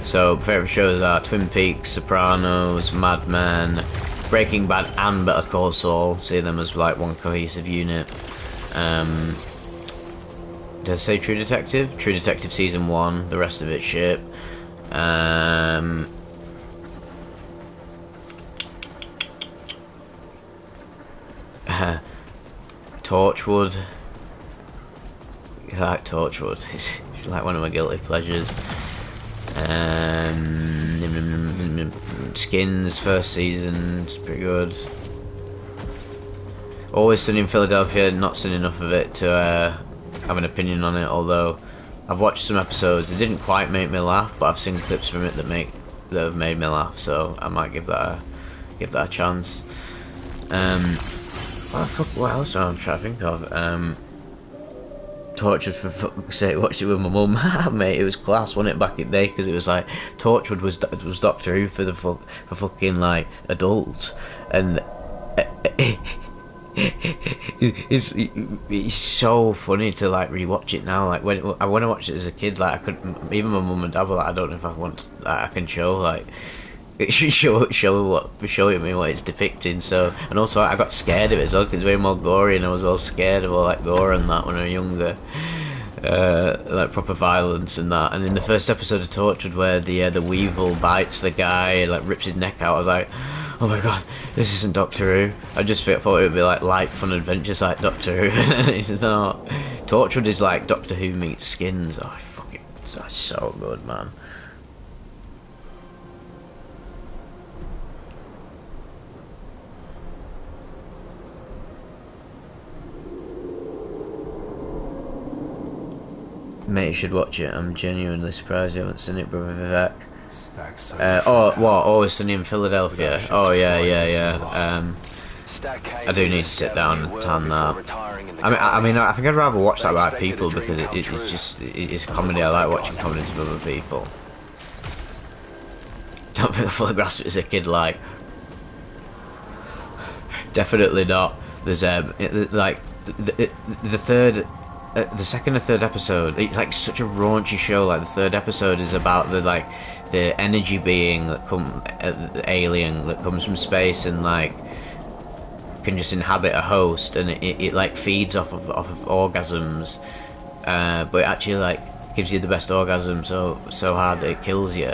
So favourite shows are Twin Peaks, Sopranos, Mad Men, Breaking Bad, and Better Call Saul. See them as like one cohesive unit. Did I say True Detective? True Detective Season 1, the rest of it's shit. Torchwood. I like Torchwood. It's like one of my guilty pleasures. Skins first season is pretty good. Always Sunny in Philadelphia. Not seen enough of it to have an opinion on it. Although I've watched some episodes. It didn't quite make me laugh, but I've seen clips from it that have made me laugh. So I might give that a chance. What else am I trying to think of? Tortured, for fuck's sake, watched it with my mum. Mate, it was class, wasn't it, back in the day? Because it was like Torchwood was Doctor Who for fucking like adults, and it's so funny to like rewatch it now. Like when I watched it as a kid, like I couldn't. Even my mum and dad were like, I don't know if I can show like. It should show me what it's depicting. So, and also I got scared of it as well because it's way more gory, and I was all scared of all that gore and that when I was younger, like proper violence and that. And in the first episode of Tortured, where the weevil bites the guy and like rips his neck out, I was like, oh my god, this isn't Doctor Who. I just thought it would be like light fun adventures like Doctor Who, and it's not. Tortured is like Doctor Who meets Skins. Oh, that's so good, man. Mate, you should watch it. I'm genuinely surprised you haven't seen it, brother Vivek. Always Sunny in Philadelphia. Oh yeah. I do need to sit down and tan that. I mean, I think I'd rather watch that by people because it's comedy. I like watching comedies with other people. Don't think I fully grasped it as a kid. Like, definitely not. There's like the third. The second or third episode, it's like such a raunchy show. Like the third episode is about the energy being that the alien that comes from space and like can just inhabit a host, and it like feeds off of orgasms, but it actually like gives you the best orgasm so hard that it kills you,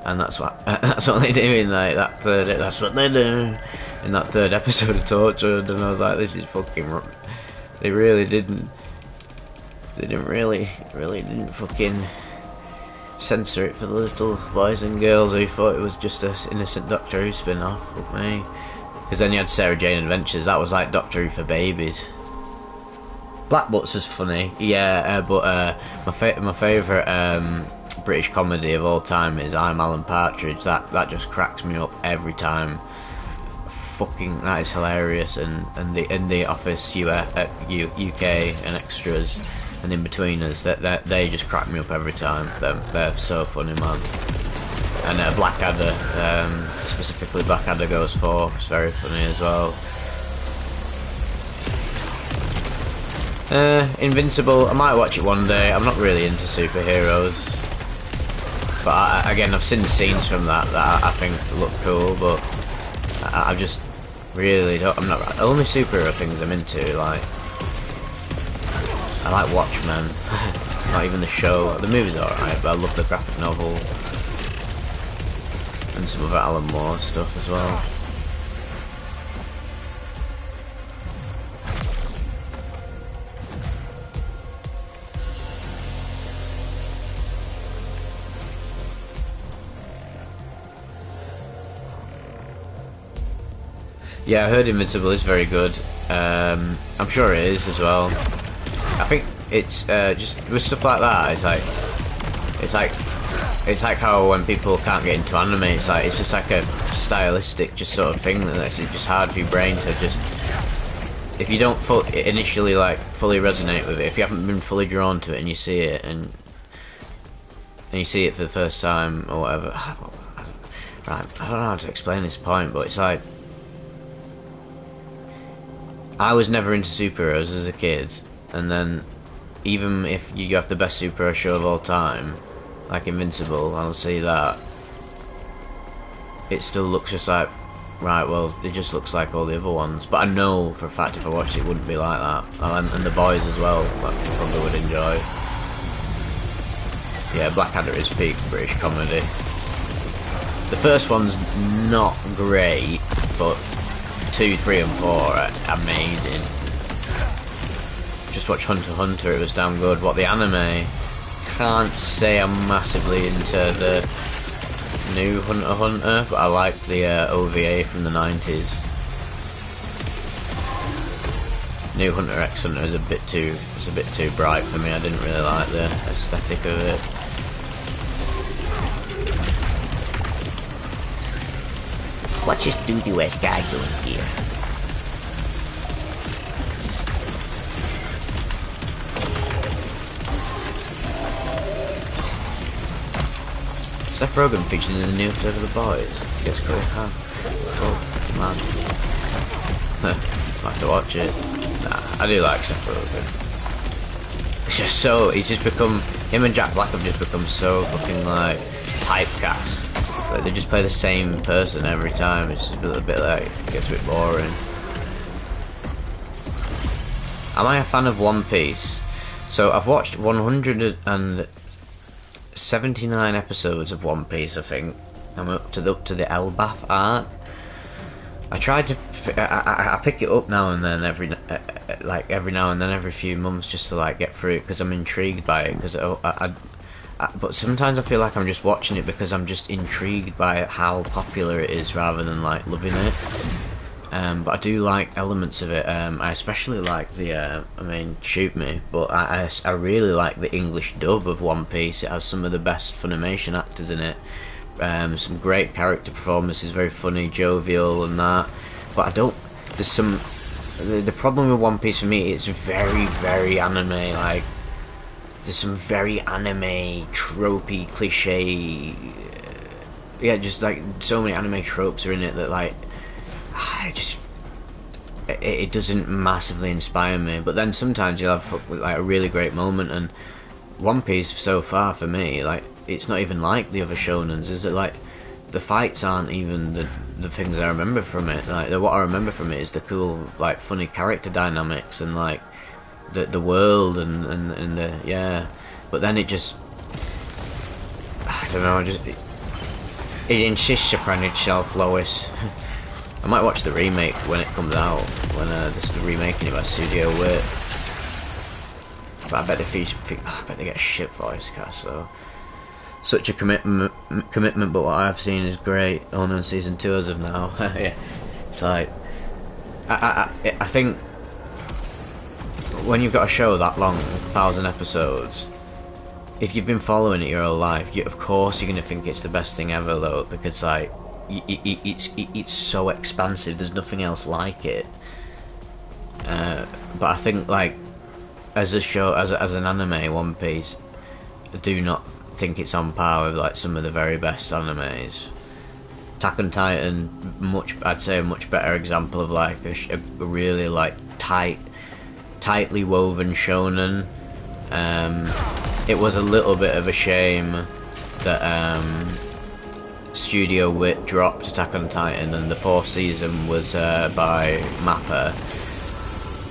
and that's what they do in like that third. That's what they do in that third episode of Tortured, and I was like, this is fucking wrong. They really didn't fucking censor it for the little boys and girls who thought it was just an innocent Doctor Who spin-off. Fuck me. Because then you had Sarah Jane Adventures, that was like Doctor Who for babies. Black Butts is funny, yeah, but my favourite British comedy of all time is I'm Alan Partridge. That just cracks me up every time. Fucking, that is hilarious. And the Office UK and Extras and In Betweeners, that they just crack me up every time. They're so funny, man. And Blackadder, specifically Blackadder Goes Forth, it's very funny as well. Invincible, I might watch it one day. I'm not really into superheroes, but again, I've seen scenes from that I think look cool, but I just really don't. I'm not. The only superhero things I'm into, like, I like Watchmen. Not even the show. The movie's alright, but I love the graphic novel and some of Alan Moore stuff as well. Yeah, I heard Invincible is very good. I'm sure it is as well. I think it's just with stuff like that. It's like how when people can't get into anime, it's just like a stylistic just sort of thing that's just hard for your brain to just. If you don't initially like fully resonate with it, if you haven't been fully drawn to it and you see it and you see it for the first time or whatever. Right, I don't know how to explain this point, but it's like. I was never into superheroes as a kid, and then even if you have the best superhero show of all time, like Invincible, I'll see that, it still looks just like, right, well, it just looks like all the other ones, but I know for a fact if I watched it, it wouldn't be like that. And The Boys as well, that I probably would enjoy. Yeah, Blackadder is peak British comedy. The first one's not great, but 2, 3 and 4 are amazing. just watched Hunter x Hunter. It was damn good. What the anime? Can't say I'm massively into the new Hunter x Hunter, but I like the OVA from the 90s. New Hunter x Hunter is a bit too bright for me. I didn't really like the aesthetic of it. What's this doo-doo-ass guy doing here? Seth Rogen featured in the new episode of The Boys. Guess Chloe Han. Oh man, I'll have to watch it. Nah, I do like Seth Rogen. It's just so him and Jack Black have just become so fucking like typecast. Like they just play the same person every time. It's just a little bit like, it gets a bit boring. Am I a fan of One Piece? So I've watched 179 episodes of One Piece. I think I'm up to the Elbaf arc. I tried to. I pick it up now and then every now and then every few months just to like get through it because I'm intrigued by it. Because but sometimes I feel like I'm just watching it because I'm just intrigued by how popular it is rather than like loving it. But I do like elements of it. I especially like the. Shoot me, but I really like the English dub of One Piece. It has some of the best Funimation actors in it. Some great character performances, very funny, jovial, and that. But I don't. There's some. The problem with One Piece for me, it's very, very anime. Like, there's some very anime, tropey, cliche. Yeah, just like so many anime tropes are in it that like. It doesn't massively inspire me. But then sometimes you'll have like a really great moment, and One Piece so far for me, like. It's not even like the other shonens. Is it like the fights aren't even the things I remember from it? Like what I remember from it is the cool, like funny character dynamics and like the world and the yeah. But then it just I don't know. It insists upon itself, Lois. I might watch the remake when it comes out. When this is remaking it by Studio Wit. But I bet they get a shit voice cast though. Such a commitment, but what I've seen is great. Only on season 2 as of now. Yeah, it's like I think when you've got a show that long, 1,000 episodes, if you've been following it your whole life, of course you're gonna think it's the best thing ever, though, because like it's so expansive. There's nothing else like it. But I think like as a show, as an anime, One Piece, I do not think it's on par with like some of the very best animes. Attack on Titan, I'd say a much better example of like a really like tightly woven shonen. It was a little bit of a shame that Studio Wit dropped Attack on Titan and the 4th season was by Mappa,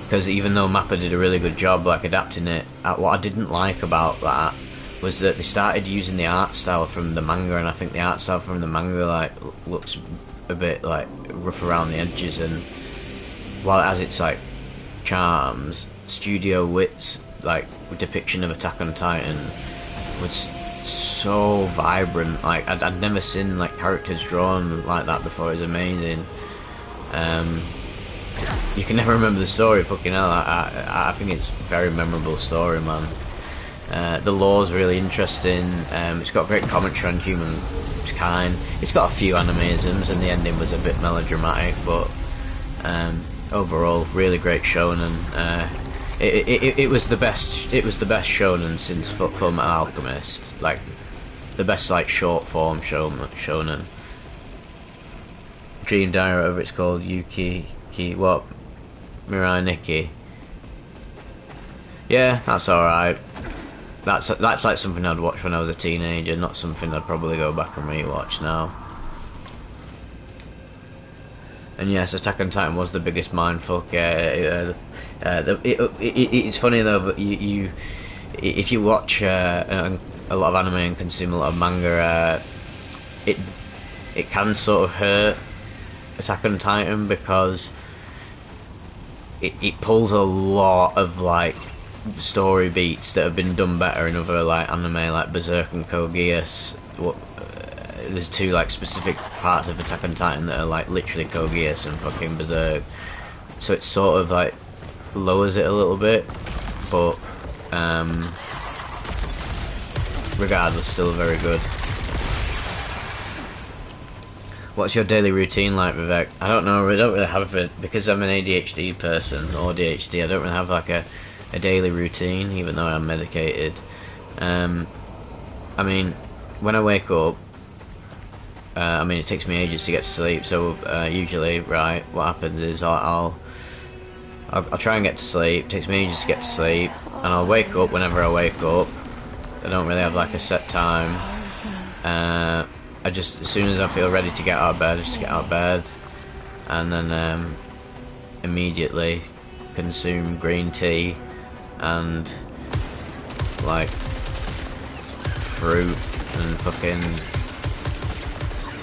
because even though Mappa did a really good job like adapting it, what I didn't like about that was that they started using the art style from the manga, and I think the art style from the manga like looks a bit like rough around the edges, and while it has its like charms, Studio Wit's like depiction of Attack on Titan was so vibrant. Like I'd never seen like characters drawn like that before. It was amazing. You can never remember the story, fucking hell. I think it's a very memorable story, man. The lore's really interesting. It's got great commentary on humankind. It's got a few animisms, and the ending was a bit melodramatic, but overall, really great shonen. It was the best. It was the best shonen since Fullmetal Alchemist. Like the best like short form shonen. Dream Diary, whatever it's called, Mirai Nikki. Yeah, that's alright. That's like something I'd watch when I was a teenager, not something I'd probably go back and rewatch now. And yes, Attack on Titan was the biggest mindfuck. It's funny though, but if you watch a lot of anime and consume a lot of manga, it can sort of hurt Attack on Titan, because it pulls a lot of like story beats that have been done better in other like anime, like Berserk and Code Geass. There's two like specific parts of Attack on Titan that are like literally Code Geass and fucking Berserk, so it sort of like lowers it a little bit, but regardless, still very good. What's your daily routine like, Vivek? I don't know, I don't really have it, because I'm an ADHD person, or ADHD, I don't really have like a daily routine, even though I'm medicated. I mean, when I wake up, I mean, it takes me ages to get to sleep, so usually, right, what happens is I'll try and get to sleep, it takes me ages to get to sleep, and I'll wake up whenever I wake up. I don't really have like a set time. I just, as soon as I feel ready to get out of bed, I just get out of bed, and then immediately consume green tea and like fruit and fucking,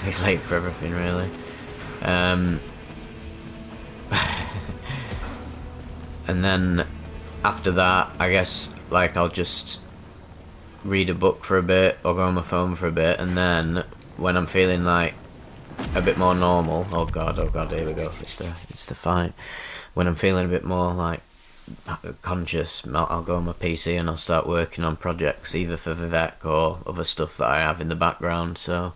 it's late for everything really. And then after that, I guess like I'll just read a book for a bit or go on my phone for a bit, and then when I'm feeling like a bit more normal, oh god, here we go, it's the fight. When I'm feeling a bit more like conscious, I'll go on my PC and I'll start working on projects, either for Vivek or other stuff that I have in the background. So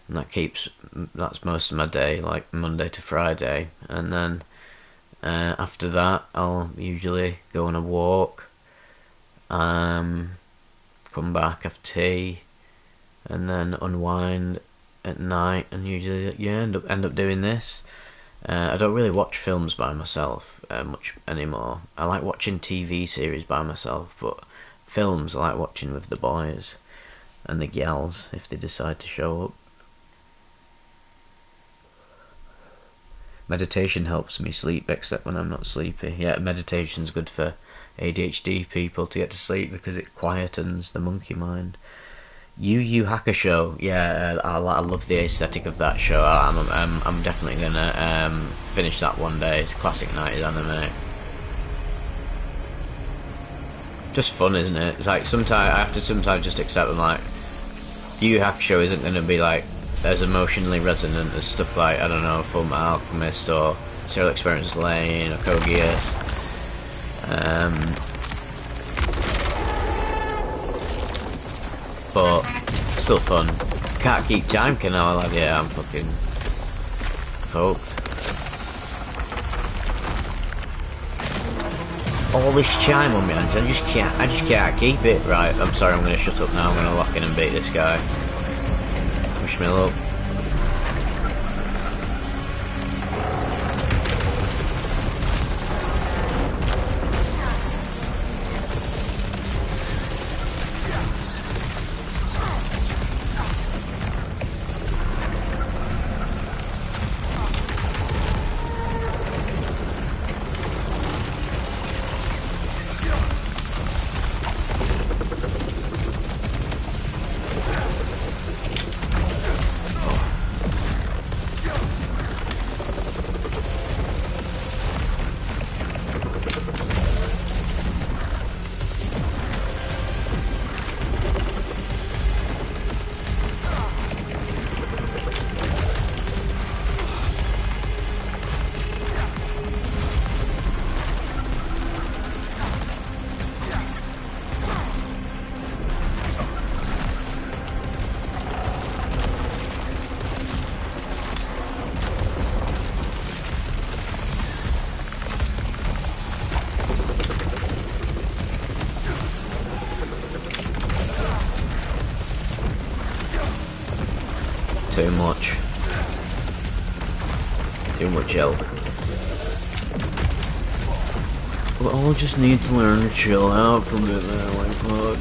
that's most of my day, like Monday to Friday, and then after that I'll usually go on a walk, come back, have tea, and then unwind at night, and usually end up doing this. I don't really watch films by myself much anymore. I like watching TV series by myself, but films I like watching with the boys and the gals if they decide to show up. Meditation helps me sleep, except when I'm not sleepy. Yeah, meditation's good for ADHD people to get to sleep because it quietens the monkey mind. Yu Yu Hakusho, yeah, I love the aesthetic of that show. I'm definitely gonna finish that one day. It's classic 90s anime. Just fun, isn't it? It's like sometimes I have to just accept them. Like Yu Yu Hakusho isn't gonna be like as emotionally resonant as stuff like, I don't know, Fullmetal Alchemist or Serial Experiments Lane or Code Geass. But still fun. Can't keep time, can I? Like, yeah, I'm fucking fucked. All this chime on me, I just can't keep it. Right, I'm sorry, I'm gonna shut up now. I'm gonna lock in and beat this guy. Wish me luck. Too much. Too much health. We all just need to learn to chill out for a bit there, like fuck.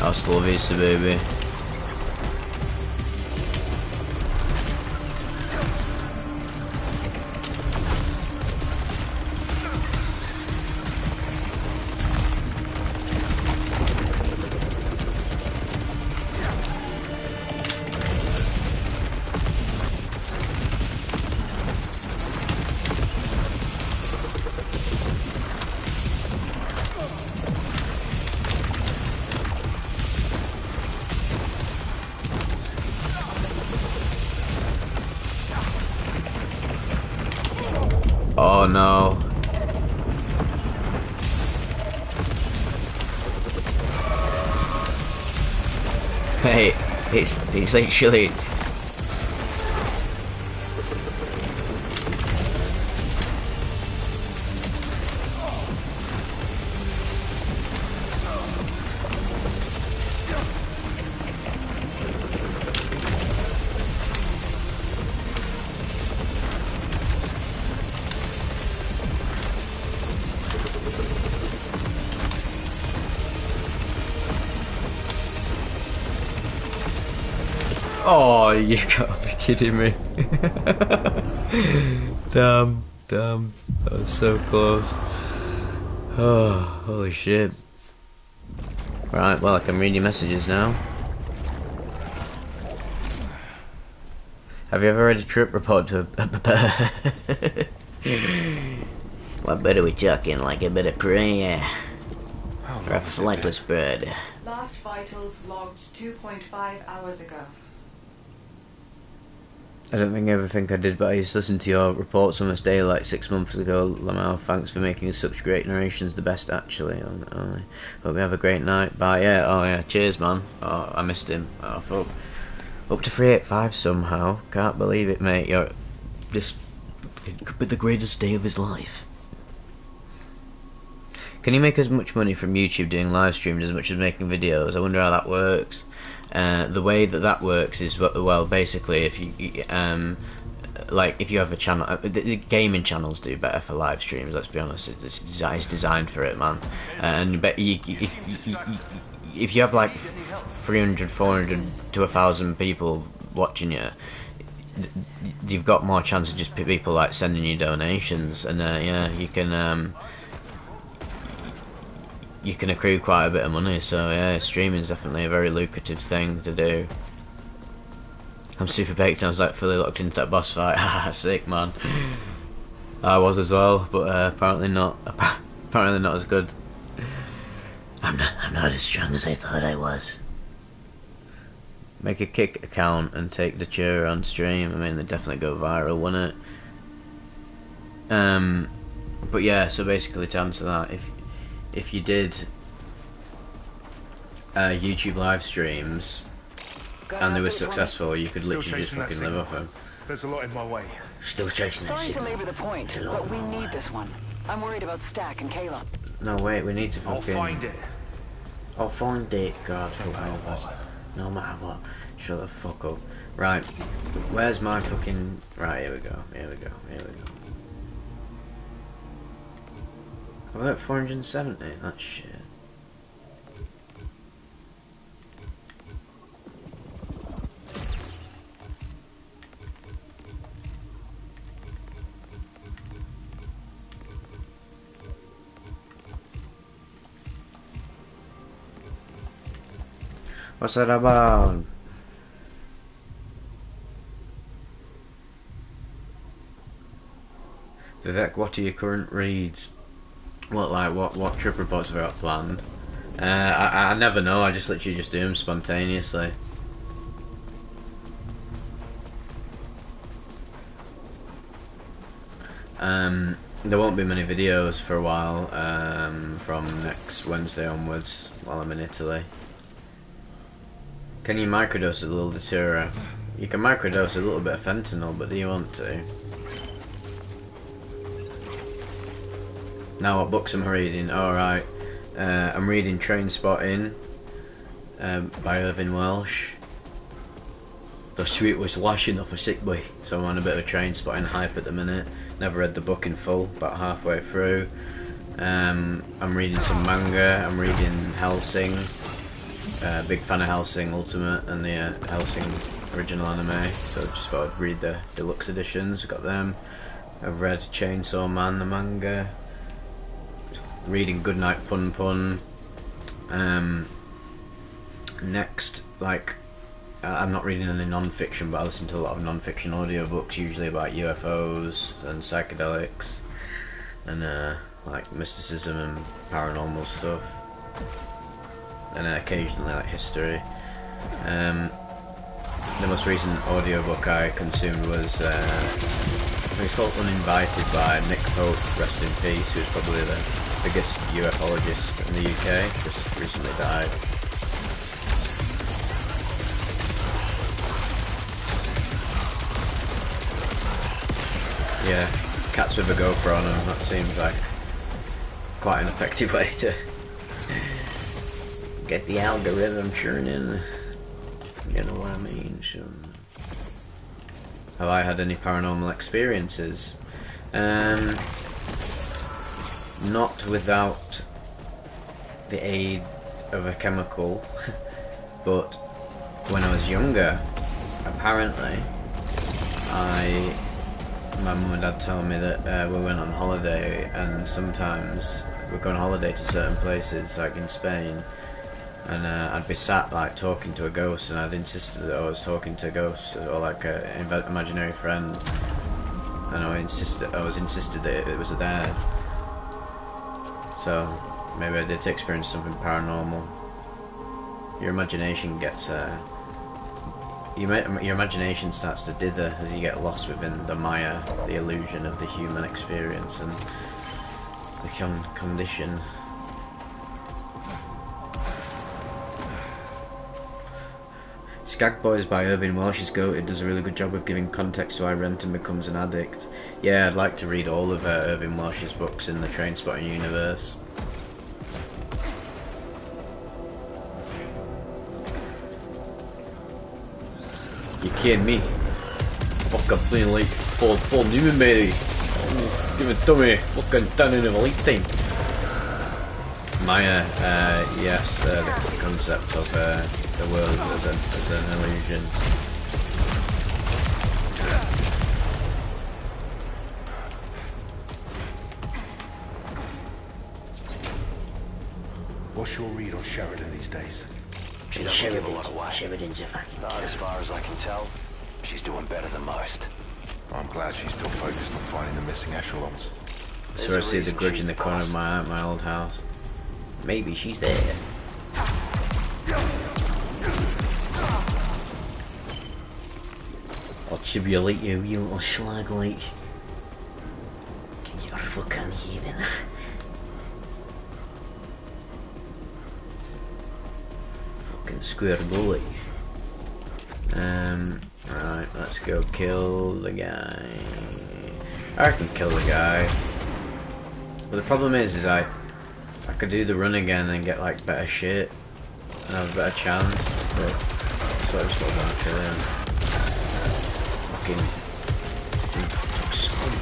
Hasta la vista, baby. Oh no. Hey, it's literally... Oh, you gotta be kidding me. Damn. That was so close. Oh, holy shit. Right, well, I can read your messages now. Have you ever read a trip report to a... What bit are we talking? Like a bit of prayer? Or a flightless bird? Last vitals logged 2.5 hours ago. I don't think I ever think I did, but I used to listen to your reports on this day like 6 months ago. Lamau, thanks for making such great narrations, the best actually. Hope you have a great night. Bye. Yeah, oh yeah, cheers man. Oh, I missed him. Oh fuck. Up to 385 somehow. Can't believe it, mate. You're just... It could be the greatest day of his life. Can you make as much money from YouTube doing live streams as much as making videos? I wonder how that works. The way that works is, well, basically, if you like, if you have a channel, the gaming channels do better for live streams. Let's be honest, it's designed for it, man. And if you have like 300, 400 to 1,000 people watching you, you've got more chance of just people like sending you donations, and yeah, you can accrue quite a bit of money. So yeah, streaming is definitely a very lucrative thing to do. I'm super baked. I was like fully locked into that boss fight. Haha, sick man. I was as well, but apparently not. Apparently not as good. I'm not as strong as I thought I was. Make a kick account and take the chair on stream. I mean, they definitely go viral, wouldn't it? But yeah, so basically to answer that, if you did YouTube live streams and they were successful, you could literally just fucking live off them. There's a lot in my way. Still chasing that Sorry to signal. labor the point, but we need this one. I'm worried about Stack and Kayla. No, wait, we need to fucking... I'll find it. I'll find it, God, help us. No matter what. Shut the fuck up. Right, where's my fucking... Right, here we go. I've got 470, that's shit. What's that about? Vivek, what are your current reads? What trip reports have I got planned? I never know, I just literally just do them spontaneously. There won't be many videos for a while, from next Wednesday onwards, while I'm in Italy. Can you microdose a little Datura? You can microdose a little bit of fentanyl, but do you want to? Now what books am I reading? Alright. I'm reading Train Spotting by Irving Welsh. The street was lashing off a sick boy, so I'm on a bit of a Train Spotting hype at the minute. Never read the book in full, about halfway through. I'm reading some manga, I'm reading Hellsing. big fan of Hellsing Ultimate and the Hellsing original anime, so just thought I'd read the deluxe editions. Got them. I've read Chainsaw Man, the manga. Reading Goodnight Pun Pun. Next, like, I'm not reading any non-fiction, but I listen to a lot of non-fiction audiobooks, usually about UFOs and psychedelics and like mysticism and paranormal stuff, and occasionally like history. The most recent audiobook I consumed was I think it's called Uninvited by Nick Pope, rest in peace, who's probably the biggest ufologist in the UK, just recently died. Yeah, cats with a GoPro on them, that seems like quite an effective way to get the algorithm churning, you know what I mean. So, have I had any paranormal experiences? Not without the aid of a chemical, but when I was younger, apparently, my mum and dad told me that we went on holiday, and sometimes we'd go on holiday to certain places, like in Spain, and I'd be sat like talking to a ghost, and I'd insisted that I was talking to a ghost or like an imaginary friend, and I insisted that it was there. So maybe I did experience something paranormal. Your imagination gets your imagination starts to dither as you get lost within the Maya, the illusion of the human experience and the condition. Skag Boys by Irving Welsh is goated, does a really good job of giving context to why Renton becomes an addict. Yeah, I'd like to read all of Irving Welsh's books in the Trainspotting universe. You kidding me? Fucking playing like Paul Newman, baby. Give it to me. Fucking 10 in a lifetime. Maya, yes, the concept of the world as an illusion. What's your read on Sheridan these days? She doesn't give a lot away. Sheridan's a fucking Not as far as I can tell. She's doing better than most. I'm glad she's still focused on finding the missing echelons. So I see the grudge in the corner of my old house. Maybe she's there. I'll tribulate you, you little slag like. You're fucking heathen. Square bully. Right, let's go kill the guy. I can kill the guy. But the problem is I could do the run again and get like better shit and have a better chance, but so I just don't want to kill him. Fucking scum.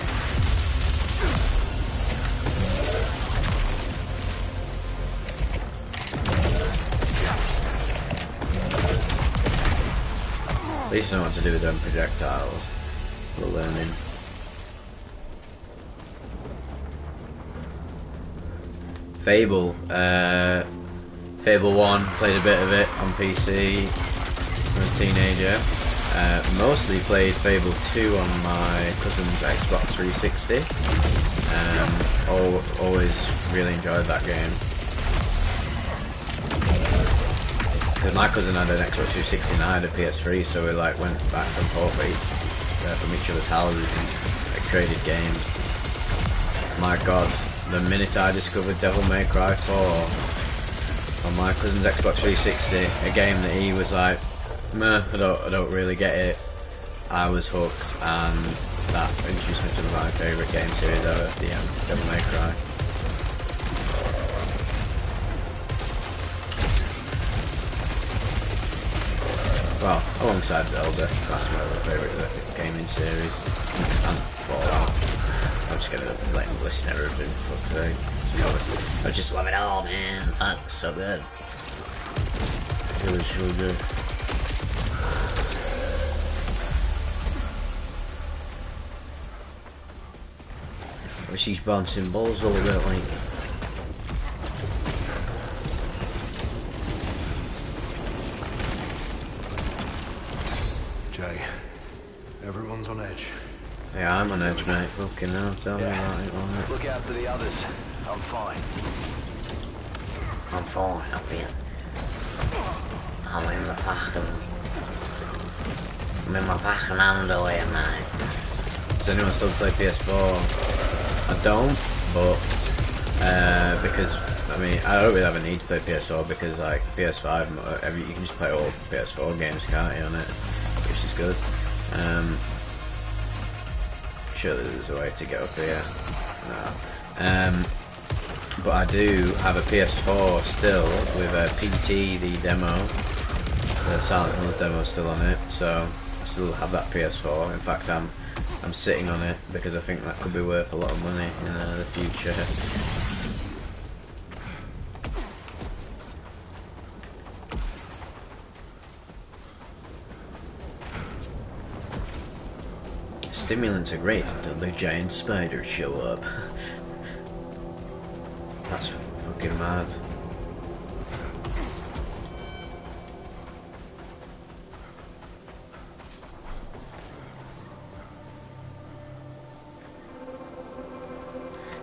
At least I know what to do with them projectiles. We're learning. Fable. Fable 1, played a bit of it on PC when I was a teenager. Mostly played Fable 2 on my cousin's Xbox 360. Always really enjoyed that game. Because my cousin had an Xbox 360 and I had a PS3, so we like went back and forth from each other's houses and like traded games. My god, the minute I discovered Devil May Cry 4 on my cousin's Xbox 360, a game that he was like, meh, I don't really get it, I was hooked, and that introduced me to my favourite game series ever, Devil May Cry. Well, alongside Zelda, that's my other favourite gaming series, and Fallout. I'm just gonna let him listen to everything, fuck's sake. I just love it all, man. Fuck, so good. It was so good. She's bouncing balls all about like. Jay, everyone's on edge. Yeah, I'm on edge, mate. Fucking hell, tell me about it, alright. Look after the others. I'm fine. I'm fine up here. I'm in my fucking underwear, mate. Does anyone still play PS4? I don't, but because I mean I don't really have a need to play PS4 because like PS5, you can just play all PS4 games, can't you, on it, which is good. Surely there's a way to get up here. No. But I do have a PS4 still with a PT, the demo. The Silent Hills demo is still on it, so I still have that PS4. In fact, I'm sitting on it because I think that could be worth a lot of money in the future. Stimulants are great until the giant spiders show up. That's fucking mad.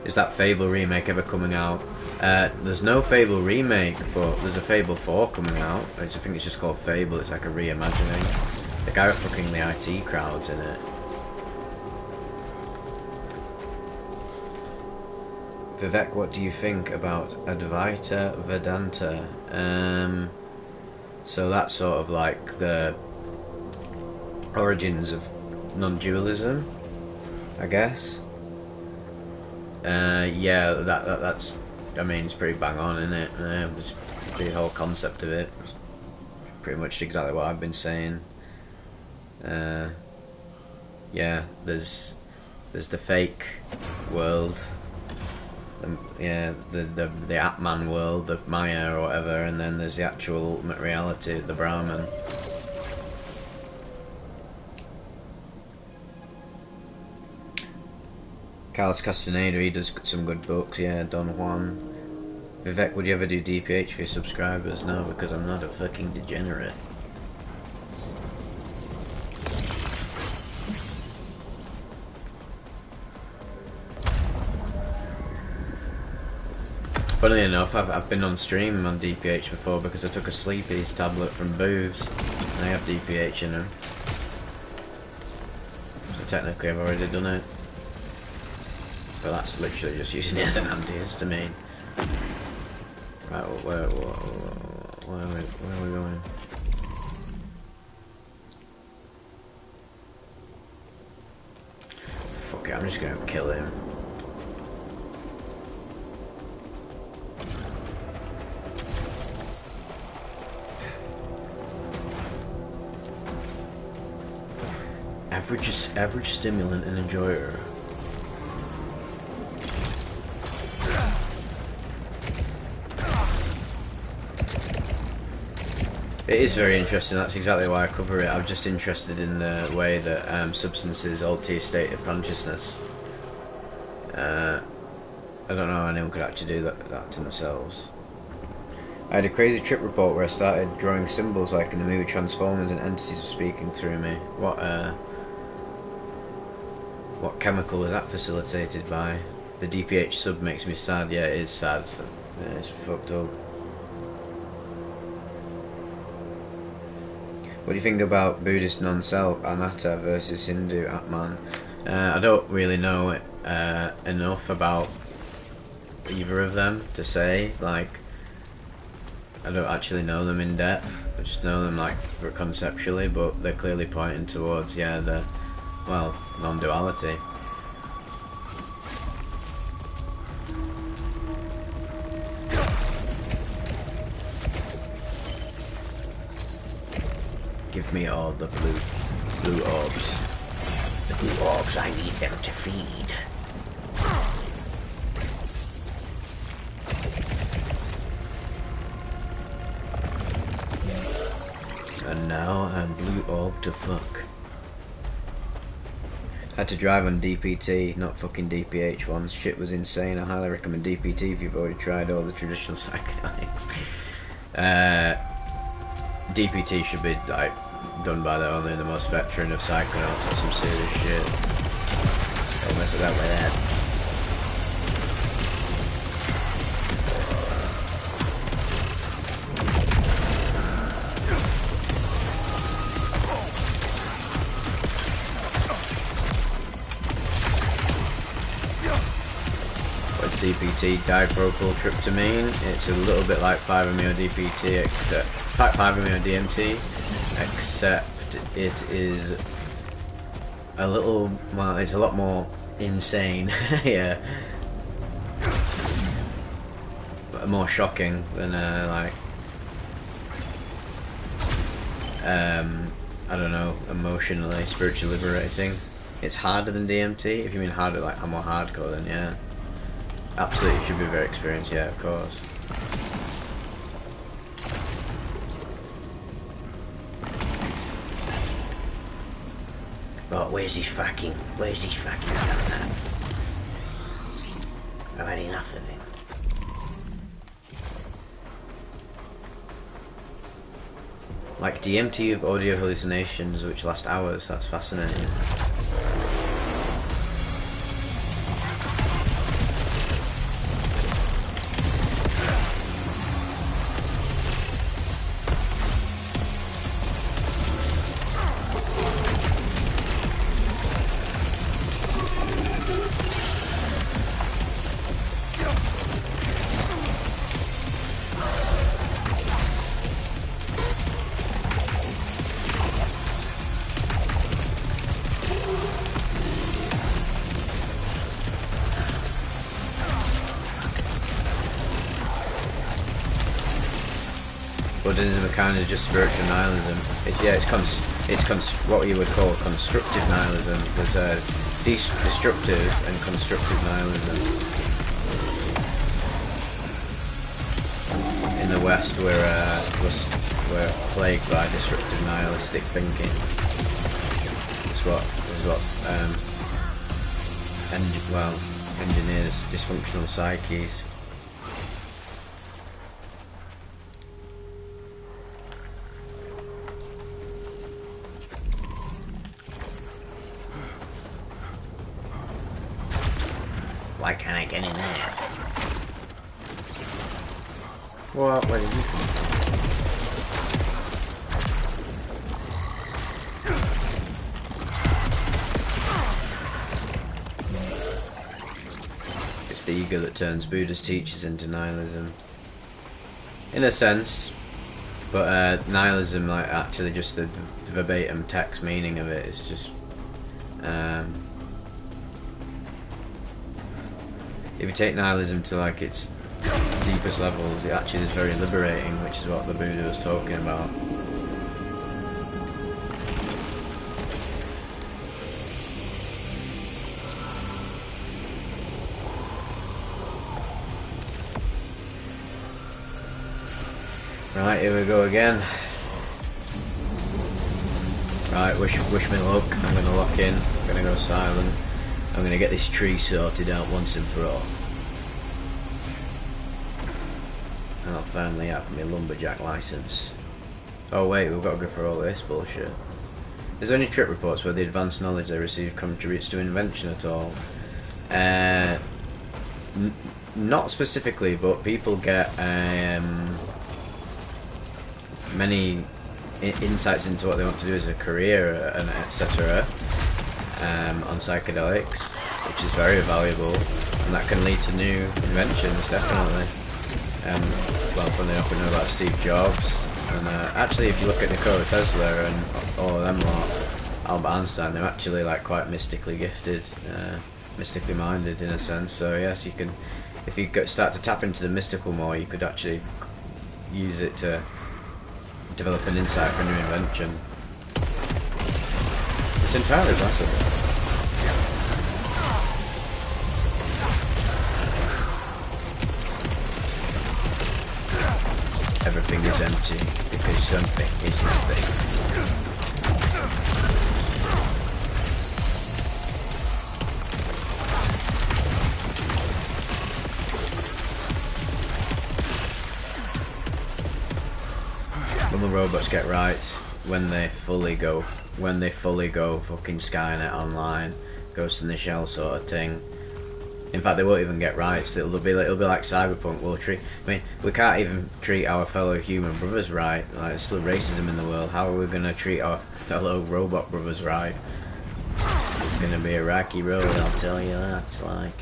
Is that Fable remake ever coming out? There's no Fable remake, but there's a Fable 4 coming out. I think it's just called Fable. It's like a reimagining. The guy fucking the IT crowd's in it. Vivek, what do you think about Advaita Vedanta? So that's sort of like the origins of non-dualism, I guess. Yeah, that's. I mean, it's pretty bang on, isn't it? The whole concept of it was pretty much exactly what I've been saying. Yeah, there's the fake world. Yeah, the Atman world, the Maya or whatever, and then there's the actual ultimate reality, the Brahman. Carlos Castaneda, he does some good books, yeah, Don Juan. Vivek, would you ever do DPH for your subscribers? No, because I'm not a fucking degenerate. Funnily enough, I've been on stream on DPH before because I took a Sleepy's tablet from Booths, and they have DPH in them. So technically I've already done it. But that's literally just using it as an antihistamine. Right, where are we going? Fuck it, I'm just gonna kill him. Average stimulant and enjoyer. It is very interesting, that's exactly why I cover it. I'm just interested in the way that substances alter your state of consciousness. I don't know how anyone could actually do that to themselves. I had a crazy trip report where I started drawing symbols like in the movie Transformers and entities were speaking through me. What chemical was that facilitated by? The DPH sub makes me sad. Yeah, it is sad. So, yeah, it's fucked up. What do you think about Buddhist non-self, Anatta, versus Hindu Atman? I don't really know enough about either of them to say. Like, I don't actually know them in depth. I just know them like conceptually, but they're clearly pointing towards non-duality. Give me all the blue orbs. The blue orbs, I need them to feed. And now I'm blue orb to fuck. Had to drive on DPT, not fucking DPH ones. Shit was insane. I highly recommend DPT if you've already tried all the traditional psychedelics. DPT should be like done by only the most veteran of psychonauts. That's some serious shit. Don't mess it up with that. DPT, dipropyltryptamine. It's a little bit like 5-MeO-DPT, except 5-MeO-DMT, except it is a little, well, it's a lot more insane, yeah, but more shocking than like I don't know, emotionally, spiritually liberating. It's harder than DMT. If you mean harder, like more hardcore, then yeah. Absolutely, should be very experienced, yeah, of course. Right, where's this fucking donut? I've had enough of it. Like DMT of audio hallucinations which last hours, that's fascinating. Buddhism are kind of just spiritual nihilism. It's what you would call constructive nihilism. There's destructive and constructive nihilism. In the West, we're plagued by destructive nihilistic thinking. It's what engineers dysfunctional psyches. Why can't I get in there? What? Where did you come from? It's the ego that turns Buddha's teachers into nihilism. In a sense. But nihilism, like actually just the verbatim text meaning of it is just... if you take nihilism to like its deepest levels, it actually is very liberating, which is what the Buddha was talking about. Right, here we go again. Right, wish me luck. I'm gonna lock in. I'm gonna go silent. I'm gonna get this tree sorted out once and for all. And I'll finally have my lumberjack license. Oh wait, we've got to go for all this bullshit. Is there any trip reports where the advanced knowledge they receive contributes to invention at all? Not specifically, but people get many insights into what they want to do as a career and etc. On psychedelics, which is very valuable, and that can lead to new inventions, definitely. Well, from the up and know about Steve Jobs, and actually, if you look at Nikola Tesla and all of them lot, Albert Einstein, they're actually like quite mystically gifted, mystically minded in a sense. So yes, you can, if you start to tap into the mystical more, you could actually use it to develop an insight for a new invention. It's entirely possible. everything is empty because something is nothing. When the robots get rights, when they fully go fucking Skynet online, Ghost in the Shell sort of thing. In fact, they won't even get rights. It'll be like Cyberpunk. We can't even treat our fellow human brothers right. Like, there's still racism in the world. How are we gonna treat our fellow robot brothers right? It's gonna be a rocky road, I'll tell you that. Like,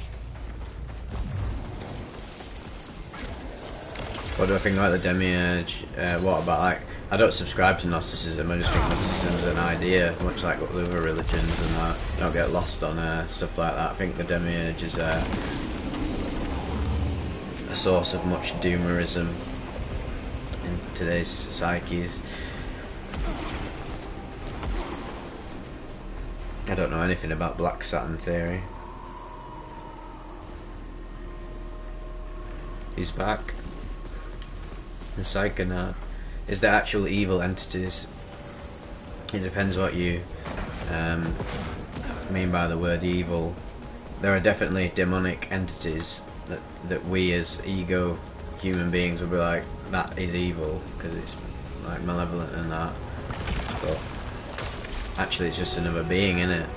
what do I think about the demiurge? What about, like, I don't subscribe to Gnosticism. I just think Gnosticism's an idea, much like the other religions, and that. Don't get lost on stuff like that. I think the demiurge is a source of much doomerism in today's psyches. I don't know anything about Black Saturn theory. He's back. The Psychonaut. Is there actual evil entities? It depends what you mean by the word evil. There are definitely demonic entities that we as ego human beings will be like, that is evil, because it's like malevolent and that. But actually it's just another being, innit?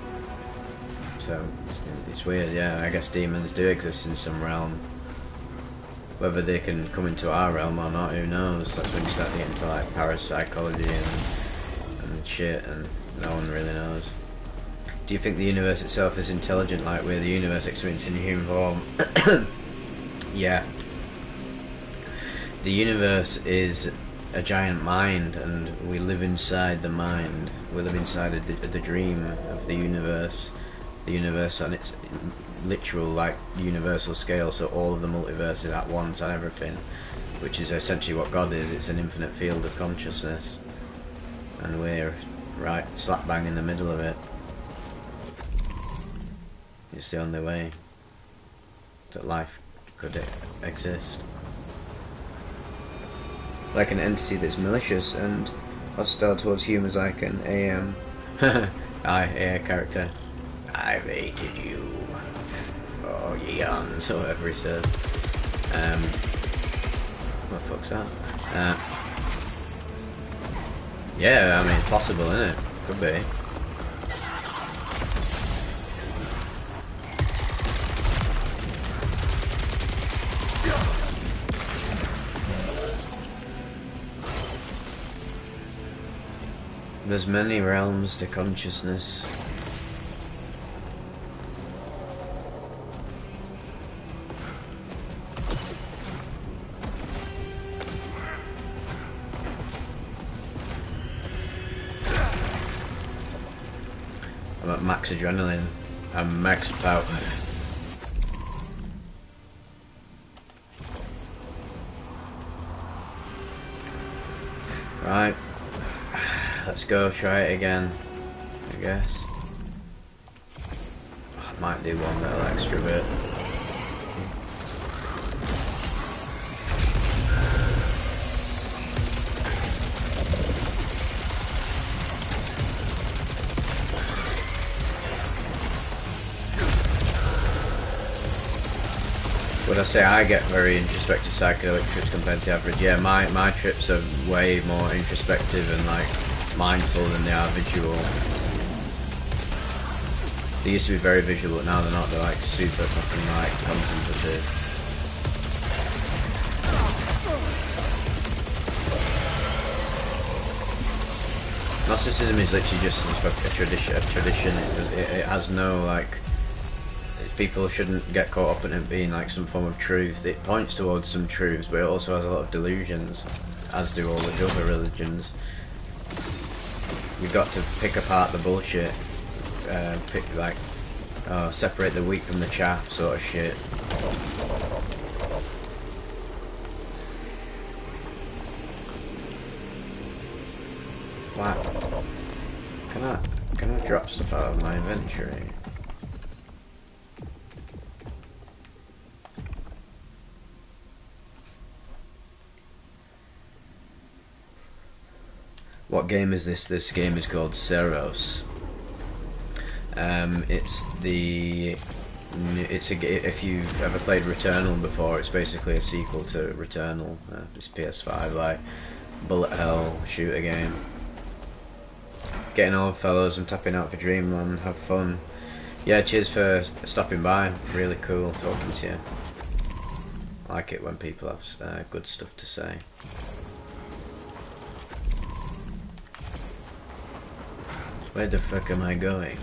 So it's weird, yeah. I guess demons do exist in some realm. Whether they can come into our realm or not, who knows? That's when you start to get into like parapsychology and shit, and no one really knows. Do you think the universe itself is intelligent, like we're the universe experiencing human form? Yeah. The universe is a giant mind, and we live inside the mind. We live inside the dream of the universe. The universe on its literal, like, universal scale, so all of the multiverses at once and everything, which is essentially what God is. It's an infinite field of consciousness, and we're right slap bang in the middle of it. It's the only way that life could exist. Like an entity that's malicious and hostile towards humans, like an AM AI character. I've hated you for eons, or whatever he says. What the fuck's that? Yeah, I mean, it's possible, isn't it? Could be. There's many realms to consciousness. I'm at max adrenaline. I'm maxed out. Right. Let's go try it again, I guess. I might do one little extra bit. Would I say I get very introspective psychedelic trips compared to average? Yeah, my trips are way more introspective and like mindful than they are visual. They used to be very visual, but now they're not. They're like super fucking like contemplative. Gnosticism is literally just a tradition. It has no, like, people shouldn't get caught up in it being like some form of truth. It points towards some truths, but it also has a lot of delusions, as do all the other religions. You've got to pick apart the bullshit, separate the wheat from the chaff sort of shit. Wow. Can I drop stuff out of my inventory? What game is this? This game is called Saros. If you've ever played Returnal before, it's basically a sequel to Returnal. It's PS5, like bullet hell shooter game. Getting on, fellas. I'm tapping out for Dreamland. Have fun. Yeah, cheers for stopping by. Really cool talking to you. I like it when people have good stuff to say. Where the fuck am I going?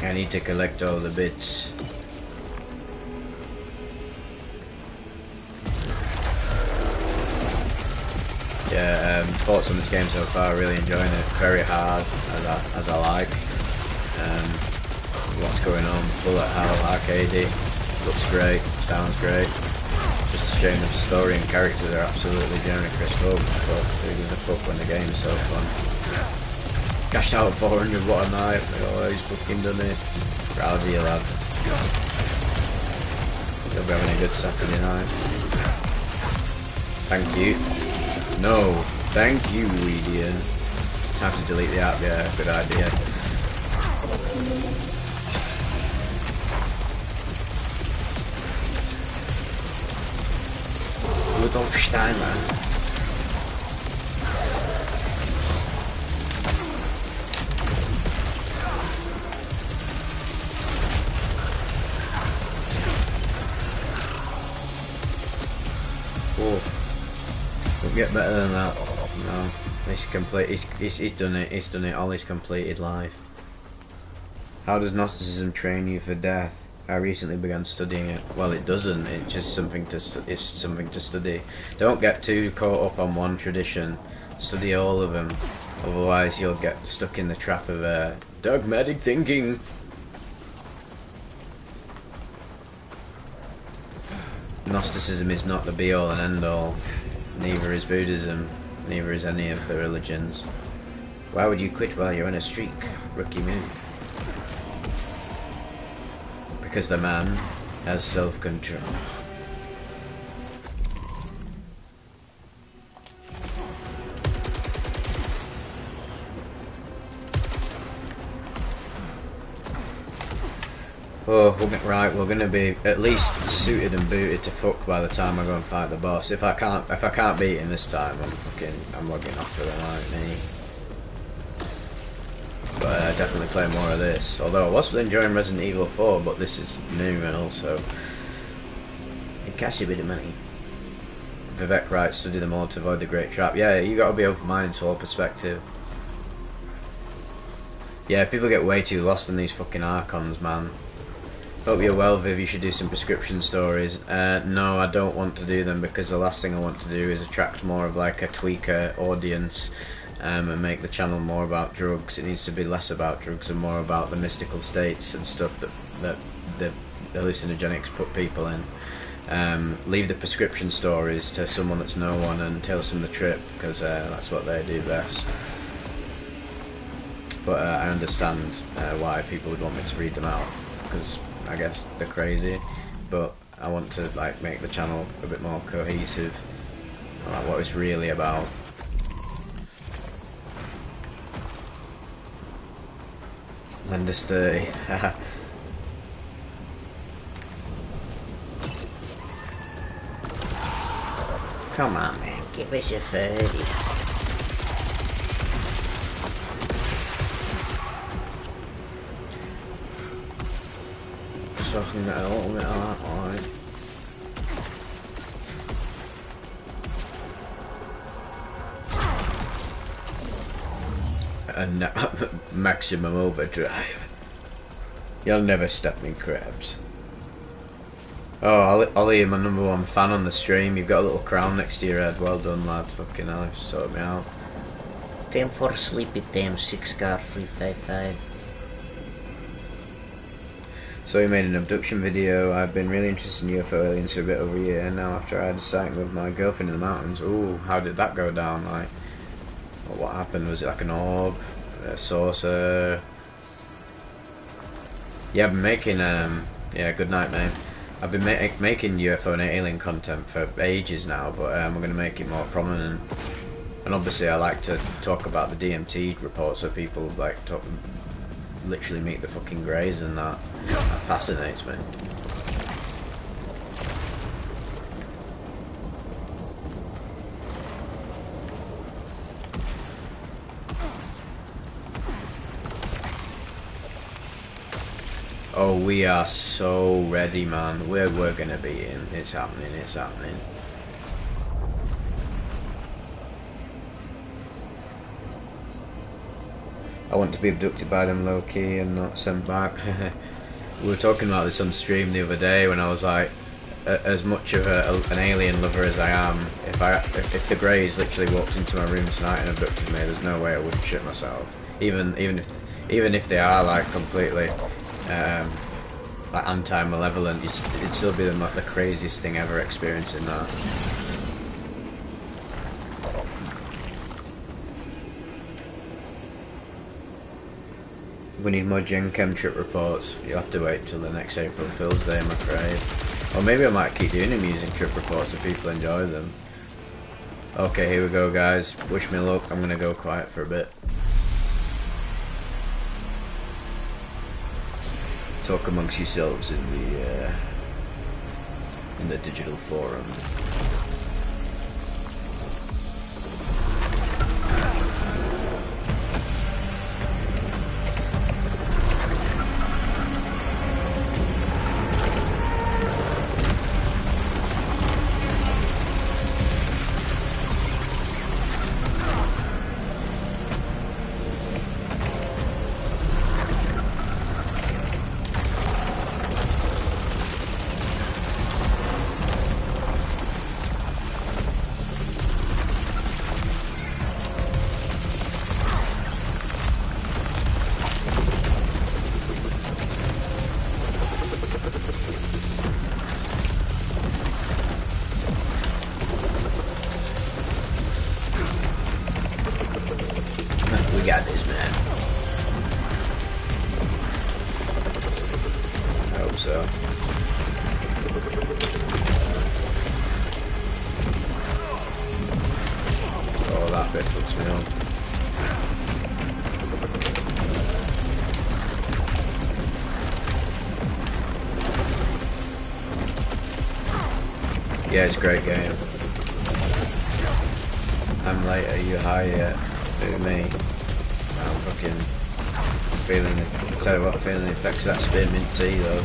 I need to collect all the bits. Yeah, thoughts on this game so far, really enjoying it. Very hard, as I like. What's going on? Bullet hell, arcadey. Looks great, sounds great. Just a shame the story and characters are absolutely generous folks, but who gives a fuck when the game is so fun. Cashed out 400, what a night. Oh, he's fucking done it. Proud of you, lad. You'll be having a good Saturday night. Thank you. No, thank you, Redian. Time to delete the app, yeah, good idea. Rudolf Steiner. Oh, we'll get better than that. No, he's complete. He's done it. He's done it. All he's completed live. How does Gnosticism train you for death? I recently began studying it. Well, it doesn't. It's just something to. It's something to study. Don't get too caught up on one tradition. Study all of them. Otherwise, you'll get stuck in the trap of dogmatic thinking. Gnosticism is not the be-all and end-all. Neither is Buddhism. Neither is any of the religions. Why would you quit while you're on a streak? Rookie move. Because the man has self-control. Oh, right, we're gonna be at least suited and booted to fuck by the time I go and fight the boss. If I can't beat him this time, I'm logging off for the night, me. But definitely play more of this. Although I was enjoying Resident Evil 4, but this is new and also it costs you a bit of money. Vivek writes, study them all to avoid the great trap. Yeah, you gotta be open-minded to all perspective. Yeah, people get way too lost in these fucking Archons, man. Hope you're well, Viv. You should do some prescription stories. No, I don't want to do them because the last thing I want to do is attract more of like a tweaker audience and make the channel more about drugs. It needs to be less about drugs and more about the mystical states and stuff that the hallucinogenics put people in. Leave the prescription stories to someone that's no one and Tales from the Trip because that's what they do best. But I understand why people would want me to read them out because I guess they're crazy, but I want to like make the channel a bit more cohesive, like what it's really about. Lenders 30. Come on, man, give us your 30. So I can get a little bit of that, alright. And maximum overdrive. You'll never stop me, Krebs. Oh, Ollie, you're my #1 fan on the stream. You've got a little crown next to your head. Well done, lad. Fucking hell, you've sorted me out. Time for sleepy time, 6-car 355. So you made an abduction video. I've been really interested in UFO aliens for a bit over a year now after I had a sighting with my girlfriend in the mountains. Ooh, how did that go down? Like, what happened? Was it like an orb? A saucer? Yeah, I've been making, yeah, good night, mate. I've been making UFO and alien content for ages now, but I'm going to make it more prominent. And obviously I like to talk about the DMT reports so people like literally meet the fucking greys, and that fascinates me. Oh, we are so ready, man. We're gonna be in. It's happening, it's happening. I want to be abducted by them low-key and not sent back. We were talking about this on stream the other day when I was like, as much of an alien lover as I am, if the Greys literally walked into my room tonight and abducted me, there's no way I wouldn't shit myself. Even if they are like completely like anti-malevolent, it'd still be the craziest thing ever experiencing that. We need more Gen Chem trip reports. You'll have to wait till the next April Fool's Day, I'm afraid. Or maybe I might keep doing amusing trip reports if people enjoy them. Okay, here we go, guys. Wish me luck. I'm gonna go quiet for a bit. Talk amongst yourselves in the digital forum. Yeah, it's a great game. I'm late, are you high yet? Who, me? I'm fucking feeling it. I'll tell you what, feeling the effects of that spearmint tea though.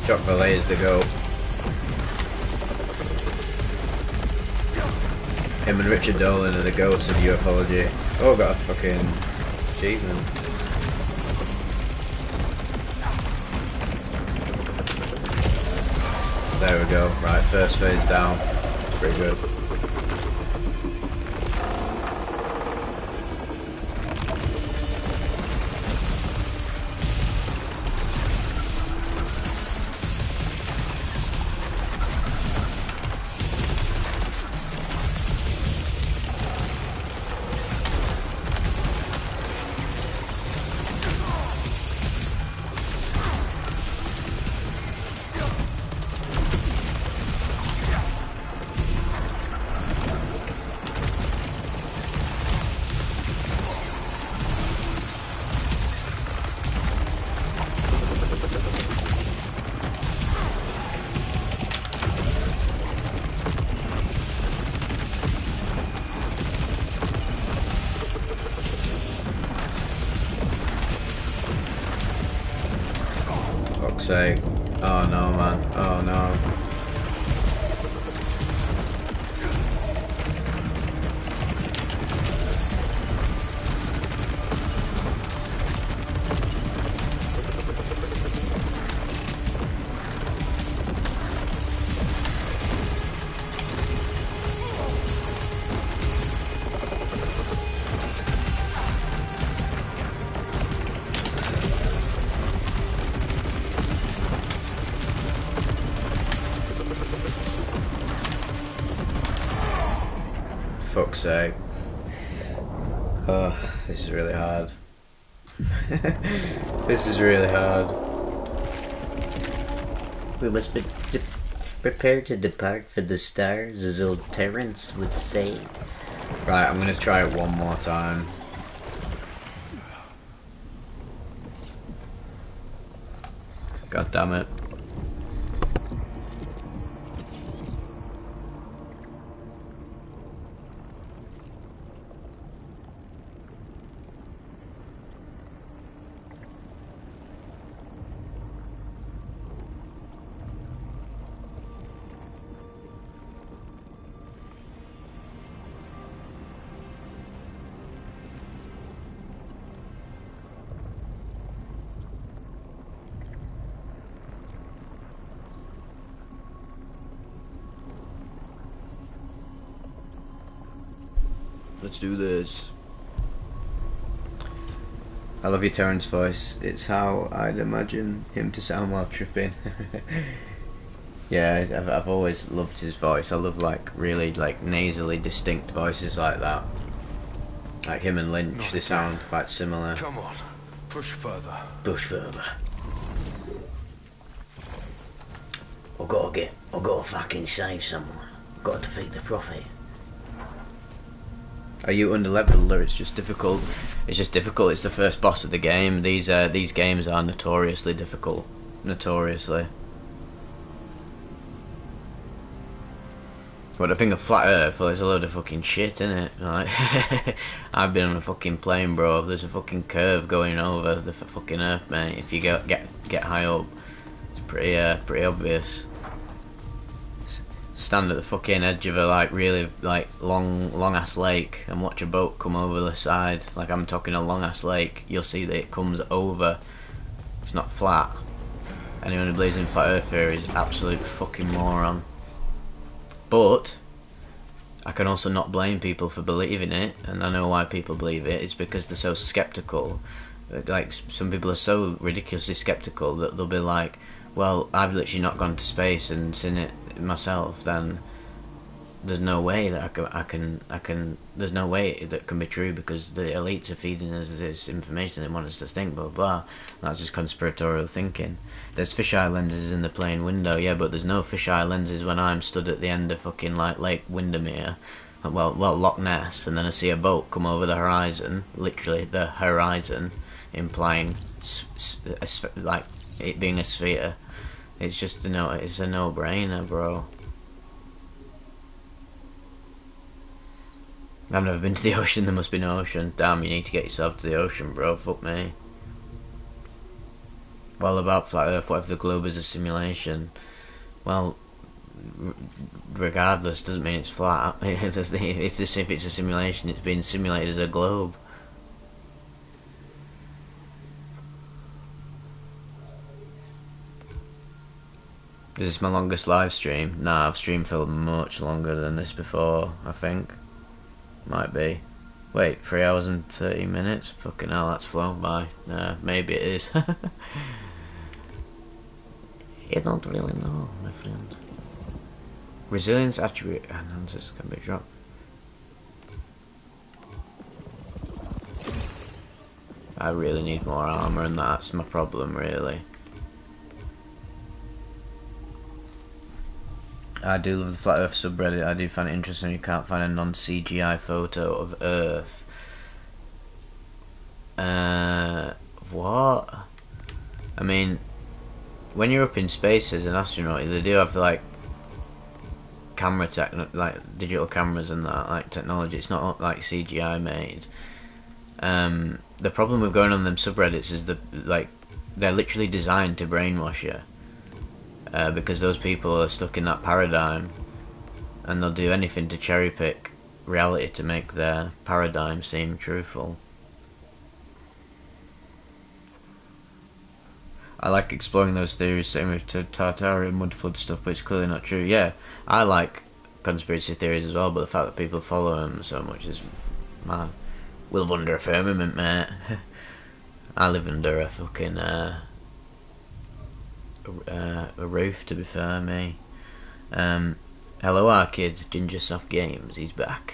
Chuck Valet is the GOAT. Him and Richard Dolan are the GOATs of ufology. Oh, got a fucking achievement. There we go. Right, first phase down. Pretty good. sake. Oh no, man. Oh no. Fuck's sake. Oh, this is really hard. This is really hard. We must be prepare to depart for the stars, as old Terence would say. Right, I'm gonna try it one more time. God damn it. Let's do this. I love your Terrence voice. It's how I'd imagine him to sound while tripping. Yeah, I've always loved his voice. I love like really like nasally distinct voices like that. Like him and Lynch, Not they again. sound quite similar. Come on, push further. Push further. I've got to fucking save someone. I've got to defeat the prophet. Are you under leveled or it's just difficult? It's just difficult. It's the first boss of the game. These games are notoriously difficult. Notoriously. What I think of Flat Earth, well, it's a load of fucking shit, innit? Like, I've been on a fucking plane, bro. There's a fucking curve going over the fucking Earth, mate. If you get high up, it's pretty obvious. Stand at the fucking edge of a like really like long ass lake and watch a boat come over the side. Like I'm talking a long ass lake. You'll see that it comes over. It's not flat. Anyone who believes in flat Earth theory is an absolute fucking moron. But I can also not blame people for believing it, and I know why people believe it. It's because they're so skeptical. Like some people are so ridiculously skeptical that they'll be like, well, I've literally not gone to space and seen it myself, then there's no way that I can there's no way that can be true because the elites are feeding us this information they want us to think, blah blah. That's just conspiratorial thinking. There's fisheye lenses in the plane window, yeah, but there's no fisheye lenses when I'm stood at the end of fucking like Lake Windermere, well Loch Ness, and then I see a boat come over the horizon, literally the horizon, implying like it being a sphere. It's just it's a no-brainer, bro. I've never been to the ocean. There must be no ocean. Damn, you need to get yourself to the ocean, bro. Fuck me. Well, about flat Earth, what if the globe is a simulation? Well, regardless, doesn't mean it's flat. If it's a simulation, it's being simulated as a globe. Is this my longest live stream? Nah, I've streamed for much longer than this before, I think. Might be. Wait, 3 hours and 30 minutes? Fucking hell, that's flown by. Nah, maybe it is. You don't really know, my friend. Resilience attribute enhancers can be dropped. I really need more armor, and that's my problem, really. I do love the Flat Earth subreddit. I do find it interesting you can't find a non-CGI photo of Earth. What? I mean, when you're up in space as an astronaut, they do have like camera like digital cameras and that, like technology. It's not like CGI made. The problem with going on them subreddits is they're literally designed to brainwash you, because those people are stuck in that paradigm, and they'll do anything to cherry pick reality to make their paradigm seem truthful. I like exploring those theories, same with Tartaria mud flood stuff, but it's clearly not true. Yeah, I like conspiracy theories as well, but the fact that people follow them so much is mad. We live under a firmament, mate. I live under a fucking a roof, to be fair, me. Hello Arcade, Ginger Soft Games, he's back.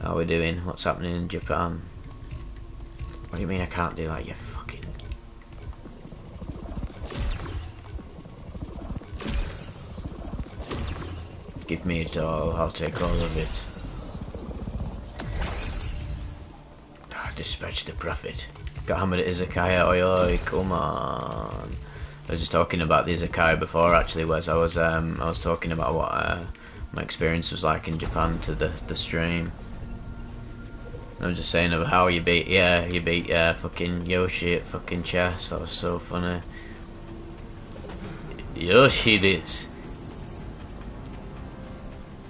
How are we doing? What's happening in Japan? What do you mean I can't do that, you fucking... Give me it all, I'll take all of it. Dispatch the prophet. Got hammered at Izakaya, oi oi, come on. I was just talking about the Izakaya before actually, Wes. I was talking about what my experience was like in Japan to the stream. I was just saying about how you beat fucking Yoshi at fucking chess. That was so funny. Yoshi did.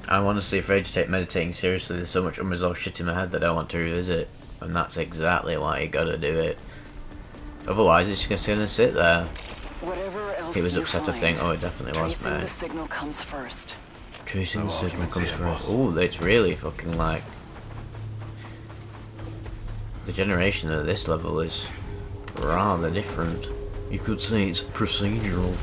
I honestly afraid to take meditating seriously. There's so much unresolved shit in my head that I don't want to revisit, and that's exactly why you gotta do it. Otherwise, it's just gonna sit there. Whatever else He was you upset, find, I think. Oh, it definitely was, tracing mate. the signal comes first. Tracing the signal comes here, first. boss. Oh, it's really fucking like... The generation at this level is rather different. You could say it's procedural.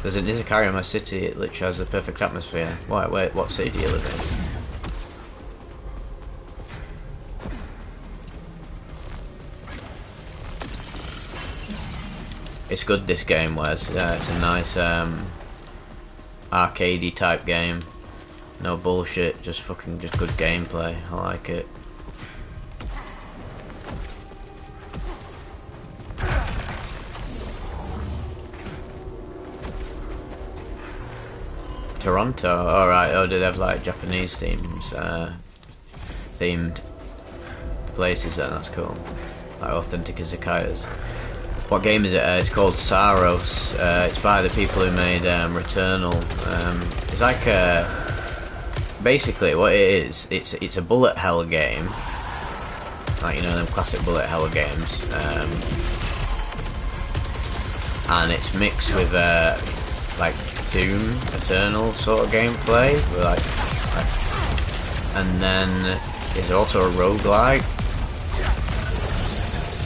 There's an izakaya in my city, it literally has the perfect atmosphere. Wait, what city do you live in? It's good, this game, Wes. Yeah, it's a nice arcadey type game. No bullshit, just good gameplay. I like it. Toronto, alright. Oh, do they have like Japanese themed places then? That's cool. Like authentic izakayas. What game is it? It's called Saros. It's by the people who made Returnal. It's like basically what it is. It's a bullet hell game, like, you know, them classic bullet hell games, and it's mixed with like Doom Eternal sort of gameplay, with and then there's also a roguelike.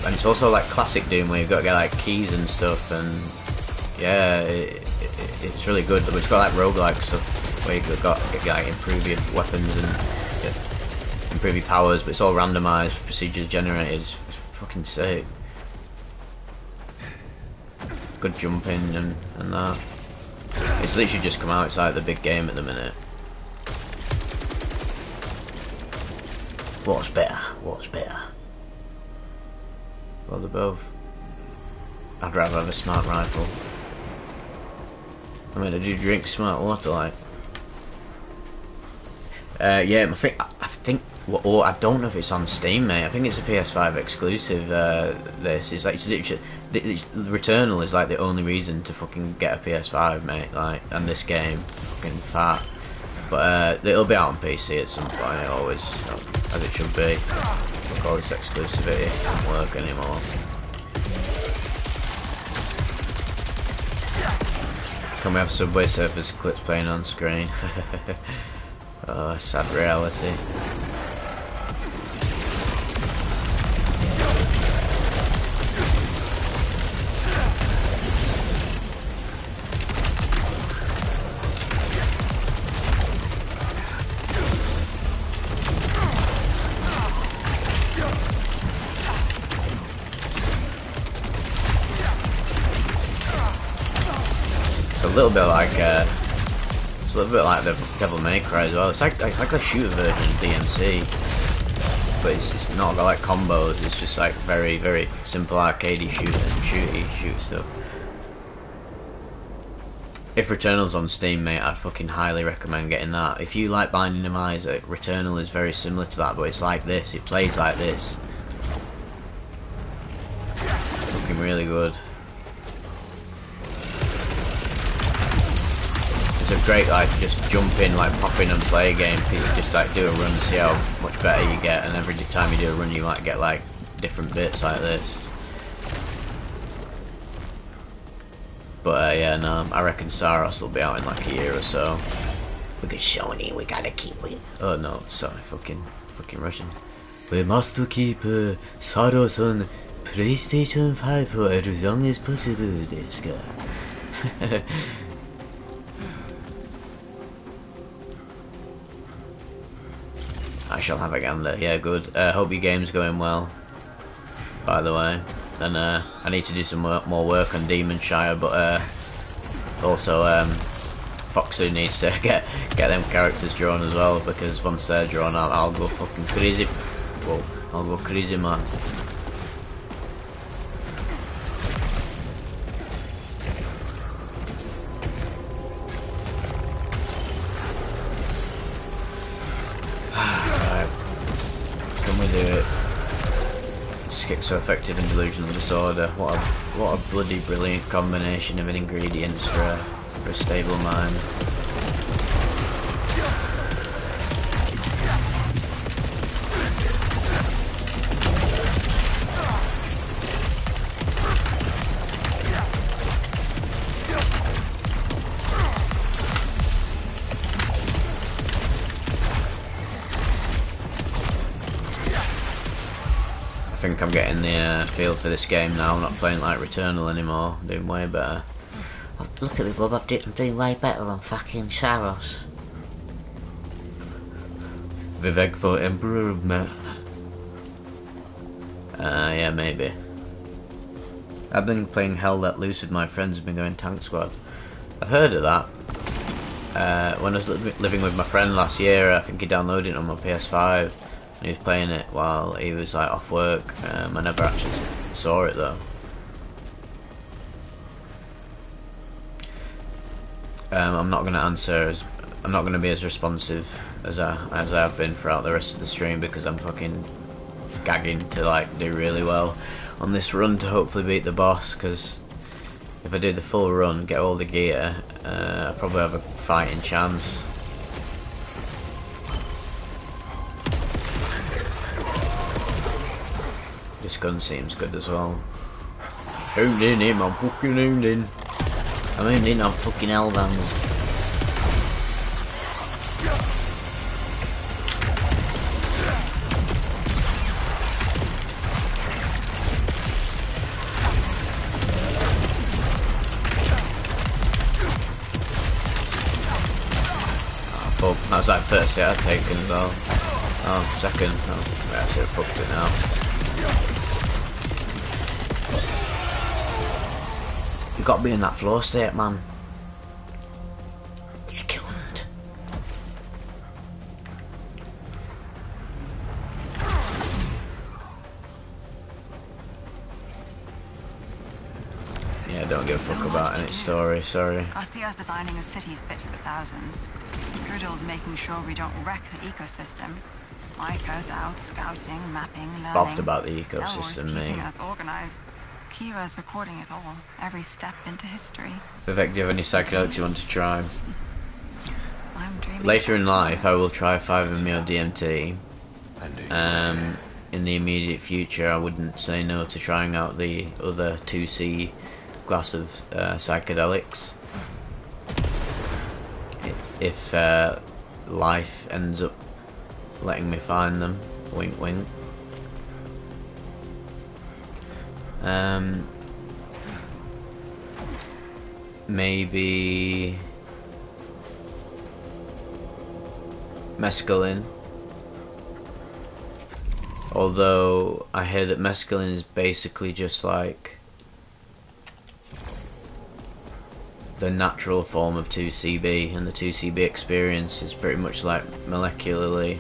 And it's also like classic Doom where you've got to get like keys and stuff, and yeah, it's really good. But it's got like roguelike stuff where you've got to like improve your weapons and improve your powers, but it's all randomised, procedures generated. It's fucking sick. Good jumping and that. It's literally just come out. It's like the big game at the minute. What's better? What's better? Well, they're both. I'd rather have a smart rifle. I mean, I do drink smart water, like. Yeah, I think. Well, I don't know if it's on Steam, mate. I think it's a PS5 exclusive. This is like Returnal is like the only reason to fucking get a PS5, mate. Like, and this game, fucking fat. But it'll be out on PC at some point. It always, as it should be. Fuck all this exclusivity, it doesn't work anymore. Can we have Subway Surfers clips playing on screen? Oh, sad reality. It's a little bit like the Devil May Cry as well. It's like a shooter version of DMC, but it's not got like combos. It's just like very, very simple arcadey shoot stuff. If Returnal's on Steam, mate, I'd fucking highly recommend getting that. If you like Binding of Isaac, Returnal is very similar to that, but it's like this. It plays like this. really good. It's a great like just jump in, like pop in and play a game. Just like do a run, see how much better you get, and every time you do a run, you might get like different bits like this. But yeah, no, I reckon Saros will be out in like a year or so. Look at Sony, we gotta keep it. Oh no, sorry, fucking Russian. We must keep Saros on PlayStation 5 for as long as possible, this guy. I shall have a gander. Yeah, good. Hope your game's going well, by the way. And I need to do some more work on Demonshire, but also Foxu needs to get them characters drawn as well, because once they're drawn out, I'll go fucking crazy. Whoa, I'll go crazy, man. Right, can we do it? Schizoaffective and delusional disorder. What a bloody brilliant combination of ingredients for a stable mind. I think I'm getting the feel for this game now. I'm not playing like Returnal anymore. I'm doing way better. Oh, look at me, Bob. I'm doing way better on fucking Saros. Vivek for Emperor of Men. Yeah, maybe. I've been playing Hell Let Loose with my friends. Have been going Tank Squad. I've heard of that. When I was living with my friend last year, I think he downloaded it on my PS5. He was playing it while he was like off work. I never actually saw it though. I'm not going to answer I'm not going to be as responsive as I have been throughout the rest of the stream, because I'm fucking gagging to like do really well on this run to hopefully beat the boss. Because if I do the full run, get all the gear, I probably have a fighting chance. This gun seems good as well. Owned in him, I'm fucking owned in. I'm owned in on fucking Hellbounds. Oh, that was like first hit I'd taken as well. Oh, second. Oh, yeah, I should have fucked it now. You got to be in that flow state, man. You cunt. Yeah, don't give a fuck about any story, sorry. Garcia's designing a city fit for thousands. Gridle's making sure we don't wreck the ecosystem. Mike goes out scouting, mapping, learning. Boffed about the Delroy's ecosystem, mate. keeping us organized. Kira's recording it all, every step into history. Vivek, do you have any psychedelics you want to try? I'm dreaming. Later in life, I will try 5-MeO DMT. In the immediate future, I wouldn't say no to trying out the other 2C class of psychedelics. If life ends up letting me find them. Wink wink. Maybe mescaline. Although I hear that mescaline is basically just like the natural form of 2CB, and the 2CB experience is pretty much like molecularly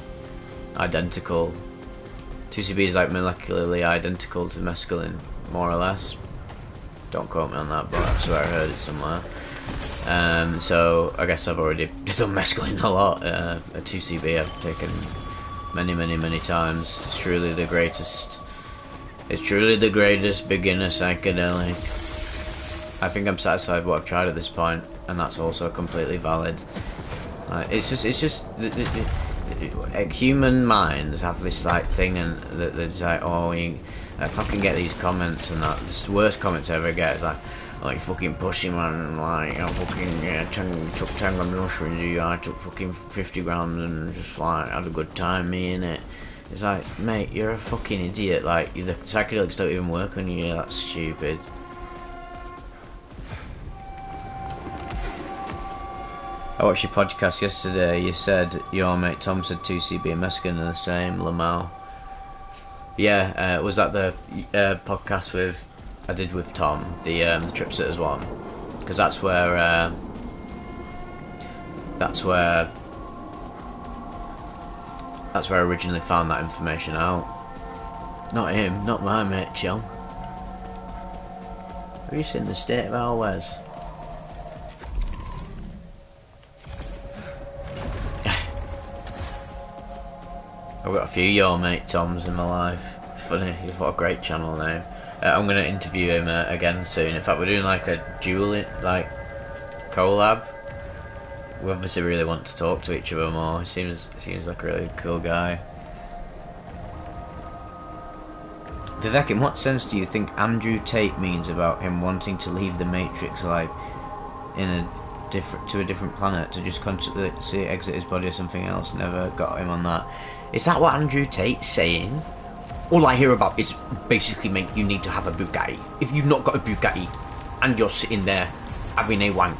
identical. 2CB is like molecularly identical to mescaline, more or less. Don't quote me on that, but I swear I heard it somewhere. So I guess I've already done mescaline a lot. A 2CB I've taken many times. It's truly the greatest It's truly the greatest beginner psychedelic. I think I'm satisfied with what I've tried at this point, and that's also completely valid. It's just human minds have this like thing, and they're just like, oh, I fucking get these comments, and that the worst comments I ever get is like fucking pussy man, like I fucking took 10 grams of mushrooms, I took fucking 50 grams and just like had a good time, me in it. It's like, mate, you're a fucking idiot. Like, the psychedelics don't even work on you. That's stupid. I watched your podcast yesterday. You said your mate Tom said 2CB and Mexican are the same. Lamau. Yeah, was that the podcast I did with Tom, the Tripsitters one? Because that's where I originally found that information out. Not him, not my mate John. Have you seen the state of our Wes? I've got a few your mate Toms in my life. It's funny, what a great channel name. I'm going to interview him again soon. In fact, we're doing like a dual, like, collab. We obviously really want to talk to each other more. He seems like a really cool guy. Vivek, in what sense do you think Andrew Tate means about him wanting to leave the Matrix, like to a different planet, to just constantly exit his body or something else? Never got him on that. Is that what Andrew Tate's saying? All I hear about is basically, mate, you need to have a Bugatti. If you've not got a Bugatti and you're sitting there having a wank,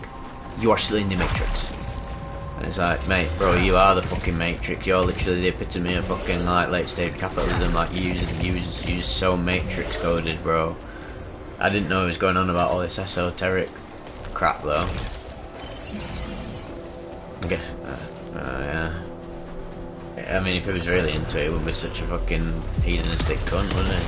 you are still in the Matrix. And it's like, mate, bro, you are the fucking Matrix. You're literally the epitome of fucking like late stage capitalism. Like you just so Matrix coded, bro. I didn't know he was going on about all this esoteric crap though. I guess, yeah. I mean, if he was really into it, he wouldn't be such a fucking hedonistic cunt, wouldn't he?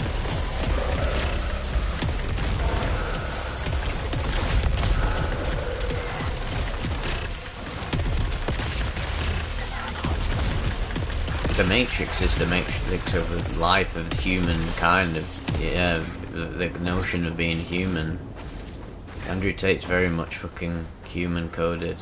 The Matrix is the matrix of the life of the humankind, the notion of being human. Andrew Tate's very much fucking human coded.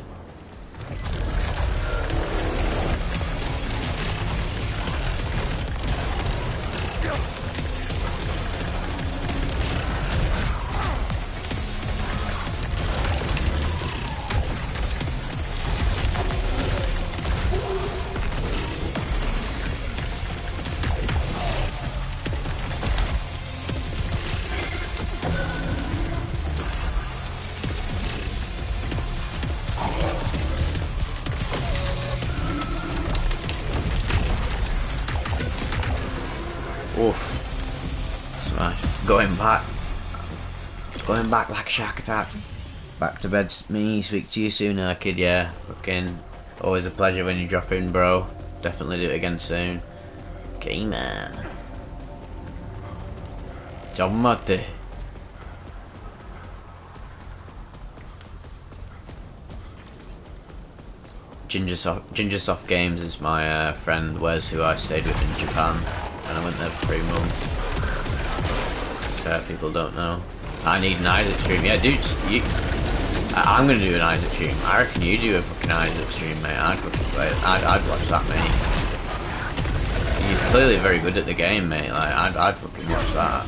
Going back like a shark attack. Back to bed, me. Speak to you soon, kid. Yeah, fucking always a pleasure when you drop in, bro. Definitely do it again soon. Okay, man. Ciao, mate. Gingersoft Games is my friend Wes, who I stayed with in Japan, and I went there for 3 months. People don't know. I need an Isaac stream. Yeah, dude, I'm gonna do an Isaac stream. I reckon you do a fucking Isaac stream, mate. I'd fucking play it. I'd watch that, mate. You're clearly very good at the game, mate. Like, I'd fucking watch that.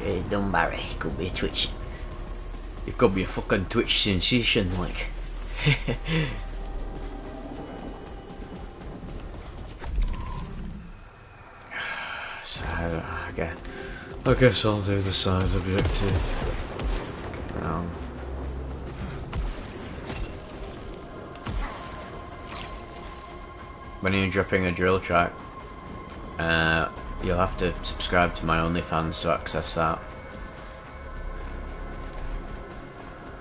Hey, Dunbarry, could be a Twitch. It could be a fucking Twitch sensation, like. So, I guess I'll do the side objective. When you're dropping a drill track, you'll have to subscribe to my OnlyFans to access that.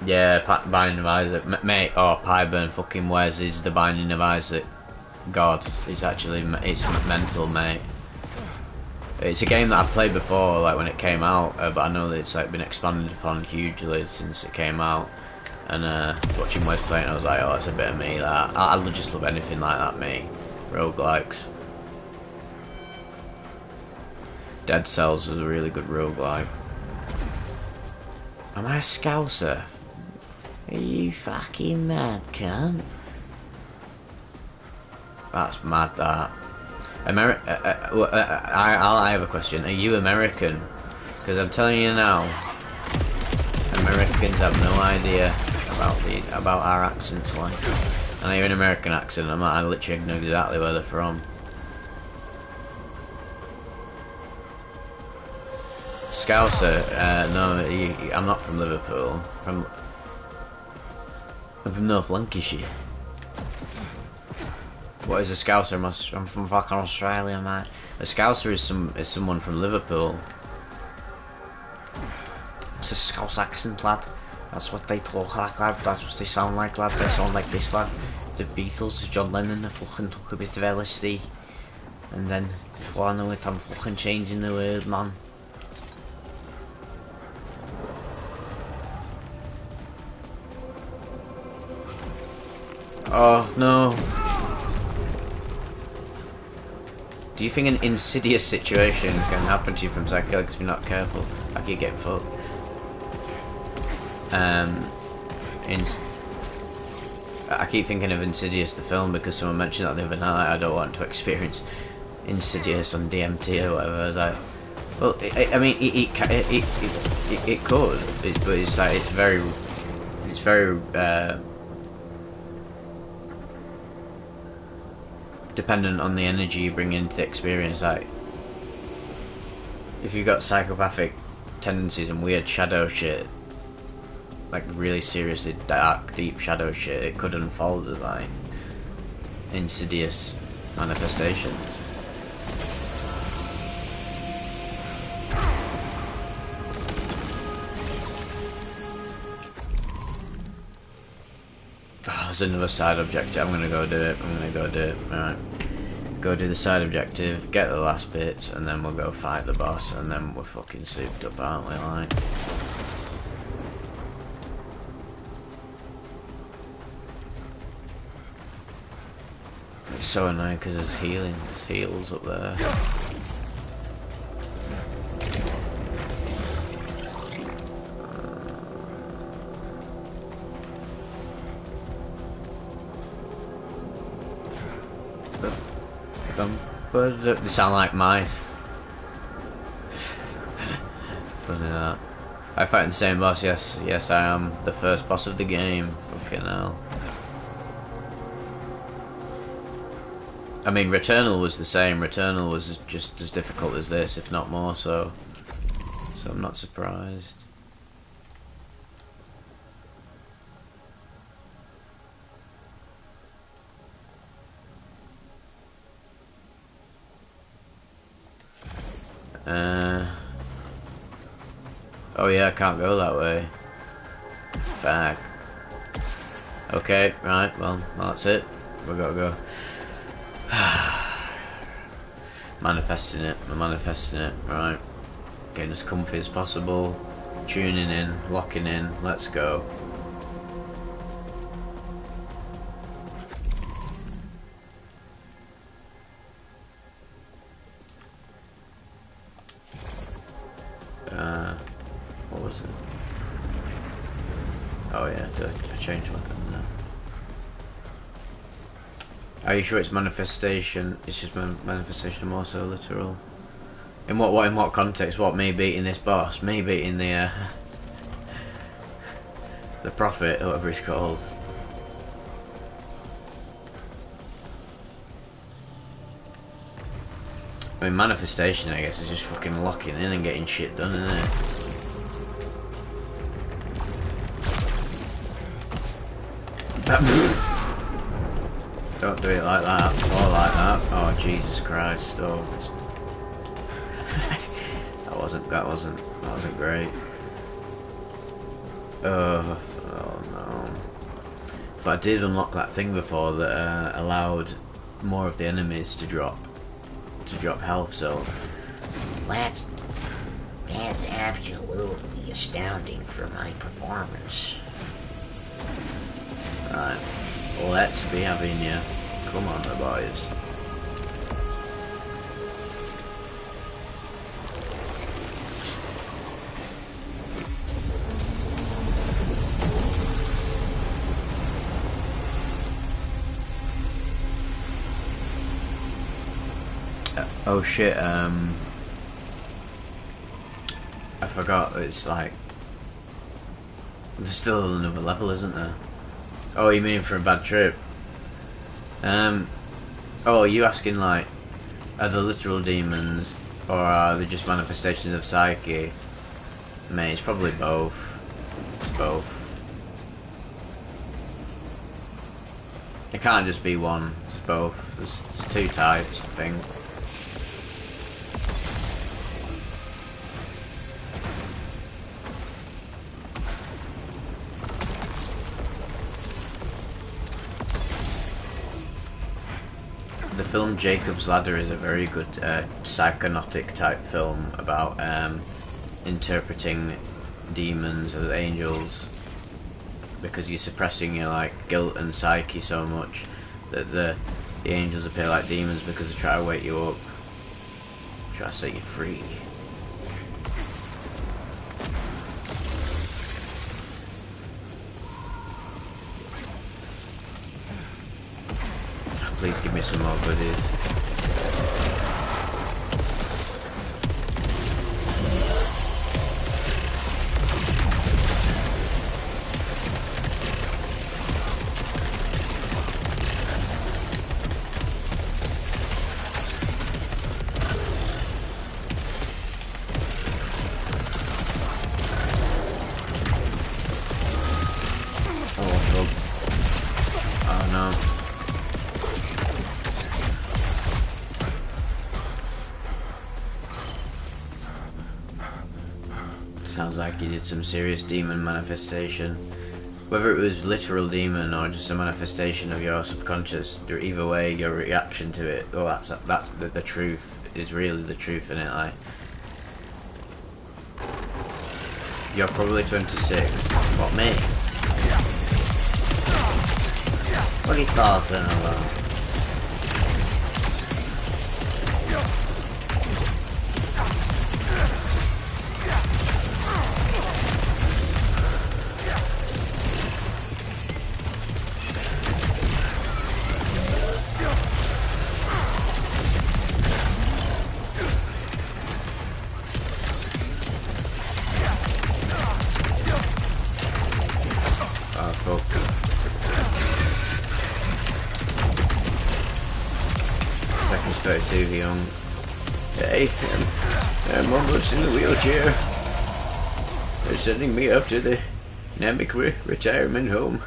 Yeah, Binding of Isaac, mate. Oh, Pyburn fucking Wes is the Binding of Isaac god. It's actually, it's mental, mate. It's a game that I've played before, like when it came out, but I know that it's like been expanded upon hugely since it came out. and watching Wes play it, I was like, oh, it's a bit of me. That I just love anything like that. Me, roguelikes. Dead Cells was a really good roguelike. Am I a Scouser? Are you fucking mad, cunt? That's mad, that. I have a question. Are you American? Because I'm telling you now, Americans have no idea about our accents. Like, and I hear an American accent, I literally know exactly where they're from. Scouser? No, I'm not from Liverpool. I'm from North Lancashire. What is a Scouser? I'm from fucking Australia, mate. A Scouser is someone from Liverpool. It's a Scouse accent, lad. That's what they talk like, lad. That's what they sound like, lad. They sound like this, lad. The Beatles, John Lennon, they fucking took a bit of LSD. And then, before I know it, I'm fucking changing the world, man. Oh, no. Do you think an insidious situation can happen to you from psychedelics if you're not careful? Like you get fucked. I keep thinking of Insidious the film because someone mentioned that the other night. I don't want to experience Insidious on DMT or whatever. I was like, well, I mean, it could, but it's like it's very dependent on the energy you bring into the experience. Like, if you've got psychopathic tendencies and weird shadow shit, like really seriously dark, deep shadow shit, it could unfold as like insidious manifestations. Oh, there's another side objective. I'm gonna go do it. Alright. Go do the side objective, get the last bits, and then we'll go fight the boss, and then we're fucking souped up, aren't we, like? It's so annoying because there's heals up there. But they sound like mice. Funny that. I fight the same boss, yes I am. The first boss of the game. Fucking hell. I mean, Returnal was the same. Returnal was just as difficult as this, if not more so. So I'm not surprised. Oh yeah, I can't go that way. Fuck. Okay, right, well that's it. We gotta go. Manifesting it, right. Getting as comfy as possible. Tuning in, locking in, let's go. What was it? Oh yeah, I changed weapon now. Are you sure it's manifestation? It's just manifestation, more so literal. In what context? What, me beating this boss? Me beating the prophet, whatever he's called. I mean, manifestation, I guess, is just fucking locking in and getting shit done, isn't it? Don't do it like that, or like that. Oh Jesus Christ! Oh, that wasn't great. Oh no! But I did unlock that thing before that allowed more of the enemies to drop health. So That's absolutely astounding for my performance. Right. Let's be having you. Come on, the boys. Oh shit, I forgot, it's like... There's still another level, isn't there? Oh, you mean for a bad trip? Oh, are you asking like, are the literal demons, or are they just manifestations of psyche? Mate, it's probably both. It's both. It can't just be one, it's both. There's two types, I think. The film Jacob's Ladder is a very good psychotic type film about interpreting demons as angels, because you're suppressing your like guilt and psyche so much that the angels appear like demons because they try to wake you up, try to set you free. Please give me some more goodies. Oh no. Sounds like you did some serious demon manifestation. Whether it was literal demon or just a manifestation of your subconscious, either way, your reaction to it, oh, that's the truth, is really the truth in it. Like, you're probably 26. What, me? What are you talking about? Too young. Hey, I'm almost in the wheelchair. They're sending me up to the Namek retirement home.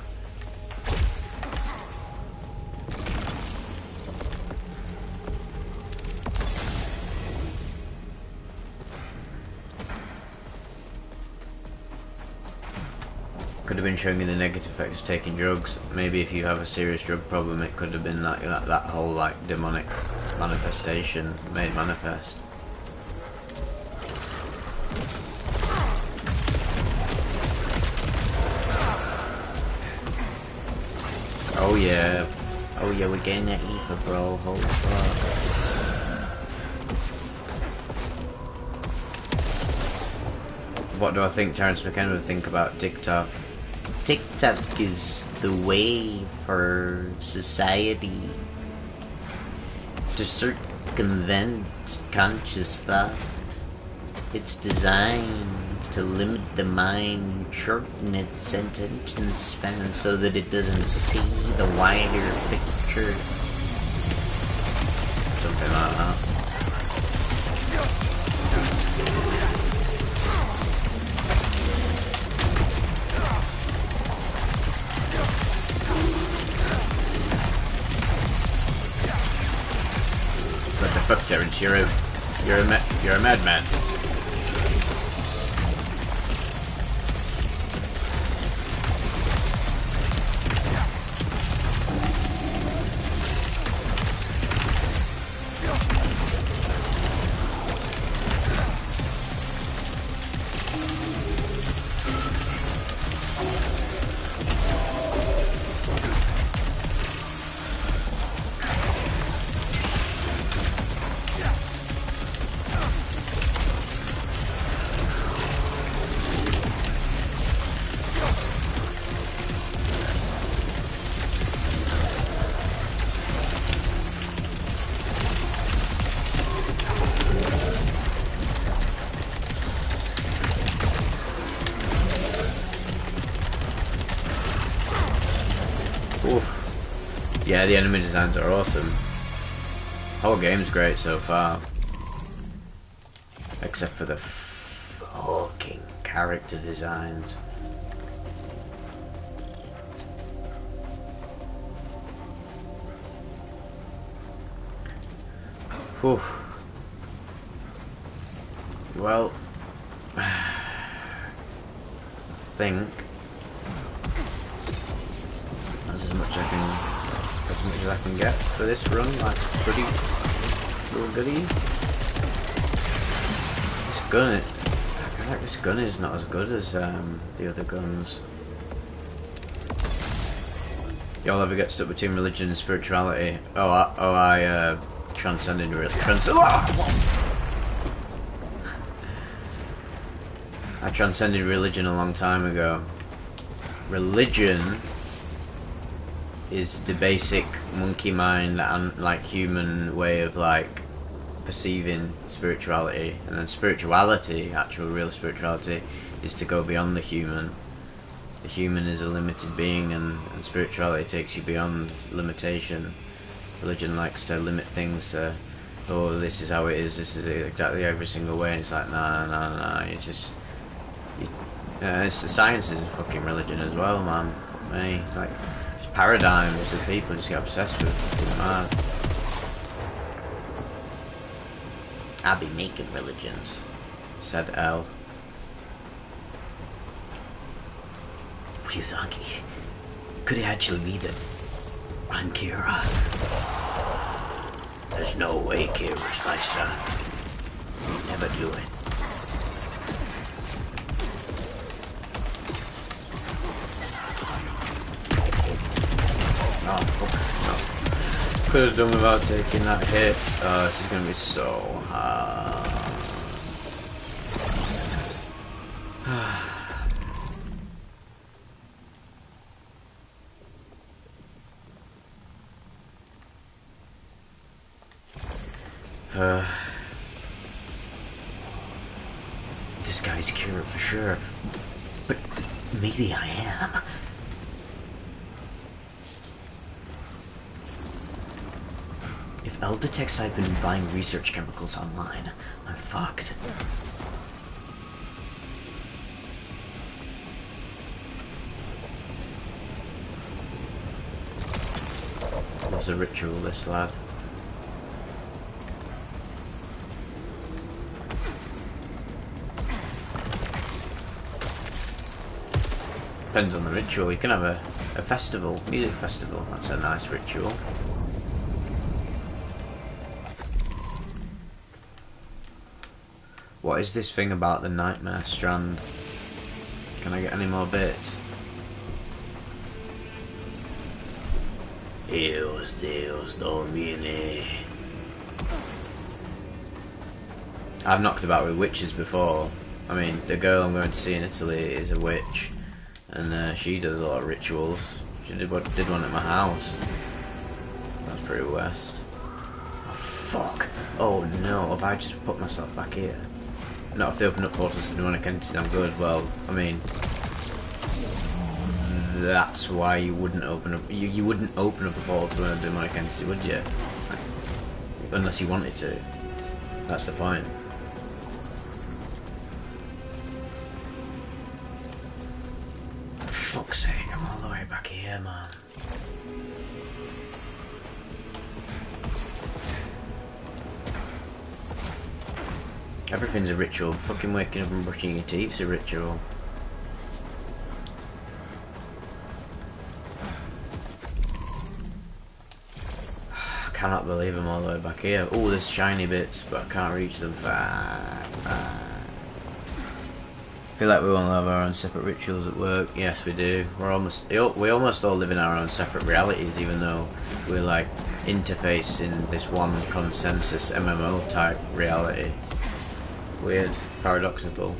Could have been showing you the negative effects of taking drugs. Maybe if you have a serious drug problem, it could have been that whole like demonic manifestation made manifest. Oh yeah, we're getting that ether, bro. Holy fuck. What do I think Terence McKenna would think about TikTok? TikTok is the way for society to circumvent conscious thought. It's designed to limit the mind, shorten its attention span so that it doesn't see the wider picture. Something like that. What the fuck, Terence? You're a madman. Yeah, the enemy designs are awesome. Whole game's great so far. Except for the fucking character designs. Whew. Well, I think that's as much as I can get for this run. Like goodie, little goodie. This gun, I feel like this gun is not as good as the other guns. Y'all ever get stuck between religion and spirituality? I transcended I transcended religion a long time ago. Religion is the basic monkey mind and like human way of like perceiving spirituality, and then spirituality, actual real spirituality, is to go beyond the human. The human is a limited being, and spirituality takes you beyond limitation. Religion likes to limit things to, oh, this is how it is, this is exactly every single way, and it's like, nah, it's just, science is a fucking religion as well, man. Me, like, just paradigms that people just get obsessed with, fucking mad. I'll be making religions, said L. Ryuzaki, could it actually be that I'm Kira? There's no way Kira's my son. Never do it. Oh, fuck, no. Could have done without taking that hit. Oh, this is gonna be so hard. This guy's Kira for sure. But maybe I am. If Elle detects I've been buying research chemicals online, I'm fucked. What's a ritual, this lad? Depends on the ritual. You can have a festival, music festival. That's a nice ritual. What is this thing about the nightmare strand? Can I get any more bits? Deus Domine. I've knocked about with witches before. I mean, the girl I'm going to see in Italy is a witch, and she does a lot of rituals. She did one at my house. That's pretty west. Oh fuck! Oh no! Have I just put myself back here? Not if they open up portals to Demonic Entity, I'm good. Well, I mean, that's why you wouldn't open up. You wouldn't open up a portal to a Demonic Entity, would you? Unless you wanted to. That's the point. For fuck's sake, I'm all the way back here, man. Everything's a ritual. Fucking waking up and brushing your teeth's a ritual. I cannot believe I'm all the way back here. Oh, there's shiny bits, but I can't reach them. I feel like we all have our own separate rituals at work. Yes, we do. We almost all live in our own separate realities, even though we're like interfacing this one consensus MMO type reality. Weird, paradoxical.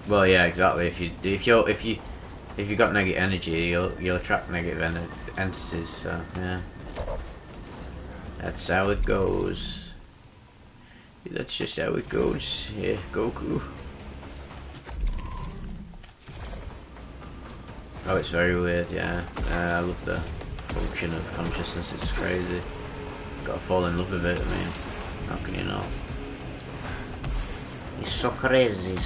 Well, yeah, exactly. If you got negative energy, you'll attract negative entities. So yeah, that's how it goes. That's just how it goes. Yeah, Goku. Oh, it's very weird, yeah. I love the function of consciousness, it's crazy. Gotta fall in love with it, I mean, how can you not? It's so crazy.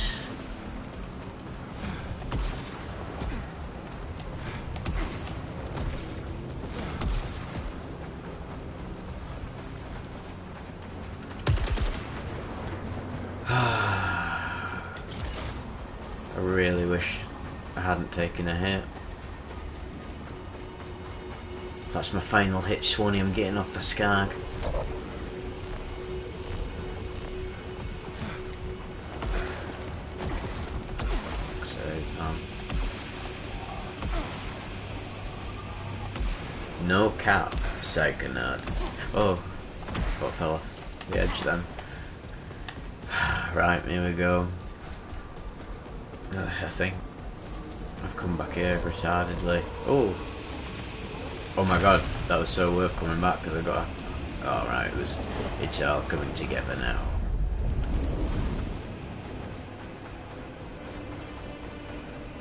I really wish I hadn't taken a hit. That's my final hit, Swanee. I'm getting off the skag. No cap, psychonaut. Oh, what fell off the edge then. Right, here we go. I think I've come back here retardedly. Oh my god, that was so worth coming back because I got. All right, it's all coming together now.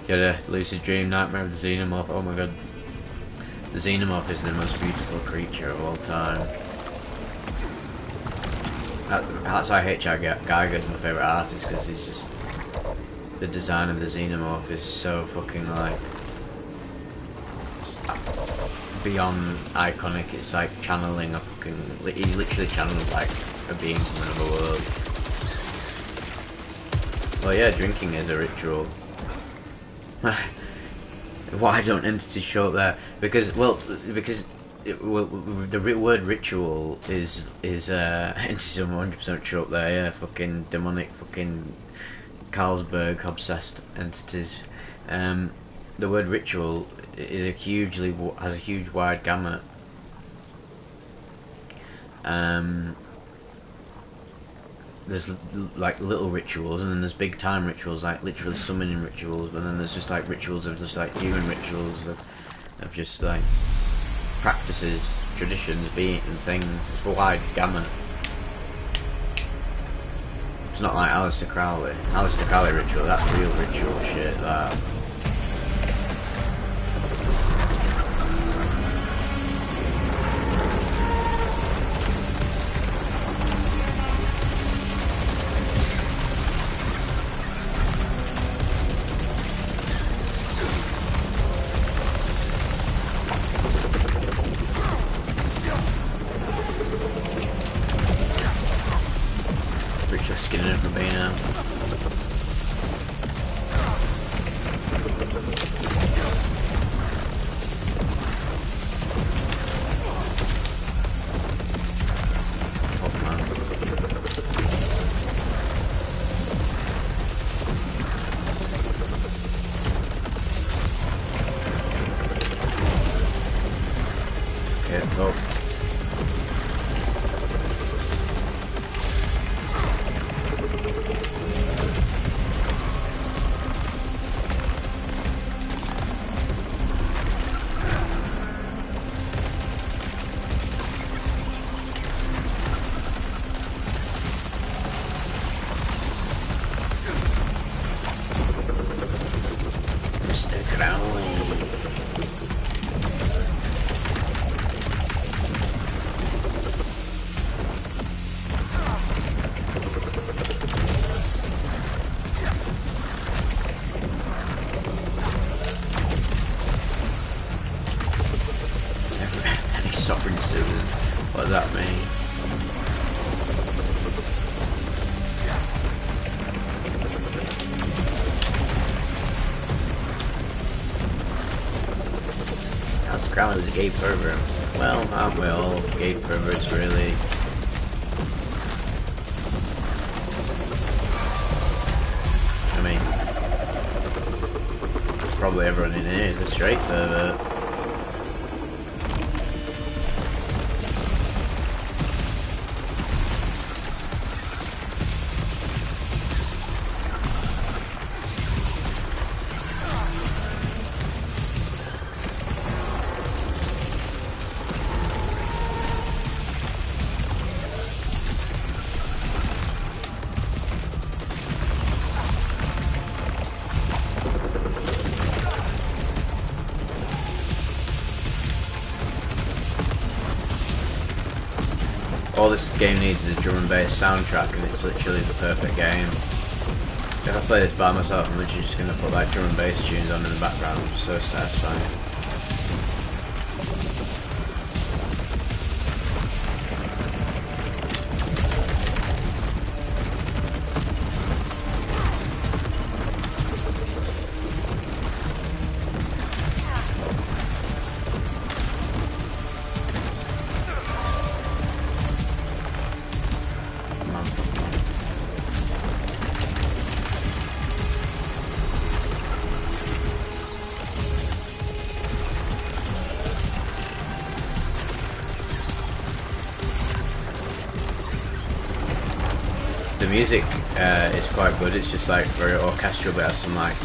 Get a lucid dream nightmare of the xenomorph. Oh my god, the xenomorph is the most beautiful creature of all time. That's why H.R. Geiger is my favourite artist, because he's just, the design of the xenomorph is so fucking like beyond iconic. It's like channeling a fucking, he literally channeled like a being from another world. Well yeah, drinking is a ritual. Why don't entities show up there? Because the word ritual is entities 100% show up there. Yeah, fucking demonic, fucking Carlsberg obsessed entities. The word ritual is has a huge wide gamut. There's like little rituals, and then there's big time rituals, like literally summoning rituals, but then there's just like rituals of just like human rituals of just like practices, traditions, being and things. It's a wide gamut. It's not like Aleister Crowley. Aleister Crowley ritual, that's real ritual shit, that. What does that mean? Aleister Crowley was a gay pervert. Well, aren't we all gay perverts, really? I mean, probably everyone in here is a straight pervert. this game needs is a drum and bass soundtrack, and it's literally the perfect game. If I play this by myself, I'm literally just gonna put like drum and bass tunes on in the background. It's so satisfying. The music is quite good. It's just like very orchestral, but it has some like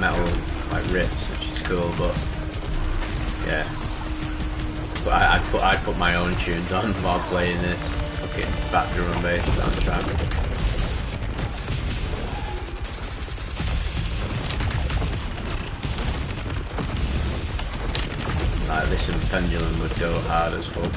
metal like riffs, which is cool. But yeah, but I'd put my own tunes on while playing this fucking back drum and bass soundtrack. Like this and Pendulum would go hard as fuck.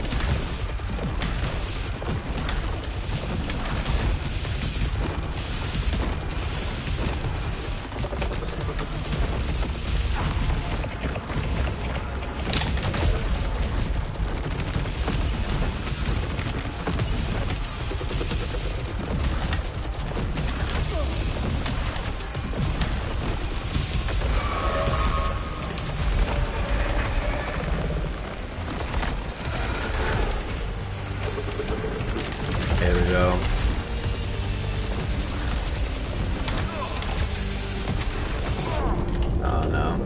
Here we go. Oh no.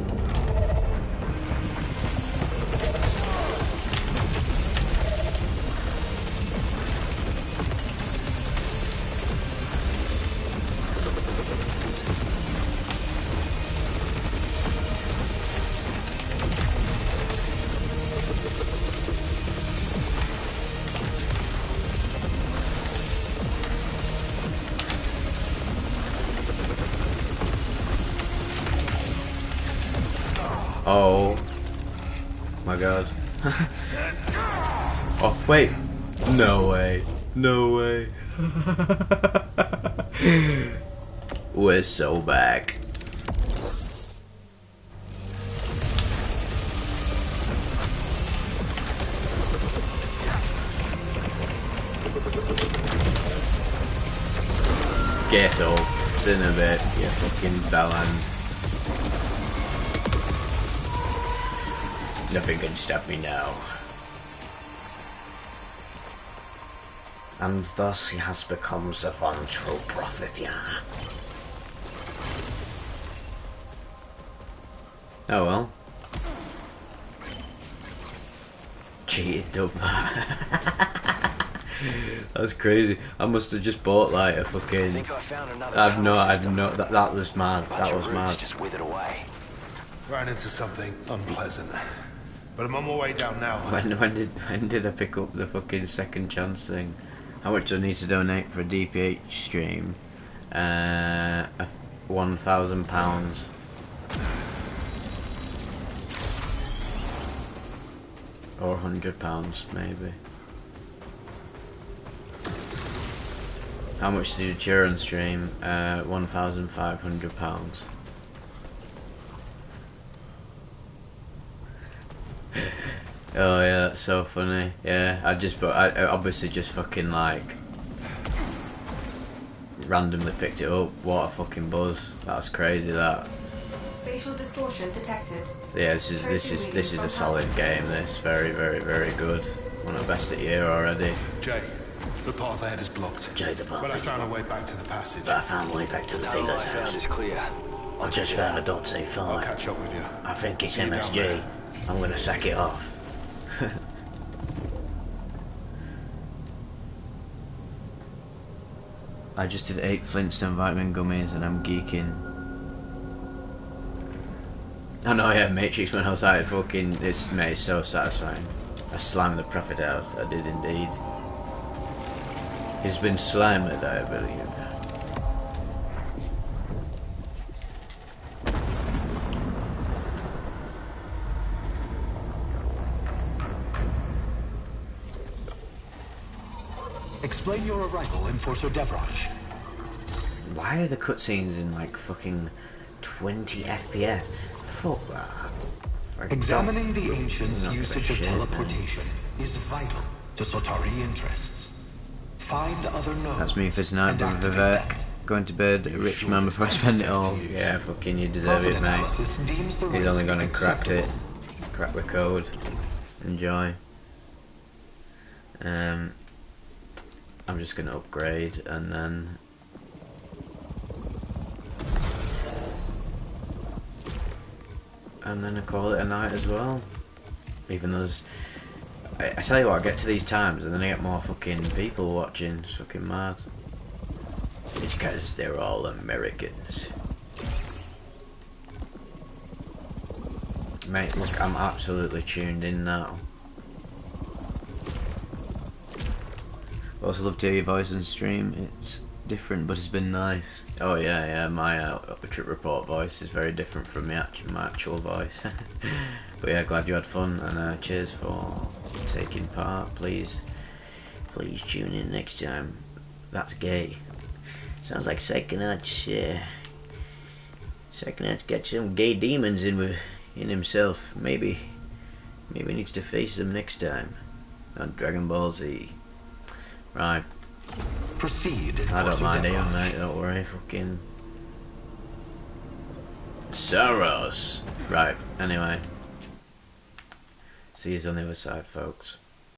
Oh my god. Oh wait. No way. No way. We're so back. Get up. It's in a bit, you fucking bellend. Nothing can stop me now. And thus he has become the one true prophet, yeah. Oh well. Cheated, dub. That's crazy. I must have just bought like a fucking. I think I found another I've no. That was mad. That was mad. Just withered away. Ran into something unpleasant. But I'm on my way down now. When did I pick up the fucking second chance thing? How much do I need to donate for a DPH stream? £1,000. Or £100 maybe. How much to do Turin stream? £1,500. Oh yeah, that's so funny. Yeah, I obviously just fucking like randomly picked it up. What a fucking buzz! That's crazy. That. Spatial distortion detected. Yeah, this is a solid game. This very good. One of the best of the year already. Jay, the path ahead is blocked. Jay, the path. But I found a way back to the passage. But I found a way back to the Tunnel I dealer's found house. is clear. I just found a dot too I'll far. catch up with you. I think it's See you down MSG. there. I'm gonna sack it off. I just did 8 Flintstone vitamin gummies and I'm geeking. I know, yeah, Matrix when I was like fucking, it's so satisfying. I slimed the prophet out, I did indeed. He's been slimed, I believe. Explain your arrival, Enforcer Devraj. Why are the cutscenes in like fucking 20 FPS? Fuck that. Examining the Ancients' usage of shit, teleportation is vital to Sotari interests. Find other nodes. That's me for tonight, and Vivek. activate them. Going to bed, a rich man before I spend it all. Yeah, fucking you deserve it, mate. He's only gone and cracked it. Crack the code. Enjoy. I'm just gonna upgrade and then I call it a night as well. Even though I tell you what, I get to these times and then I get more fucking people watching. It's fucking mad. It's because they're all Americans. Mate, look, I'm absolutely tuned in now. Also love to hear your voice on stream. It's different, but it's been nice. Oh yeah, my trip report voice is very different from my actual voice. But yeah, glad you had fun, and cheers for taking part. Please tune in next time. That's gay. Sounds like Psychonauts. Psychonauts got some gay demons in himself. Maybe needs to face them next time on Dragon Ball Z. Right. Proceed. I don't mind him, mate. Don't worry. Fucking Saros. Right. Anyway. See you on the other side, folks.